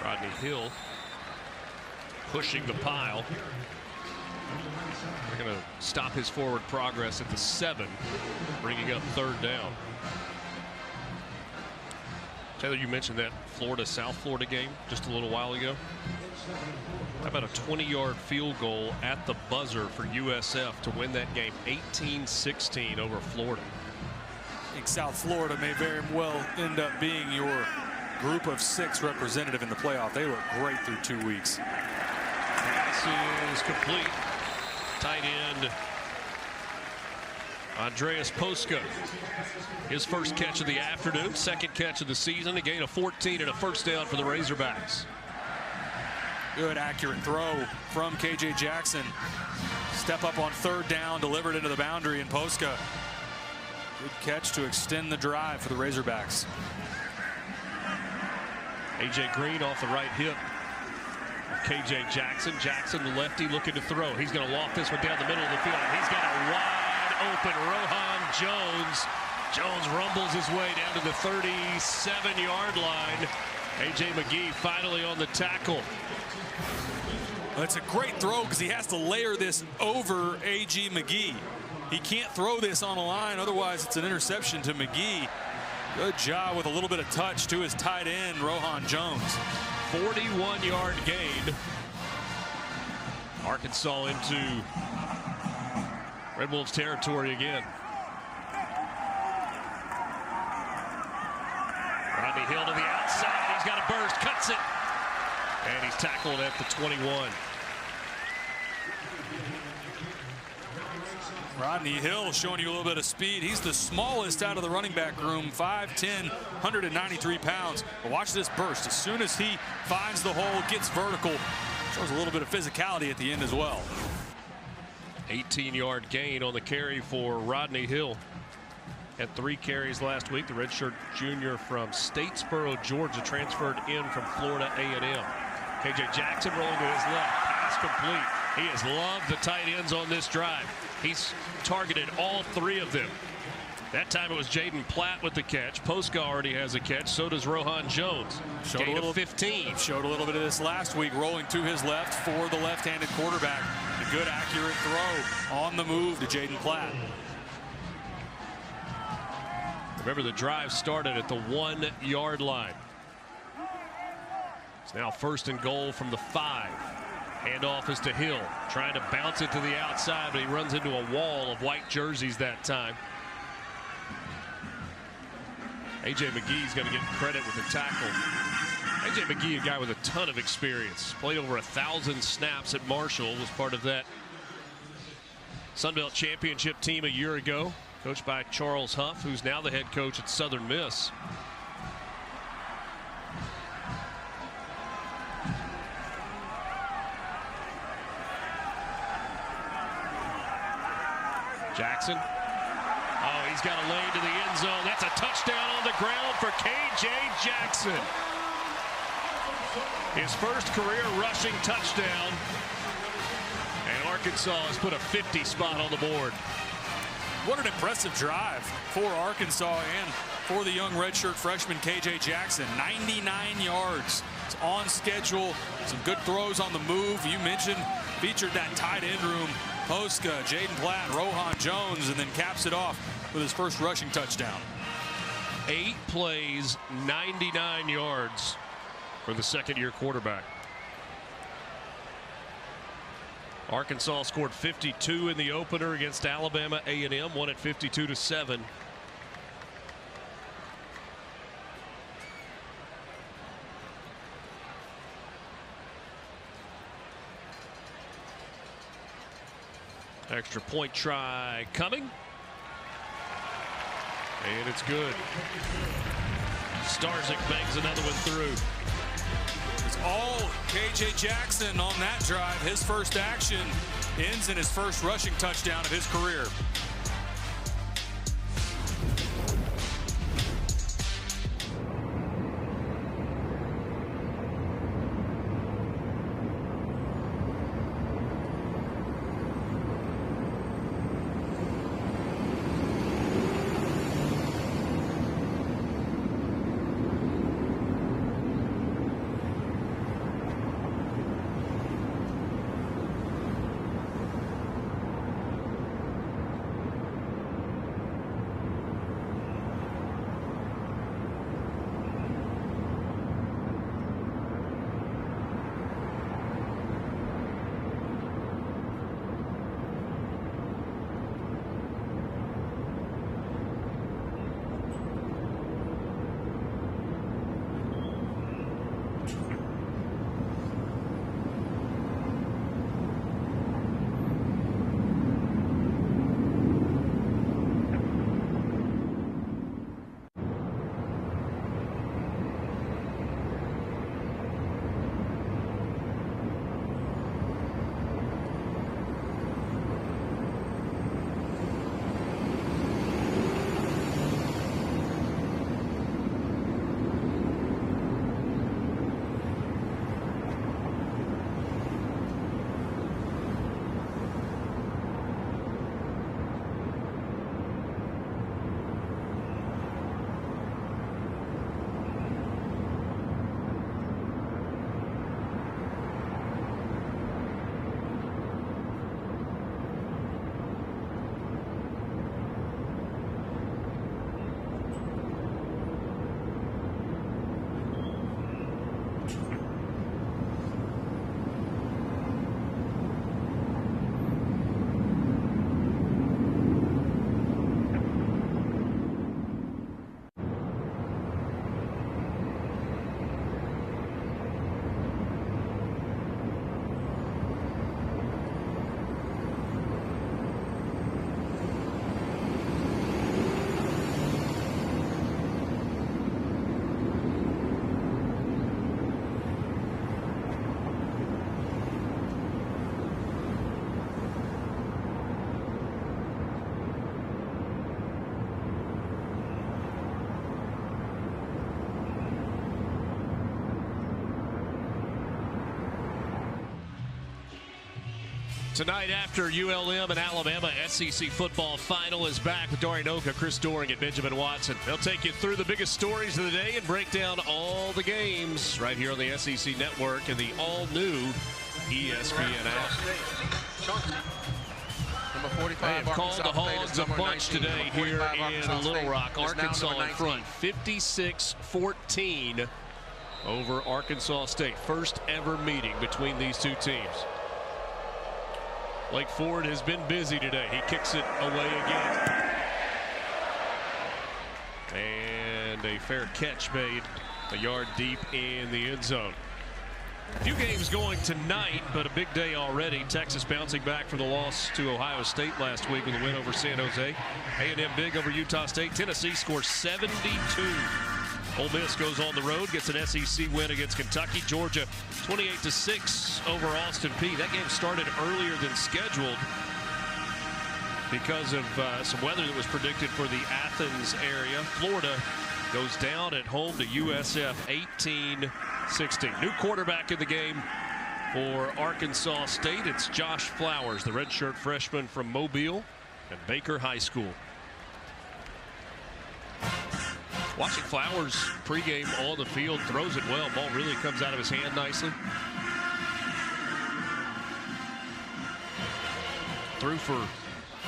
Rodney Hill pushing the pile. They're going to stop his forward progress at the 7, bringing up third down. Taylor, you mentioned that Florida-South Florida game just a little while ago. How about a 20-yard field goal at the buzzer for USF to win that game 18-16 over Florida? I think South Florida may very well end up being your group of 6 representative in the playoff. They look great through 2 weeks. Pass is complete. Tight end Andreas Poska. His first catch of the afternoon, second catch of the season, a gain of 14 and a first down for the Razorbacks. Good accurate throw from KJ Jackson. Step up on third down, delivered into the boundary, and Poska. Good catch to extend the drive for the Razorbacks. A.J. Green off the right hip. KJ Jackson. Jackson, the lefty, looking to throw. He's going to loft this one down the middle of the field. He's got a wide open Rohan Jones. Jones rumbles his way down to the 37-yard line. A.J. McGee finally on the tackle. Well, it's a great throw because he has to layer this over A.G. McGee. He can't throw this on a line, otherwise it's an interception to McGee. Good job with a little bit of touch to his tight end, Rohan Jones. 41-yard gain. Arkansas into Red Wolves territory again. Rodney Hill to the outside. He's got a burst, cuts it. And he's tackled at the 21. Rodney Hill showing you a little bit of speed. He's the smallest out of the running back room, 5'10", 193 pounds. But watch this burst. As soon as he finds the hole, gets vertical, shows a little bit of physicality at the end as well. 18-yard gain on the carry for Rodney Hill. Had 3 carries last week. The redshirt junior from Statesboro, Georgia, transferred in from Florida A&M. KJ Jackson rolling to his left. Pass complete. He has loved the tight ends on this drive. He's targeted all 3 of them. That time it was Jaden Platt with the catch. Posca already has a catch. So does Rohan Jones. Showed Gain a little, of 15. Showed a little bit of this last week, rolling to his left for the left-handed quarterback. A good, accurate throw on the move to Jaden Platt. Remember, the drive started at the 1-yard line. It's now 1st and goal from the 5. Handoff is to Hill, trying to bounce it to the outside, but he runs into a wall of white jerseys that time. A.J. McGee's going to get credit with the tackle. A.J. McGee, a guy with a ton of experience. Played over 1,000 snaps at Marshall. Was part of that Sunbelt Championship team a year ago. Coached by Charles Huff, who's now the head coach at Southern Miss. Jackson. Oh, he's got a lane to the end zone. That's a touchdown on the ground for K.J. Jackson. His first career rushing touchdown. And Arkansas has put a 50 spot on the board. What an impressive drive for Arkansas and for the young redshirt freshman K.J. Jackson. 99 yards. It's on schedule. Some good throws on the move. You mentioned featured that tight end room. Posca, Jaden Platt, Rohan Jones, and then caps it off with his first rushing touchdown. 8 plays, 99 yards for the second-year quarterback. Arkansas scored 52 in the opener against Alabama A&M, won at 52-7. Extra point try coming. And it's good. Starzyk bangs another one through. It's all K.J. Jackson on that drive. His first action ends in his first rushing touchdown of his career. Tonight after ULM and Alabama, SEC football final is back with Dory Noka, Chris Doring, and Benjamin Watson. They'll take you through the biggest stories of the day and break down all the games right here on the SEC Network and the all-new ESPN app. Number 45, they have called the Hogs a bunch 19, today here in Little Rock. State Arkansas in front, 56-14 over Arkansas State. First ever meeting between these two teams. Blake Ford has been busy today. He kicks it away again. And a fair catch made a yard deep in the end zone. A few games going tonight, but a big day already. Texas bouncing back from the loss to Ohio State last week with a win over San Jose. A&M big over Utah State. Tennessee scores 72. Ole Miss goes on the road, gets an SEC win against Kentucky. Georgia 28-6 over Austin Peay. That game started earlier than scheduled because of some weather that was predicted for the Athens area. Florida goes down at home to USF 18-16. New quarterback in the game for Arkansas State. It's Josh Flowers, the redshirt freshman from Mobile and Baker High School. Watching Flowers pregame on the field, throws it well. Ball really comes out of his hand nicely. Threw for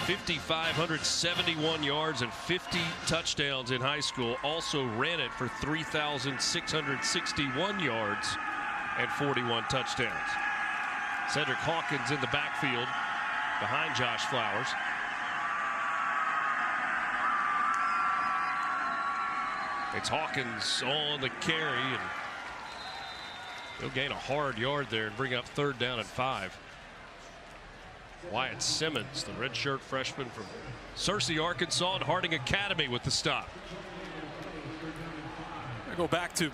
5,571 yards and 50 touchdowns in high school. Also ran it for 3,661 yards and 41 touchdowns. Cedric Hawkins in the backfield behind Josh Flowers. It's Hawkins on the carry, and he'll gain a hard yard there and bring up 3rd down and 5. Wyatt Simmons, the redshirt freshman from Searcy, Arkansas, and Harding Academy with the stop. I go back to,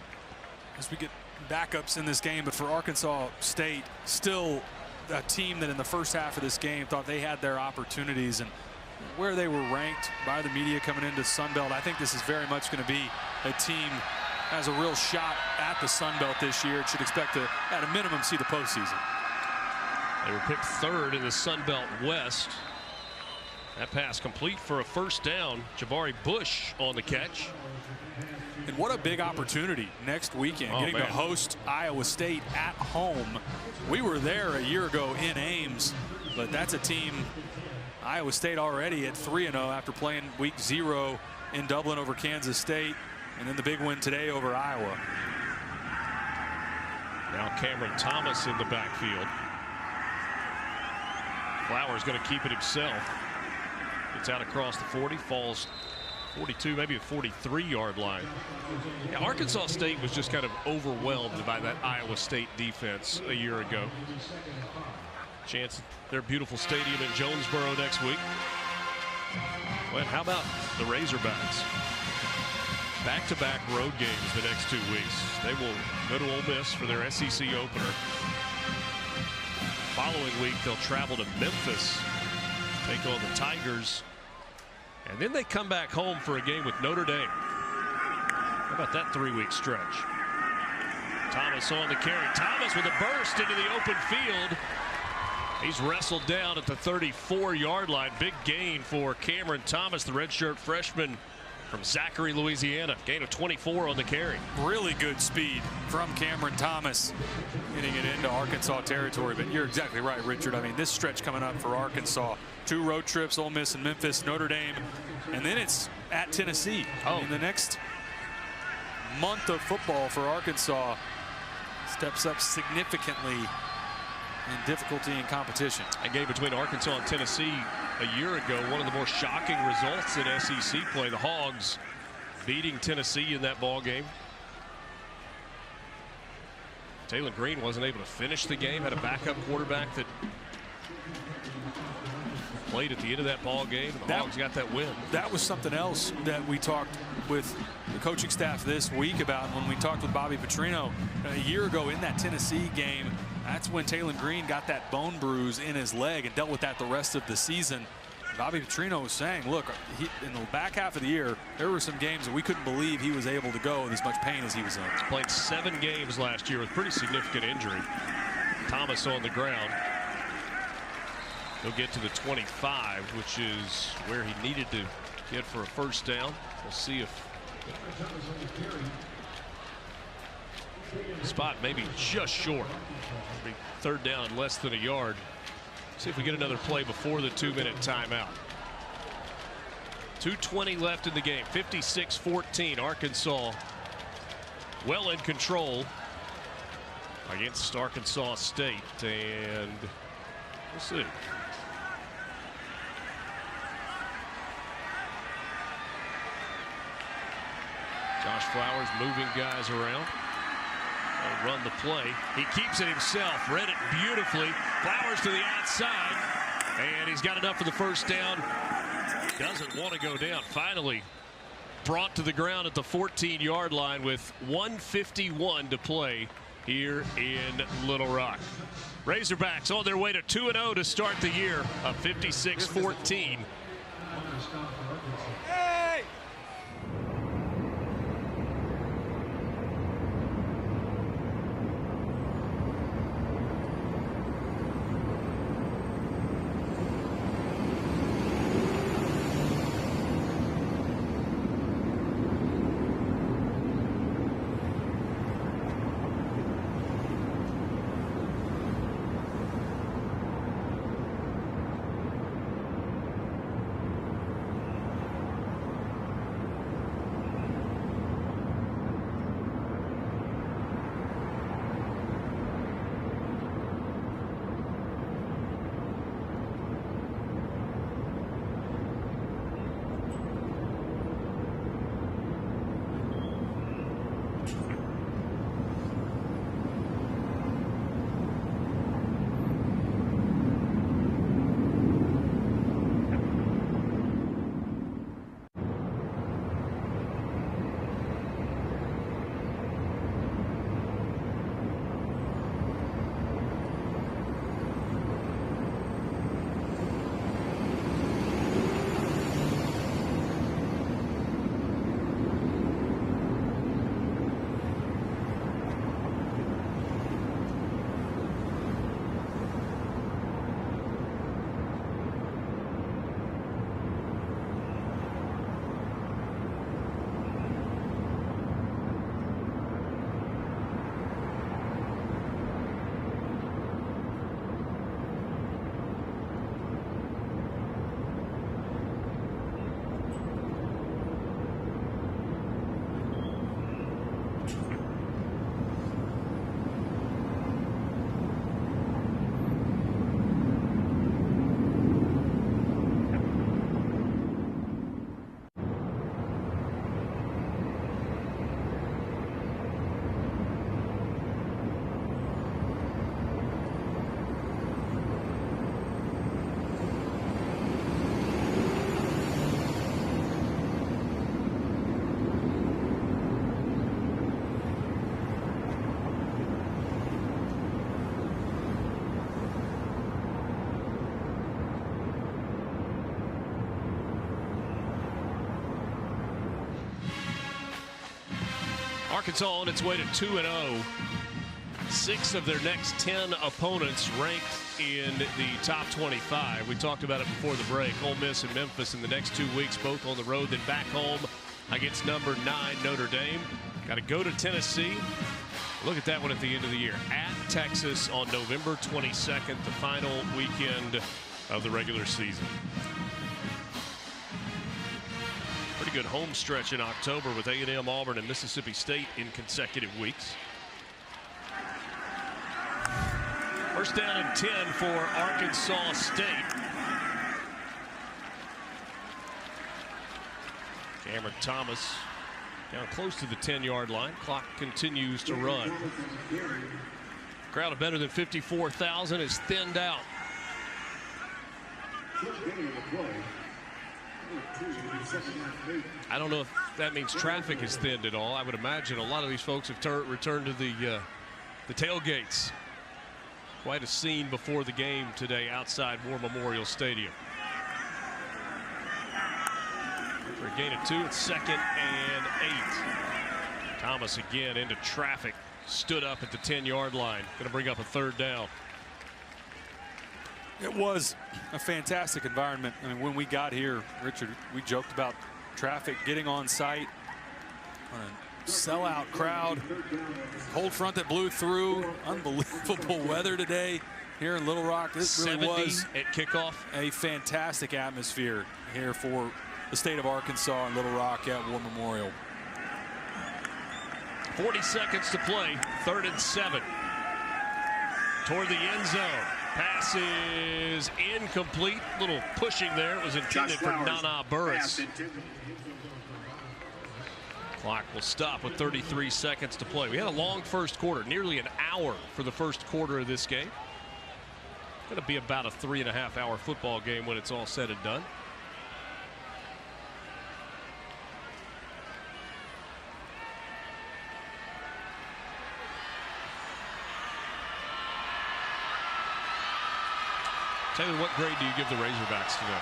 as we get backups in this game, but for Arkansas State, still a team that in the first half of this game thought they had their opportunities, and where they were ranked by the media coming into Sun Belt, I think this is very much going to be a team that has a real shot at the Sun Belt this year. It should expect to, at a minimum, see the postseason. They were picked 3rd in the Sun Belt West. That pass complete for a 1st down. Jabari Bush on the catch. And what a big opportunity next weekend, getting to host Iowa State at home. We were there a year ago in Ames, but that's a team, Iowa State already at 3-0 after playing week 0 in Dublin over Kansas State, and then the big win today over Iowa. Now Cameron Thomas in the backfield. Flowers going to keep it himself. Gets out across the 40, falls 42, maybe a 43-yard line. Yeah, Arkansas State was just kind of overwhelmed by that Iowa State defense a year ago. Chance at their beautiful stadium in Jonesboro next week. Well, how about the Razorbacks? Back-to-back road games the next 2 weeks. They will go to Ole Miss for their SEC opener. Following week, they'll travel to Memphis, take on the Tigers, and then they come back home for a game with Notre Dame. How about that 3-week stretch? Thomas on the carry. Thomas with a burst into the open field. He's wrestled down at the 34-yard line. Big gain for Cameron Thomas, the redshirt freshman from Zachary, Louisiana. Gain of 24 on the carry. Really good speed from Cameron Thomas, getting it into Arkansas territory. But you're exactly right, Richard. I mean, this stretch coming up for Arkansas, 2 road trips, Ole Miss and Memphis, Notre Dame, and then it's at Tennessee. I mean, the next month of football for Arkansas steps up significantly in difficulty and competition. A game between Arkansas and Tennessee a year ago, one of the more shocking results in SEC play. The Hogs beating Tennessee in that ball game. Taylor Green wasn't able to finish the game, had a backup quarterback that played at the end of that ball game. The Hogs got that win. That was something else that we talked with the coaching staff this week about when we talked with Bobby Petrino a year ago in that Tennessee game. That's when Taylor Green got that bone bruise in his leg and dealt with that the rest of the season. Bobby Petrino was saying, look, in the back half of the year, there were some games that we couldn't believe he was able to go with as much pain as he was in. Played 7 games last year with pretty significant injury. Thomas on the ground. He'll get to the 25, which is where he needed to get for a first down. We'll see if spot maybe just short. Third down and less than a yard. See if we get another play before the 2-minute timeout. 2:20 left in the game. 56-14. Arkansas well in control against Arkansas State, and we'll see. Josh Flowers moving guys around. They'll run the play. He keeps it himself. Read it beautifully. Flowers to the outside, and he's got enough for the first down. Doesn't want to go down. Finally brought to the ground at the 14-yard line with 1:51 to play here in Little Rock. Razorbacks on their way to 2-0 to start the year, a 56-14. Arkansas on its way to 2-0. 6 of their next 10 opponents ranked in the top 25. We talked about it before the break. Ole Miss and Memphis in the next 2 weeks, both on the road, then back home against number 9 Notre Dame. Got to go to Tennessee. Look at that one at the end of the year. At Texas on November 22nd, the final weekend of the regular season. Pretty good home stretch in October with A&M, Auburn, and Mississippi State in consecutive weeks. First down and 10 for Arkansas State. Cameron Thomas down close to the 10-yard line. Clock continues to run. Crowd of better than 54,000 is thinned out. I don't know if that means traffic is thinned at all. I would imagine a lot of these folks have returned to the tailgates. Quite a scene before the game today outside War Memorial Stadium. For a gain of 2, it's 2nd and 8. Thomas again into traffic, stood up at the 10-yard line. Going to bring up a third down. It was a fantastic environment. I mean, when we got here, Richard, we joked about traffic getting on site. A sellout crowd, cold front that blew through, unbelievable weather today here in Little Rock. This really was at kickoff. A fantastic atmosphere here for the state of Arkansas and Little Rock at War Memorial. 40 seconds to play, 3rd and 7. Toward the end zone. Pass is incomplete. Little pushing there. It was intended for Nana Burris. Clock will stop with 33 seconds to play. We had a long first quarter, nearly an hour for the first quarter of this game. Going to be about a 3.5-hour football game when it's all said and done. Taylor, what grade do you give the Razorbacks today?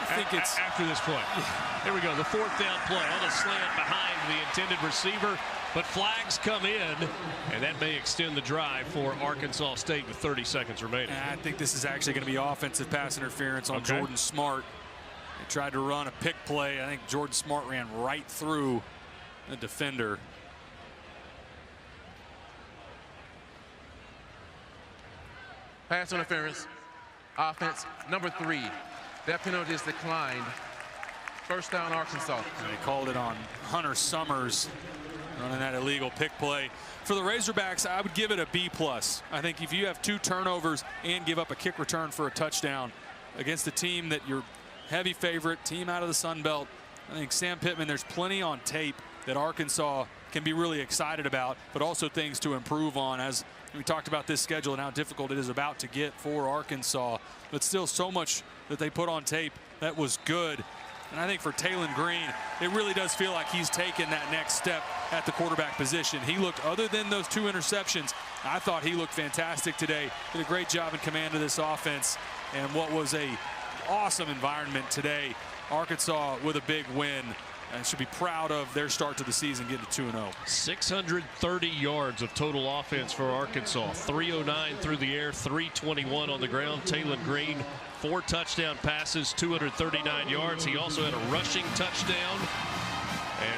I think it's after this play. Here we go, the 4th down play on a slant behind the intended receiver, but flags come in, and that may extend the drive for Arkansas State with 30 seconds remaining. I think this is actually going to be offensive pass interference on Jordan Smart. They tried to run a pick play. I think Jordan Smart ran right through the defender. Pass interference, offense, number 3. That penalty is declined. 1st down, Arkansas. And they called it on Hunter Summers running that illegal pick play. For the Razorbacks, I would give it a B+. I think if you have 2 turnovers and give up a kick return for a touchdown against a team that you're heavy favorite, team out of the Sun Belt, I think Sam Pittman, there's plenty on tape that Arkansas can be really excited about, but also things to improve on. As we talked about this schedule and how difficult it is about to get for Arkansas, but still so much that they put on tape that was good. And I think for Taylon Green, it really does feel like he's taken that next step at the quarterback position. He looked, other than those 2 interceptions, I thought he looked fantastic today. Did a great job in command of this offense, and what was a awesome environment today. Arkansas with a big win. And should be proud of their start to the season, getting to 2-0. 630 yards of total offense for Arkansas. 309 through the air, 321 on the ground. Taylon Green, 4 touchdown passes, 239 yards. He also had a rushing touchdown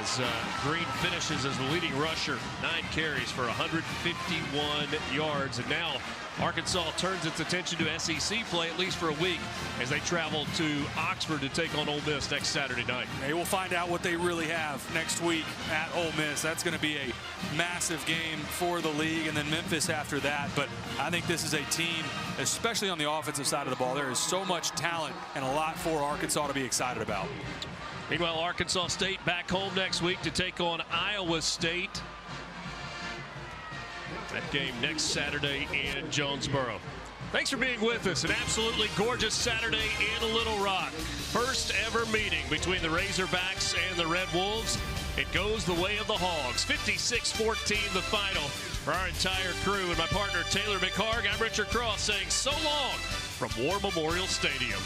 as Green finishes as the leading rusher. 9 carries for 151 yards. And now Arkansas turns its attention to SEC play, at least for a week, as they travel to Oxford to take on Ole Miss next Saturday night. They will find out what they really have next week at Ole Miss. That's going to be a massive game for the league, and then Memphis after that. But I think this is a team, especially on the offensive side of the ball, there is so much talent and a lot for Arkansas to be excited about. Meanwhile, Arkansas State back home next week to take on Iowa State. That game next Saturday in Jonesboro. Thanks for being with us. An absolutely gorgeous Saturday in Little Rock. First ever meeting between the Razorbacks and the Red Wolves. It goes the way of the Hogs. 56-14 the final. For our entire crew and my partner Taylor McHarg, I'm Richard Cross saying so long from War Memorial Stadium.